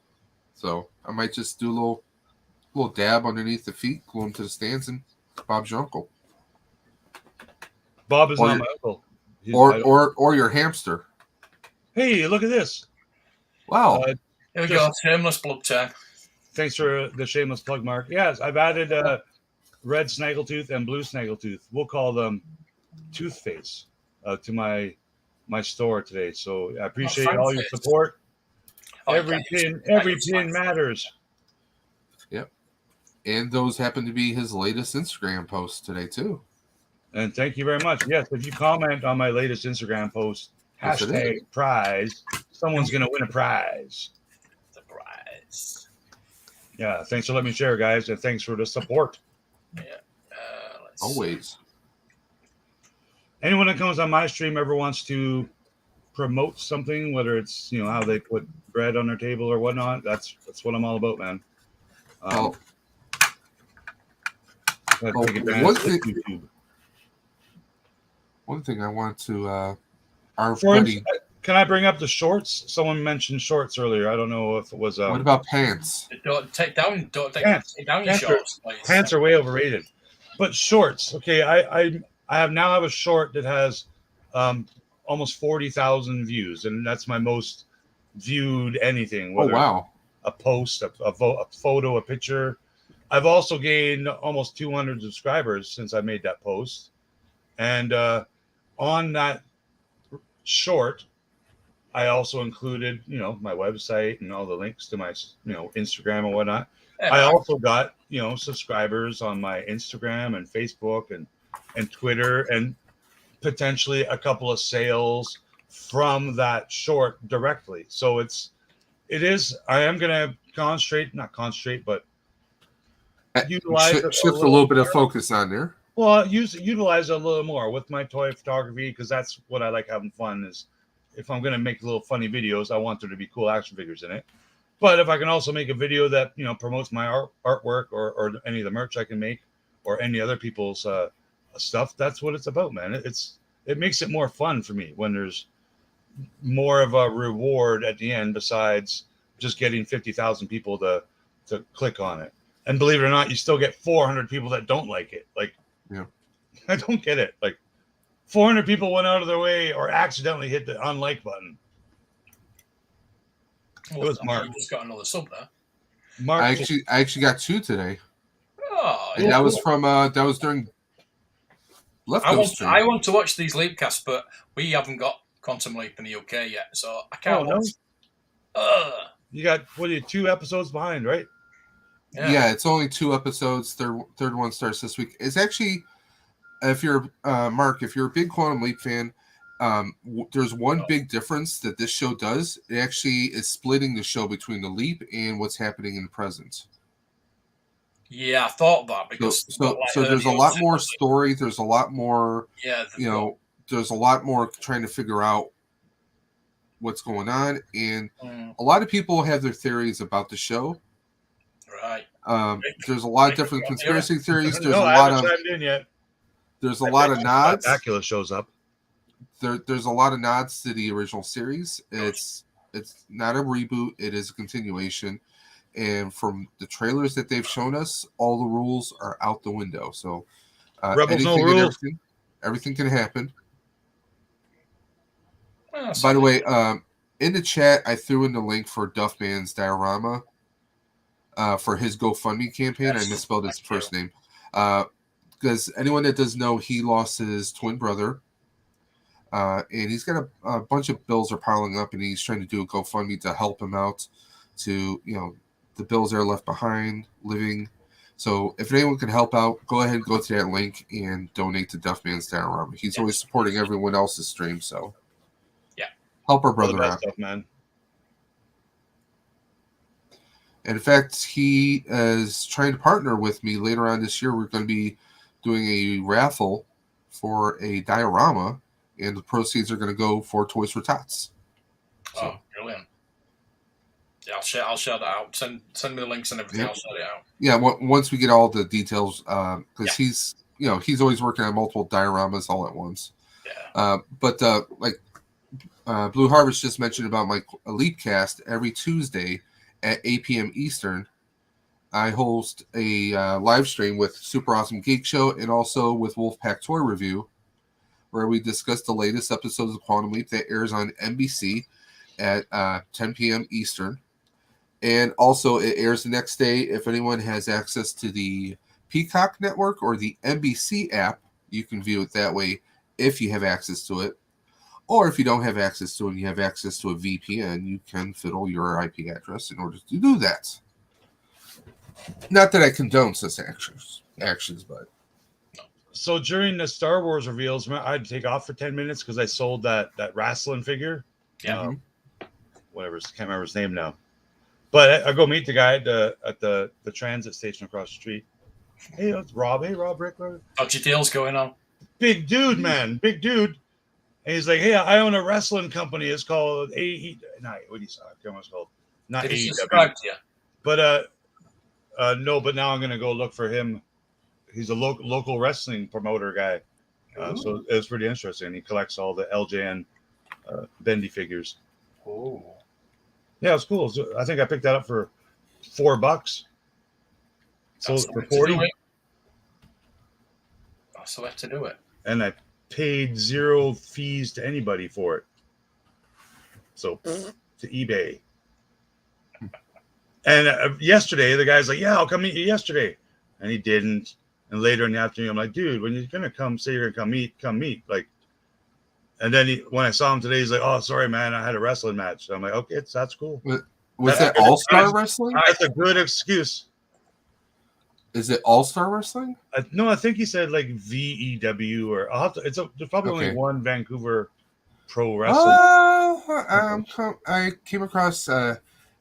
So I might just do a little dab underneath the feet, glue them to the stands, and Bob's your uncle. Bob is not my uncle. Or your hamster. Hey, look at this. Wow. Here we go. Shameless plug time. Thanks for the shameless plug, Mark. Yes, I've added red snaggletooth and blue snaggletooth. We'll call them Toothface to my store today. So I appreciate all your support. Every pin matters. Yep. And those happen to be his latest Instagram posts today too. And thank you very much. Yes, if you comment on my latest Instagram post, #prize, someone's going to win a prize. The prize. Yeah, thanks for letting me share, guys, and thanks for the support. Yeah. Always. Anyone that comes on my stream ever wants to promotes something, whether it's how they put bread on their table or whatnot, that's what I'm all about, man. One thing I want to our buddy. Can I bring up the shorts? Someone mentioned shorts earlier. I don't know if it was. What about pants? Don't take down pants. Your shorts. Pants are way overrated, but shorts. Okay, I now have a short that has almost 40,000 views, and that's my most viewed anything. Oh wow! A post, a photo, a picture. I've also gained almost 200 subscribers since I made that post, and on that short, I also included, my website and all the links to my, Instagram and whatnot. Yeah. I also got, subscribers on my Instagram and Facebook and Twitter, and potentially a couple of sales from that short directly. So I am going to not concentrate, but utilize shift a little bit of focus on there. Well, utilize it a little more with my toy photography, because that's what I like having fun is. If I'm going to make little funny videos, I want there to be cool action figures in it. But if I can also make a video that, promotes my artwork or any of the merch I can make or any other people's stuff, that's what it's about, man. It makes it more fun for me when there's more of a reward at the end besides just getting 50,000 people to click on it. And believe it or not, you still get 400 people that don't like it. Like, yeah, I don't get it. Like, 400 people went out of their way or accidentally hit the unlike button. Well, it was Mark. You just got another sub there. Mark, I actually got 2 today. Oh, and that was from that was during Leftovers. I want to watch these Leapcasts, but we haven't got Quantum Leap in the UK yet, so I can't watch. You got 2 episodes behind, right? Yeah, it's only 2 episodes. Third one starts this week. It's actually. If you're Mark, if you're a big Quantum Leap fan, there's one big difference that this show does. It actually is splitting the show between the Leap and what's happening in the present. Yeah, I thought that because so there's a lot more story. There's a lot more. Yeah, there's a lot more trying to figure out what's going on, and a lot of people have their theories about the show. Right. There's a lot of different conspiracy theories. There's a lot of. There's a lot of nods. Spectacular shows up. There's a lot of nods to the original series. It's not a reboot. It is a continuation. And from the trailers that they've shown us, all the rules are out the window. So Rebels no rules. Everything can happen. By the way, in the chat, I threw in the link for Duffman's diorama for his GoFundMe campaign. I misspelled his first name. Because anyone that does know, he lost his twin brother, and he's got a bunch of bills are piling up, and he's trying to do a GoFundMe to help him out to, the bills that are left behind, living. So if anyone can help out, go ahead and go to that link and donate to Duffman's diorama. He's always supporting everyone else's stream, so yeah, help our brother out, man. And in fact, he is trying to partner with me later on this year. We're going to be doing a raffle for a diorama, and the proceeds are going to go for Toys for Tots. So, brilliant! Yeah, I'll share that out. Send me the links and everything. I'll share it out. Yeah, once we get all the details, because he's always working on multiple dioramas all at once. Yeah. But Blue Harvest just mentioned about my Leapcast every Tuesday at 8 p.m. Eastern. I host a live stream with Super Awesome Geek Show and also with Wolfpack Toy Review, where we discuss the latest episodes of Quantum Leap that airs on NBC at 10 p.m. Eastern. And also it airs the next day. If anyone has access to the Peacock Network or the NBC app, you can view it that way if you have access to it. Or if you don't have access to it and you have access to a VPN, you can fiddle your IP address in order to do that. Not that I condone such actions, but. So during the Star Wars reveals, I had to take off for 10 minutes because I sold that wrestling figure. Yeah. Can't remember his name now. But I go meet the guy at the transit station across the street. Hey, it's Rob. Hey, Rob Rickler. How's your deals going on? Big dude, man. Big dude. And he's like, "Hey, I own a wrestling company. It's called AE. Not what do you say? I can't remember what it's called. Not Did he AEW. subscribe to you? But no. But now I'm gonna go look for him. He's a local wrestling promoter guy. So it's pretty interesting. He collects all the LJN bendy figures. Oh. Yeah, it's cool. So I think I picked that up for $4. Sold it for 40. That's the way to do it. And I paid 0 fees to anybody for it. So to eBay. And yesterday, the guy's like, "Yeah, I'll come meet you yesterday," and he didn't. And later in the afternoon, I'm like, "Dude, when you're gonna come, say you're gonna come meet." Like, and then when I saw him today, he's like, "Oh, sorry, man, I had a wrestling match." So I'm like, "Okay, that's cool." Was that All-Star Wrestling? That's a good excuse. Is it All-Star Wrestling? No, I think he said like VEW or I'll have to, there's probably only one Vancouver pro wrestling. I came across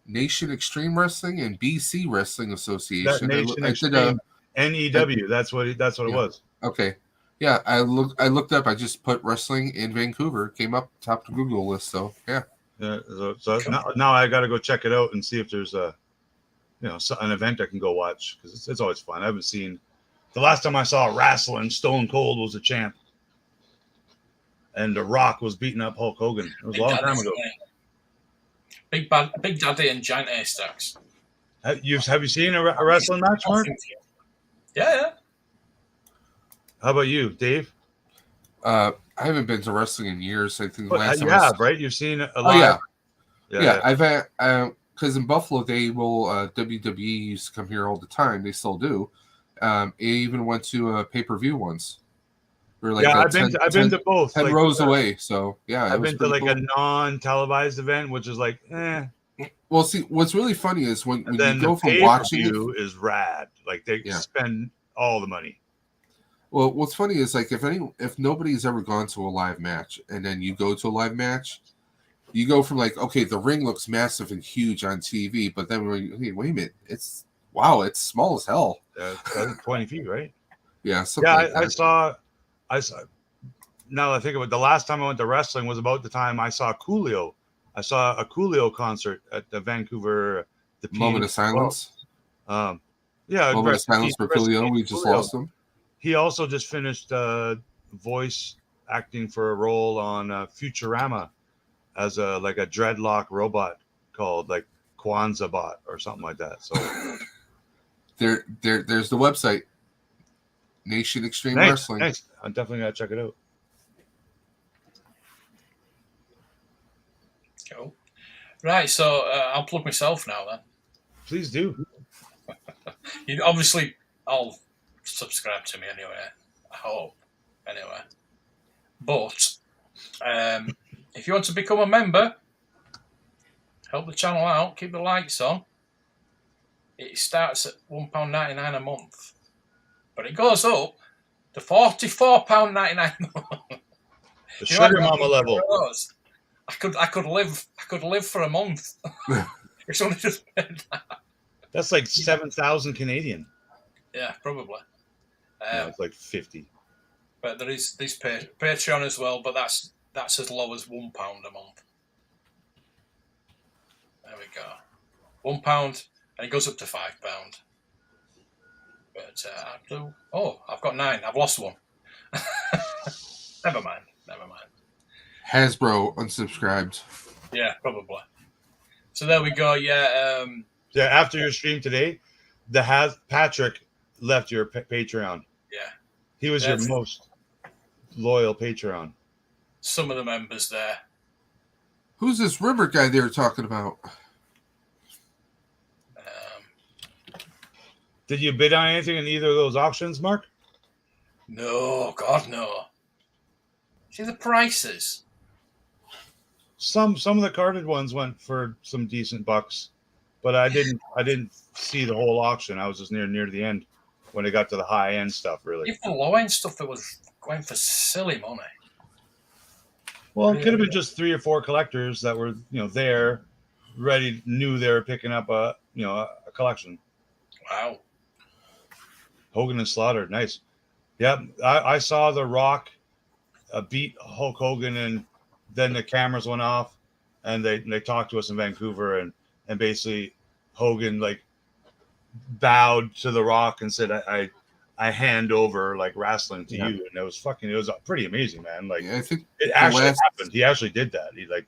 Nation Extreme Wrestling and BC Wrestling Association. Nation Extreme, NEW. That's what it was. Okay, yeah. I looked up. I just put wrestling in Vancouver. Came up top of the Google list. So yeah. Yeah. So now I got to go check it out and see if there's an event I can go watch because it's always fun. I haven't seen. The last time I saw wrestling, Stone Cold was the champ, and The Rock was beating up Hulk Hogan. It was a long time ago. Big Daddy and Giant Haystacks. Have you seen a wrestling match, Mark? Yeah. How about you, Dave? I haven't been to wrestling in years. I think last time you have, right? You've seen a lot. Yeah. I've had because in Buffalo they will WWE used to come here all the time. They still do. I even went to a pay-per-view once. I've been to both. 10 rows away. So yeah, I've been to like a non-televised event, which is like, Well, see, what's really funny is when you go from pay-per-view watching it, is rad. Like they spend all the money. Well, what's funny is like if nobody's ever gone to a live match and then you go to a live match, you go from like, okay, the ring looks massive and huge on TV, but then wait a minute, it's small as hell. 20 feet, right? Yeah. I saw. Now that I think of it, the last time I went to wrestling was about the time I saw Coolio. I saw a Coolio concert at the Vancouver. Moment of silence. Moment of silence for Coolio. We just lost him. He also just finished voice acting for a role on Futurama as a dreadlock robot called like Kwanzaa Bot or something like that. So there's the website. Nation Extreme Wrestling. Nice. I'm definitely gonna check it out. Cool. Right, so I'll plug myself now then. Please do. You obviously all subscribe to me anyway. I hope. Anyway, but if you want to become a member, help the channel out. Keep the lights on. It starts at £1.99 a month. But it goes up to £44.99 a month. The sugar mama level. I could live for a month. It's only just paid that. That's like 7,000 Canadian. Yeah, probably. It's like 50. But there is this Patreon as well, but that's as low as £1 a month. There we go. £1, and it goes up to £5. But I've got 9. I've lost one. Never mind. Hasbro unsubscribed. Yeah, probably. So there we go. Yeah. After your stream today, Patrick left your Patreon. Yeah. He was your most loyal Patreon. Some of the members there. Who's this River guy they were talking about? Did you bid on anything in either of those auctions, Mark? No, God, no. See the prices. Some of the carded ones went for some decent bucks, but I didn't see the whole auction. I was just near the end when it got to the high end stuff. Really, even the low end stuff that was going for silly money. Well, it could have been just 3 or 4 collectors that were there, ready, knew they were picking up a collection. Wow. Hogan and Slaughter, nice. Yep, I saw The Rock beat Hulk Hogan, and then the cameras went off, and they talked to us in Vancouver, and basically Hogan like bowed to The Rock and said, I hand over like wrestling to you, and it was pretty amazing, man. Like I think it actually happened. He actually did that. He like,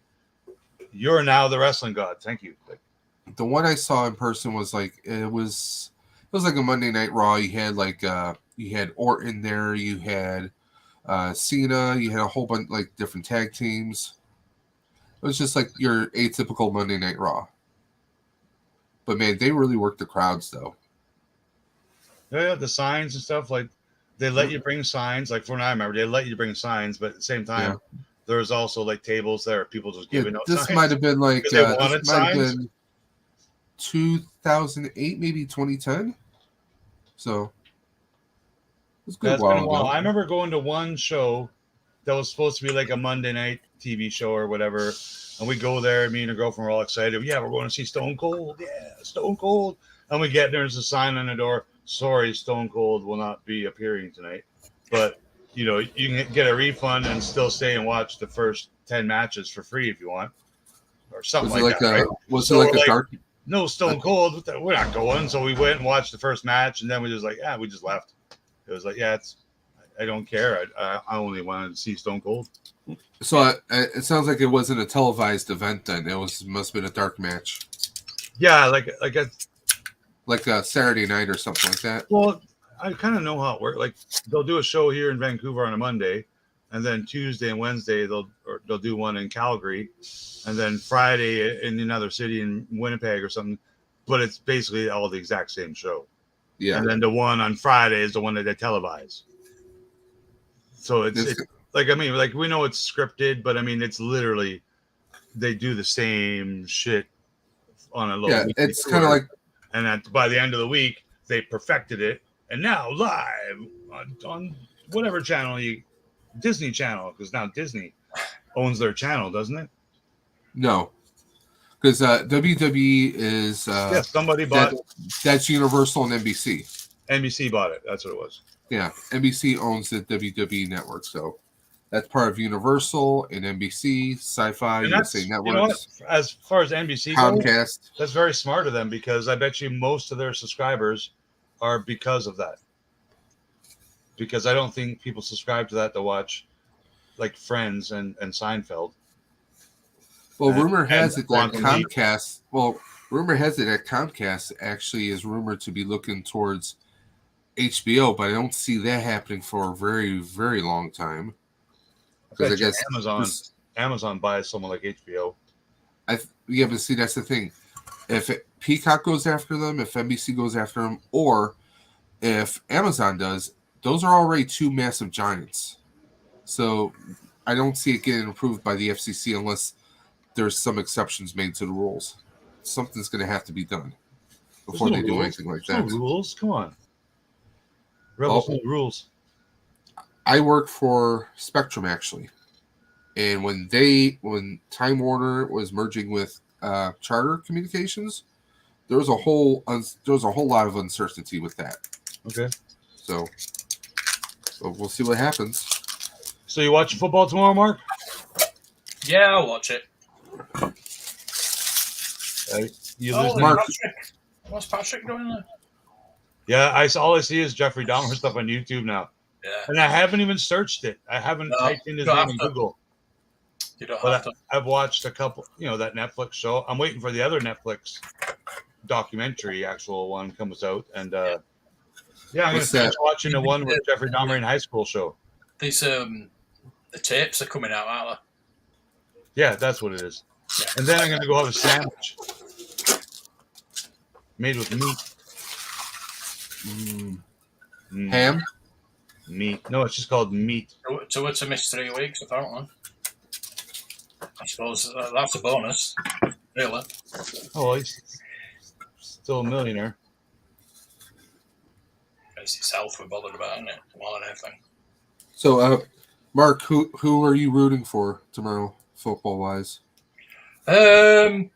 you're now the wrestling god. Thank you. Like, the one I saw in person was like it was like a Monday Night Raw. You had like you had Orton there, you had Cena, you had a whole bunch like different tag teams. It was just like your atypical Monday Night Raw. But man, they really worked the crowds though. Yeah, the signs and stuff, like they let you bring signs. Like from what I remember, they let you bring signs, but at the same time, there's also like tables there, people just giving out this signs. might have been like they wanted this might have signs. been 2008, maybe 2010. So it's good. That's been a while. I remember going to one show that was supposed to be like a Monday night TV show or whatever, and we go there. Me and her girlfriend were all excited. Yeah, we're going to see Stone Cold. Yeah, Stone Cold. And we get there, there's a sign on the door. Sorry, Stone Cold will not be appearing tonight. But, you know, you can get a refund and still stay and watch the first 10 matches for free if you want. Or something like that, right? Was it like a dark? No, Stone Cold. We're not going. So we went and watched the first match, and then we just like, we just left. It was like, I don't care. I only wanted to see Stone Cold. So it sounds like it wasn't a televised event then. It must have been a dark match. Yeah, like a Saturday night or something like that. Well, I kind of know how it works. Like they'll do a show here in Vancouver on a Monday, and then Tuesday and Wednesday they'll do one in Calgary, and then Friday in another city in Winnipeg or something. But it's basically all the exact same show. Yeah. And then the one on Friday is the one that they televise. So it's like, I mean, like we know it's scripted, but I mean it's literally they do the same shit on a little. Yeah, it's kind of like. And by the end of the week, they perfected it. And now live on whatever channel Disney Channel, because now Disney owns their channel, doesn't it? No, because WWE is somebody bought that's Universal and NBC. NBC bought it. That's what it was. Yeah, NBC owns the WWE network, so that's part of Universal and NBC, Sci-Fi, USA Networks. You know what? As far as NBC Comcast goes, that's very smart of them, because I bet you most of their subscribers are because of that. Because I don't think people subscribe to that to watch like Friends and Seinfeld. Well, rumor has it that Comcast actually is rumored to be looking towards HBO, but I don't see that happening for a very, very long time. Because I guess Amazon buys someone like HBO. But see, that's the thing. If Peacock goes after them, if NBC goes after them, or if Amazon does, those are already two massive giants. So I don't see it getting approved by the FCC unless there's some exceptions made to the rules. Something's going to have to be done before they do anything like that. No rules, come on. Rebels no rules. I work for Spectrum actually, and when Time Warner was merging with Charter Communications, there was a whole lot of uncertainty with that. Okay. So we'll see what happens. So you watching football tomorrow, Mark? Yeah, I'll watch it. Mark. What's Patrick doing there? Yeah, all I see is Jeffrey Dahmer stuff on YouTube now. Yeah. And I haven't even searched it. I haven't typed in his name in Google. You don't have to. I've watched a couple, that Netflix show. I'm waiting for the other Netflix documentary, actual one comes out. And I'm going to finish watching the one with Jeffrey Dahmer in high school show. These the tapes are coming out, aren't they? Yeah, that's what it is. Yeah. And then I'm going to go have a sandwich made with meat. Ham? Meat. No, it's just called meat. So it's a miss 3 weeks, apparently. I suppose that's a bonus. Really? Oh, he's still a millionaire. It's his health we're bothered about, isn't it? More than anything. So, Mark, who are you rooting for tomorrow, football-wise? Well,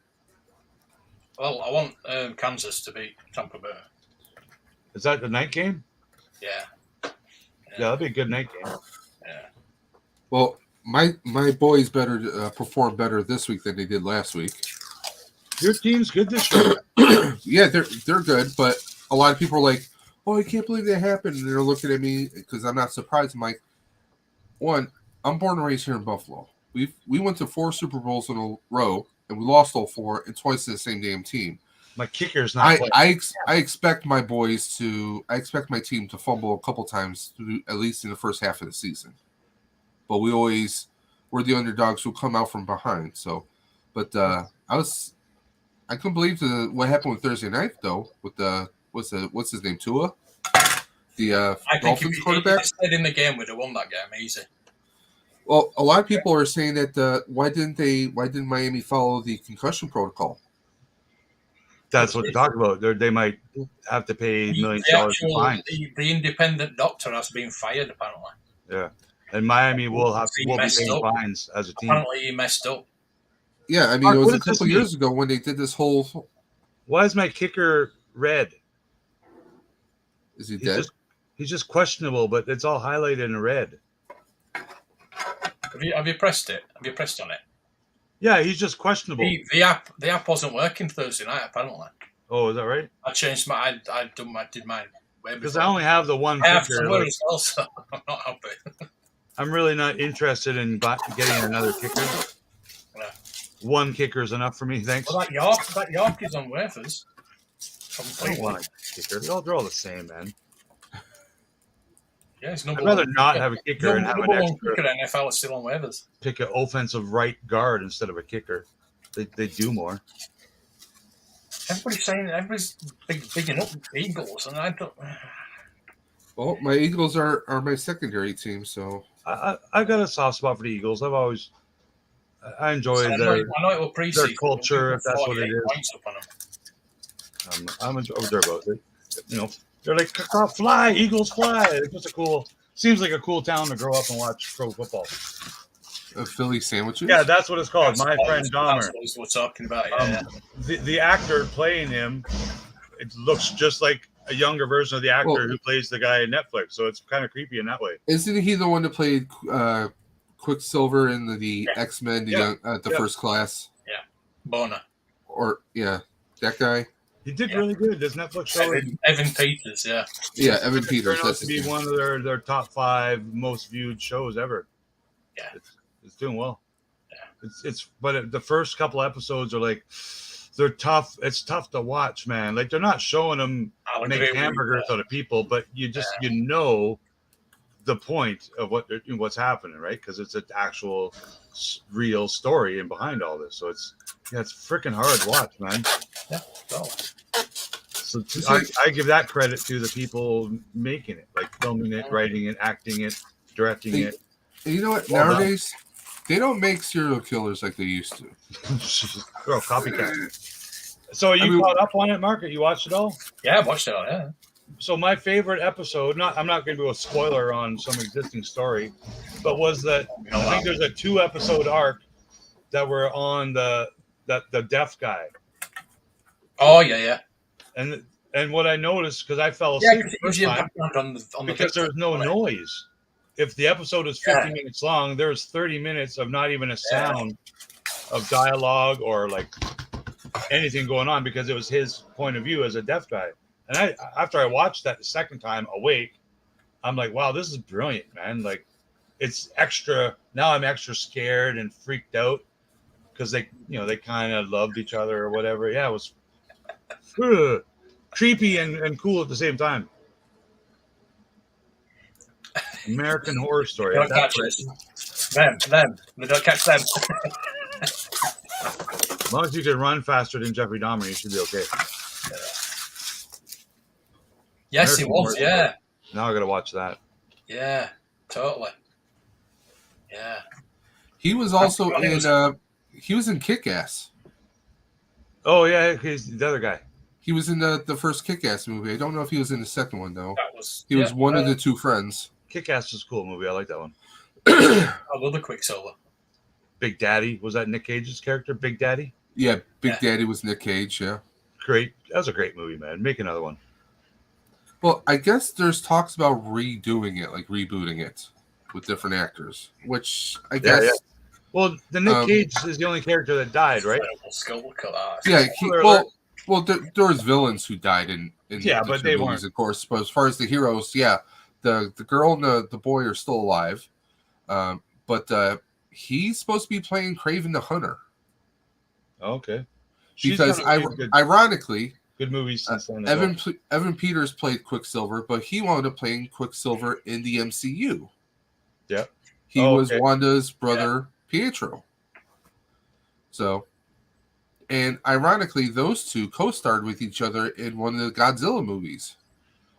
I want Kansas to beat Tampa Bay. Is that the night game? Yeah. Yeah, that'd be a good night game. Yeah. Well, my boys better perform better this week than they did last week. Your team's good this year. Yeah, they're good, but a lot of people are like, "Oh, I can't believe that happened." And they're looking at me because I'm not surprised. I'm like, one, I'm born and raised here in Buffalo. We went to 4 Super Bowls in a row, and we lost all 4, and twice to the same damn team. My kicker's not. I expect my boys to. I expect my team to fumble a couple times, at least in the first half of the season. But we're the underdogs who come out from behind. So, but I couldn't believe what happened with Thursday night though. With what's his name, Tua, the Dolphins quarterback. If stayed in the game, we'd have won that game easy. Well, a lot of people are saying that why didn't Miami follow the concussion protocol? That's what they're talking about. They might have to pay millions of dollars in fines. The independent doctor has been fired, apparently. Yeah, and Miami will be paying fines as a team. Apparently, he messed up. Yeah, I mean, it was a couple years ago when they did this whole. Why is my kicker red? Is he dead? He's just questionable, but it's all highlighted in red. Have you pressed it? Have you pressed on it? Yeah, he's just questionable. The app wasn't working Thursday night, apparently. Oh, is that right? I changed my. I did mine. Because I only have the one. I have to work as well, so I'm not happy. I'm really not interested in getting another kicker. Yeah. One kicker is enough for me, thanks. Well, that York is on wafers. I don't want a kicker. They're all the same, man. Yeah, I'd rather not have a kicker and have an extra. Kicker NFL is still on waivers. Pick an offensive right guard instead of a kicker. They do more. Everybody's bigging up Eagles, and I don't. Well, my Eagles are my secondary team, so I've got a soft spot for the Eagles. I enjoy their culture, if that's what it is. I'm about it. You know, they're like, fly, Eagles fly. It's just seems like a cool town to grow up and watch pro football. Philly sandwiches? Yeah, that's what it's called. My friend Dahmer. That's what we're talking about. Yeah. The actor playing him, it looks just like a younger version of the actor who plays the guy in Netflix. So it's kind of creepy in that way. Isn't he the one that played Quicksilver in the X-Men, the First Class? Yeah, Bona. Or that guy. He did really good. This Netflix show. Evan Peters, yeah. Yeah, Evan Peters. Turned out to be one of their top 5 most viewed shows ever. Yeah, it's doing well. Yeah, but the first couple episodes are like they're tough. It's tough to watch, man. Like they're not showing them make hamburgers out of people, but you just you know the point of what's happening, right? Because it's an actual real story and behind all this. So it's freaking hard to watch, man. Yeah. So I give that credit to the people making it, like filming it, writing it, acting it, directing it. You know what? Nowadays, they don't make serial killers like they used to. Girl, copycat. So you caught up on it, Mark? You watched it all? Yeah, I watched it all, yeah. So my favorite episode, I'm not going to do a spoiler on some existing story, but was that I think there's a 2-episode arc that were on the deaf guy. Oh, yeah. And what I noticed, because I fell asleep the first time, because there's no noise. If the episode is 50 minutes long, there's 30 minutes of not even a sound of dialogue or like anything going on, because it was his point of view as a deaf guy. And after I watched that the second time awake, I'm like, wow, this is brilliant, man. Like, it's extra. Now I'm extra scared and freaked out because they kind of loved each other or whatever. Yeah, it was creepy and cool at the same time. American Horror Story. Don't catch them. They don't catch them. As long as you can run faster than Jeffrey Dahmer, you should be okay. Yes, he was. Yeah. Now I got to watch that. Yeah, totally. Yeah. He was also he was in Kick-Ass. Oh yeah, he's the other guy. He was in the first Kick-Ass movie. I don't know if he was in the second one though. He was one of the 2 friends. Kick-Ass was a cool movie. I like that one. I love the Quicksilver. Big Daddy, was that Nick Cage's character? Big Daddy. Yeah, Big Daddy was Nick Cage. Yeah. Great. That was a great movie, man. Make another one. Well, I guess there's talks about redoing it, like rebooting it with different actors, which I guess. Yeah. Well, the Nick Cage is the only character that died, right? Yeah. There was villains who died in the but two they movies, weren't. of course. But as far as the heroes, yeah, the girl and the boy are still alive. But he's supposed to be playing Kraven the Hunter. Okay. Because ironically, good movies since then. Evan Peters played Quicksilver, but he wound up playing Quicksilver in the MCU. Yeah. He was Wanda's brother, Pietro. So, and ironically, those two co-starred with each other in one of the Godzilla movies.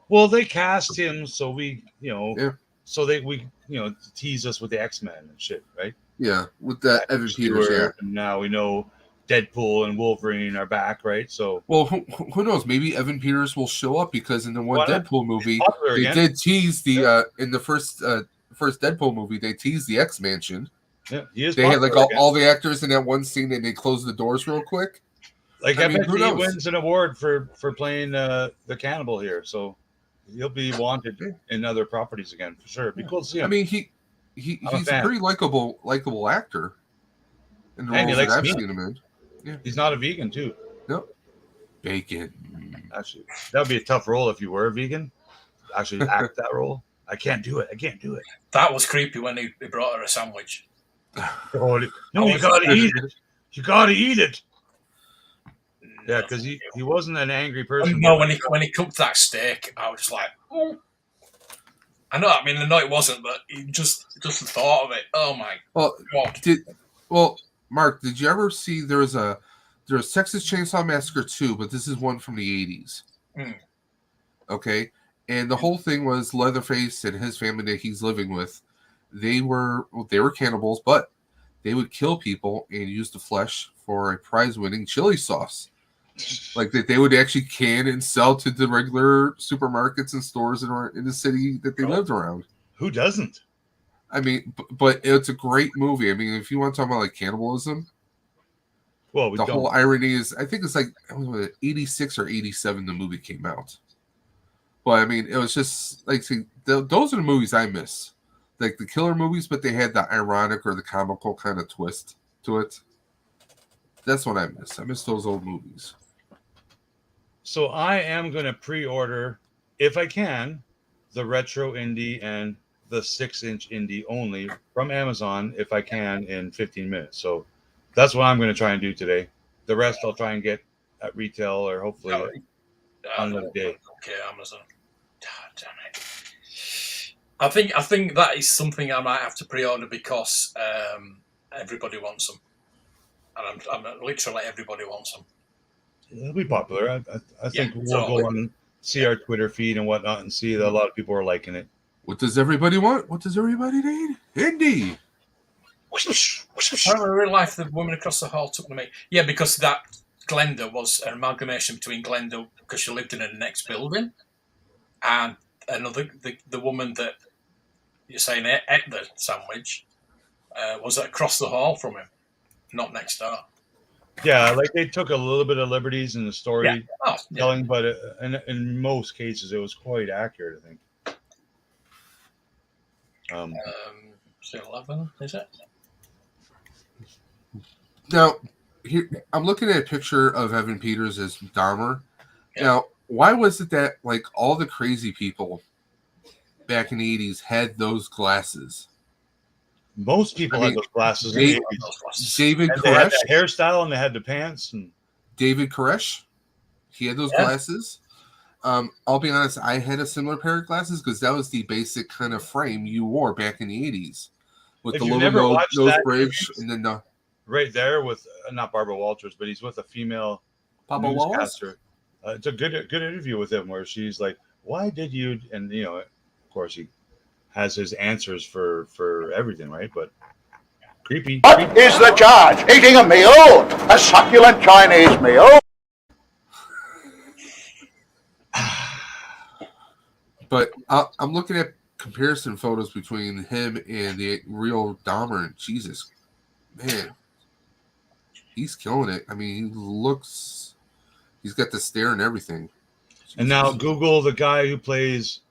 Well, they cast him so we tease us with the X-Men and shit, right? Yeah, with that Evan Peters. Yeah. And now we know Deadpool and Wolverine are back, right? So, well, who knows? Maybe Evan Peters will show up because in the one Deadpool movie, they did tease the in the first Deadpool movie, they teased the X Mansion. Yeah, he is. They had like all the actors in that one scene, and they closed the doors real quick. Like I bet he wins an award for playing the cannibal here, so he'll be wanted in other properties again for sure. Be cool to see him. I mean, he's a pretty likable actor. In the roles that I've seen him in. Yeah. He's not a vegan too. Nope. Bacon. Actually, that would be a tough role if you were a vegan. Actually, act that role. I can't do it. That was creepy when he brought her a sandwich. No, you gotta eat it. You gotta eat it. Yeah, because he wasn't an angry person. No, when he cooked that steak, I was like, oh. I know it wasn't, but just the thought of it. Oh my God. Mark, did you ever see there was Texas Chainsaw Massacre 2, but this is one from the 80s. Okay. And the whole thing was Leatherface and his family that he's living with. They were cannibals, but they would kill people and use the flesh for a prize-winning chili sauce. Like that they would actually can and sell to the regular supermarkets and stores in the city that they lived around. Who doesn't? I mean, but it's a great movie. I mean, if you want to talk about like cannibalism, well, the whole irony is, I think it's like 86 or 87 the movie came out. But I mean, it was just like those are the movies I miss, like the killer movies, but they had the ironic or the comical kind of twist to it. That's what I miss. I miss those old movies. So I am going to pre-order, if I can, the Retro Indie and the 6-inch Indie only from Amazon if I can in 15 minutes. So that's what I'm going to try and do today. The rest I'll try and get at retail or hopefully on another day. Okay, Amazon. God damn it. I think that is something I might have to pre-order because everybody wants them. And I'm literally everybody wants them. It'll be popular. I think we'll go and see our Twitter feed and whatnot and see that a lot of people are liking it. What does everybody want? What does everybody need? Indie. In real life, the woman across the hall took me. Yeah, because that Glenda was an amalgamation between Glenda, because she lived in the next building, and another, the woman that you're saying ate the sandwich, was across the hall from him, not next door. Yeah, like they took a little bit of liberties in the story telling, but in most cases it was quite accurate, I think. 11, is it? Now, here I'm looking at a picture of Evan Peters as Dahmer. Yeah. Now, why was it that like all the crazy people back in the 80s had those glasses? Most people had those glasses. David Koresh, they had the hairstyle and they had the pants. And David Koresh, he had those glasses. I'll be honest, I had a similar pair of glasses because that was the basic kind of frame you wore back in the 80s with if the little nose bridge and then right there with not Barbara Walters, but he's with a female newscaster. It's a good interview with him where she's like, "Why did you?" And of course, he has his answers for everything, right? But creepy. What is the charge? Eating a meal, a succulent Chinese meal. But I'm looking at comparison photos between him and the real Dahmer, and Jesus, man, he's killing it. I mean, he's got the stare and everything. Jesus. And now Google the guy who plays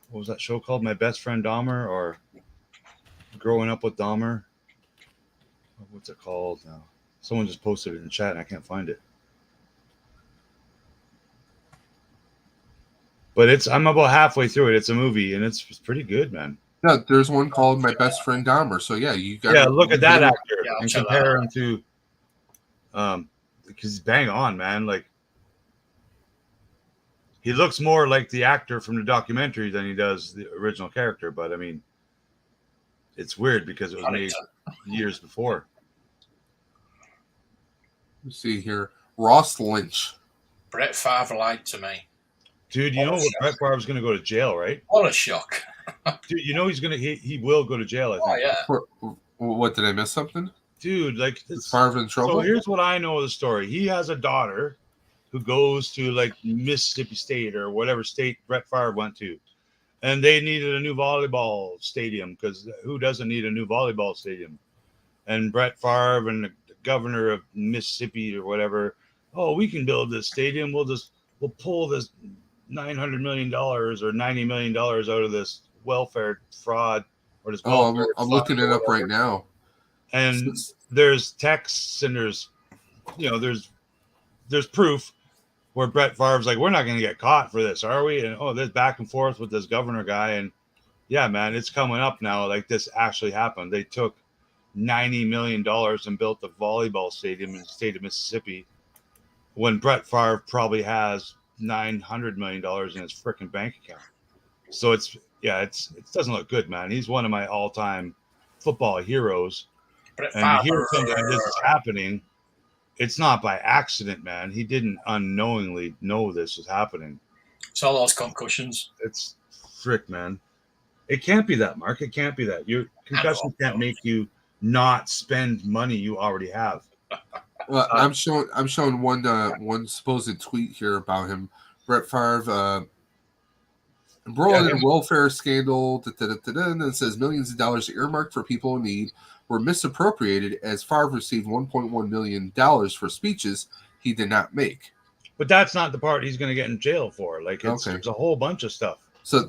what was that show called? My Best Friend Dahmer, or Growing Up with Dahmer? What's it called now? Someone just posted it in chat and I can't find it. But I'm about halfway through it. It's a movie and it's pretty good, man. Yeah, there's one called My Best Friend Dahmer. So yeah, you got. Yeah, look at that actor and compare him to, because he's bang on, man. Like, he looks more like the actor from the documentary than he does the original character. But I mean, it's weird because it was made years before. Let's see here, Ross Lynch. Brett Favre lied to me. Dude, you know what? Brett Favre's going to go to jail, right? What a shock. Dude, you know he will go to jail, I think. Oh, yeah. What, did I miss something? Dude, like, is Favre in trouble? So here's what I know of the story. He has a daughter who goes to, like, Mississippi State or whatever state Brett Favre went to. And they needed a new volleyball stadium because who doesn't need a new volleyball stadium? And Brett Favre and the governor of Mississippi or whatever, oh, we can build this stadium. We'll pull this $900 million or $90 million out of this welfare fraud or this. I'm looking it up right now. And there's texts and there's proof where Brett Favre's like, we're not going to get caught for this, are we? And there's back and forth with this governor guy, and yeah, man, it's coming up now. Like, this actually happened. They took $90 million and built a volleyball stadium in the state of Mississippi when Brett Favre probably has $900 million in his freaking bank account. So it doesn't look good, man. He's one of my all-time football heroes. And here something like this is happening. It's not by accident, man. He didn't unknowingly know this was happening. It's all those concussions. It's frick, man. It can't be that, Mark. It can't be that. Your concussions can't make you not spend money you already have. Well, I'm showing one supposed tweet here about him. Brett Favre embroiled in a welfare scandal. And it says millions of dollars earmarked for people in need were misappropriated as Favre received $1.1 million for speeches he did not make. But that's not the part he's going to get in jail for. Like, it's a whole bunch of stuff. So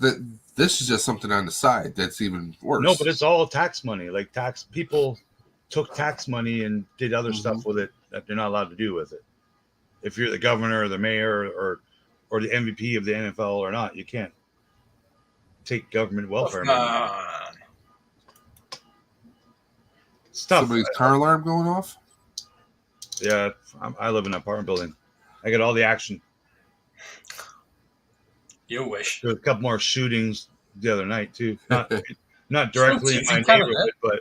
this is just something on the side that's even worse. No, but it's all tax money. Like, people took tax money and did other stuff with it that they're not allowed to do with it. If you're the governor or the mayor or the MVP of the NFL or not, you can't take government welfare money. Somebody's car alarm going off? Yeah, I live in an apartment building. I get all the action. You wish. There was a couple more shootings the other night too. Not directly in my neighborhood, but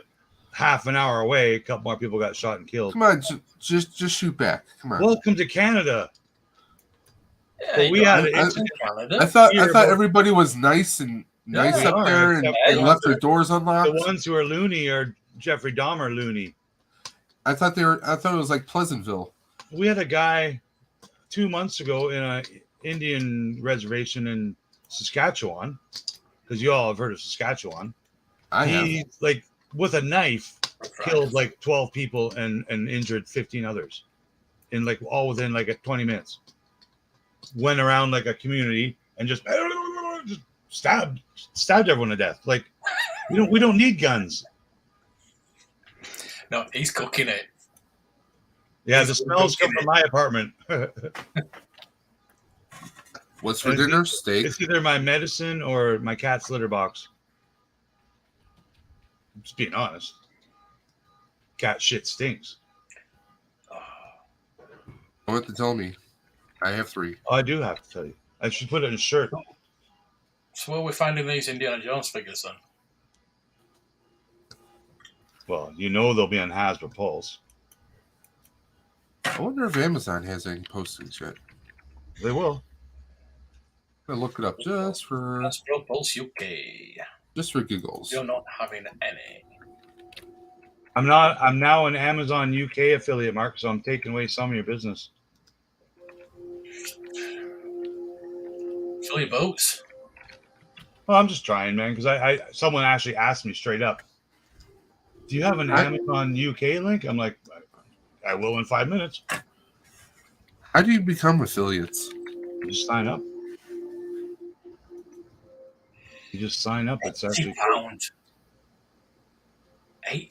half an hour away, a couple more people got shot and killed. Come on, just shoot back. Come on. Welcome to Canada. Yeah, well, we had Canada. I thought everybody was nice up there and left their doors unlocked. The ones who are loony are Jeffrey Dahmer loony. I thought it was like Pleasantville. We had a guy 2 months ago in an Indian reservation in Saskatchewan, because you all have heard of Saskatchewan. He like with a knife killed like 12 people and injured 15 others in like all within like 20 minutes. Went around like a community and just stabbed everyone to death. Like, we don't need guns. No, he's cooking it. Yeah, the smells come from my apartment. What's for dinner? Steak? It's either my medicine or my cat's litter box. I'm just being honest. Cat shit stinks. You have to tell me. I have 3. Oh, I do have to tell you. I should put it in a shirt. So where are we finding these Indiana Jones figures then? Well, they'll be on Hasbro Pulse. I wonder if Amazon has any postings yet. They will. I'm gonna look it up just for Hasbro Pulse UK. Just for giggles. You're not having any. I'm now an Amazon UK affiliate, Mark, so I'm taking away some of your business. Fill your boots. Well, I'm just trying, man, because someone actually asked me straight up, do you have an Amazon UK link? I'm like, I will in 5 minutes. How do you become affiliates? You just sign up. You just sign up. It's actually £80.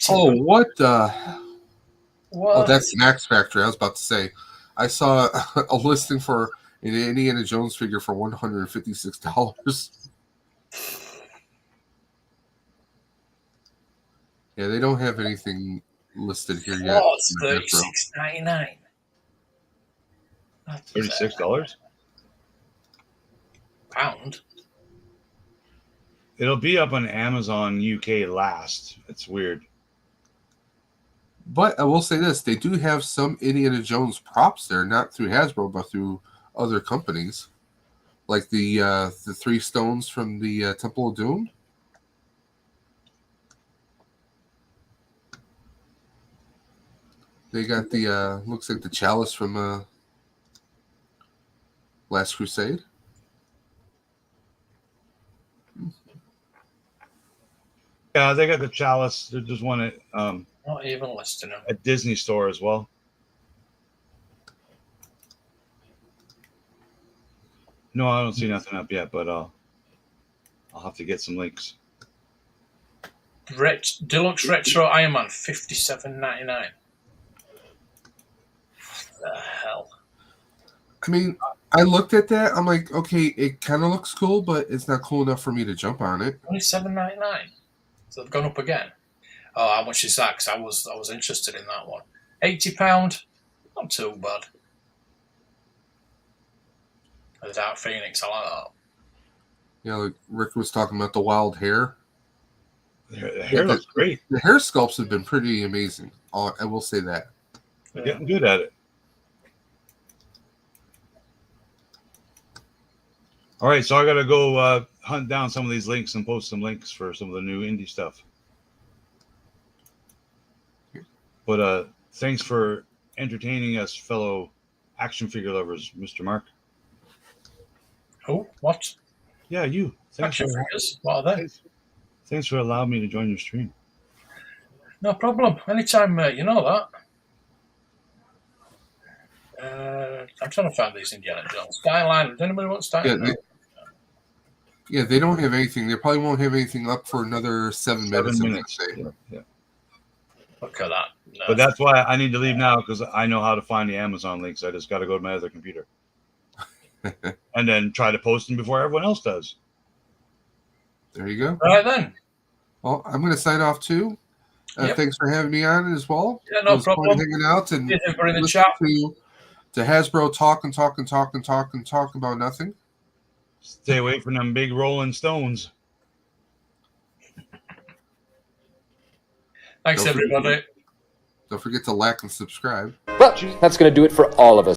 Oh, what? What? Oh, that's Max Factory. I was about to say. I saw a listing for an Indiana Jones figure for $156. Yeah, they don't have anything listed here yet. Oh, it's $36.99. $36? Pound. It'll be up on Amazon UK last. It's weird. But I will say this: they do have some Indiana Jones props there, not through Hasbro, but through other companies, like the 3 stones from the Temple of Doom. They got the looks like the chalice from Last Crusade. Yeah, they got the chalice. They just want it. Not even listing them. At Disney Store as well. No, I don't see nothing up yet, but I'll have to get some links. Deluxe Retro Iron Man, $57.99. What the hell? I mean, I looked at that. I'm like, okay, it kind of looks cool, but it's not cool enough for me to jump on it. $27.99. So they've gone up again. Oh, how much is that? Because I was interested in that one. £80. Not too bad. The Dark Phoenix, I like that. Yeah, like Rick was talking about the wild hair. The hair looks great. The hair sculpts have been pretty amazing. I will say that. They're getting good at it. All right, so I got to go hunt down some of these links and post some links for some of the new indie stuff. But thanks for entertaining us, fellow action figure lovers, Mr. Mark. Who? What? Yeah, you. Thanks action figures? What are they? Thanks for allowing me to join your stream. No problem. Anytime, you know that. I'm trying to find these Indiana Jones. Skyline. Does anybody want Skyline? Yeah, they don't have anything. They probably won't have anything up for another 7 minutes. Yeah. Look at that. No. But that's why I need to leave now, because I know how to find the Amazon links. I just got to go to my other computer. And then try to post them before everyone else does. There you go. All right, then. Well, I'm going to sign off, too. Yep. Thanks for having me on as well. Yeah, no problem. Hanging out and in the chat. To Hasbro talk about nothing. Stay away from them big Rolling Stones. Thanks, everybody. Don't forget to like and subscribe. Well, that's going to do it for all of us.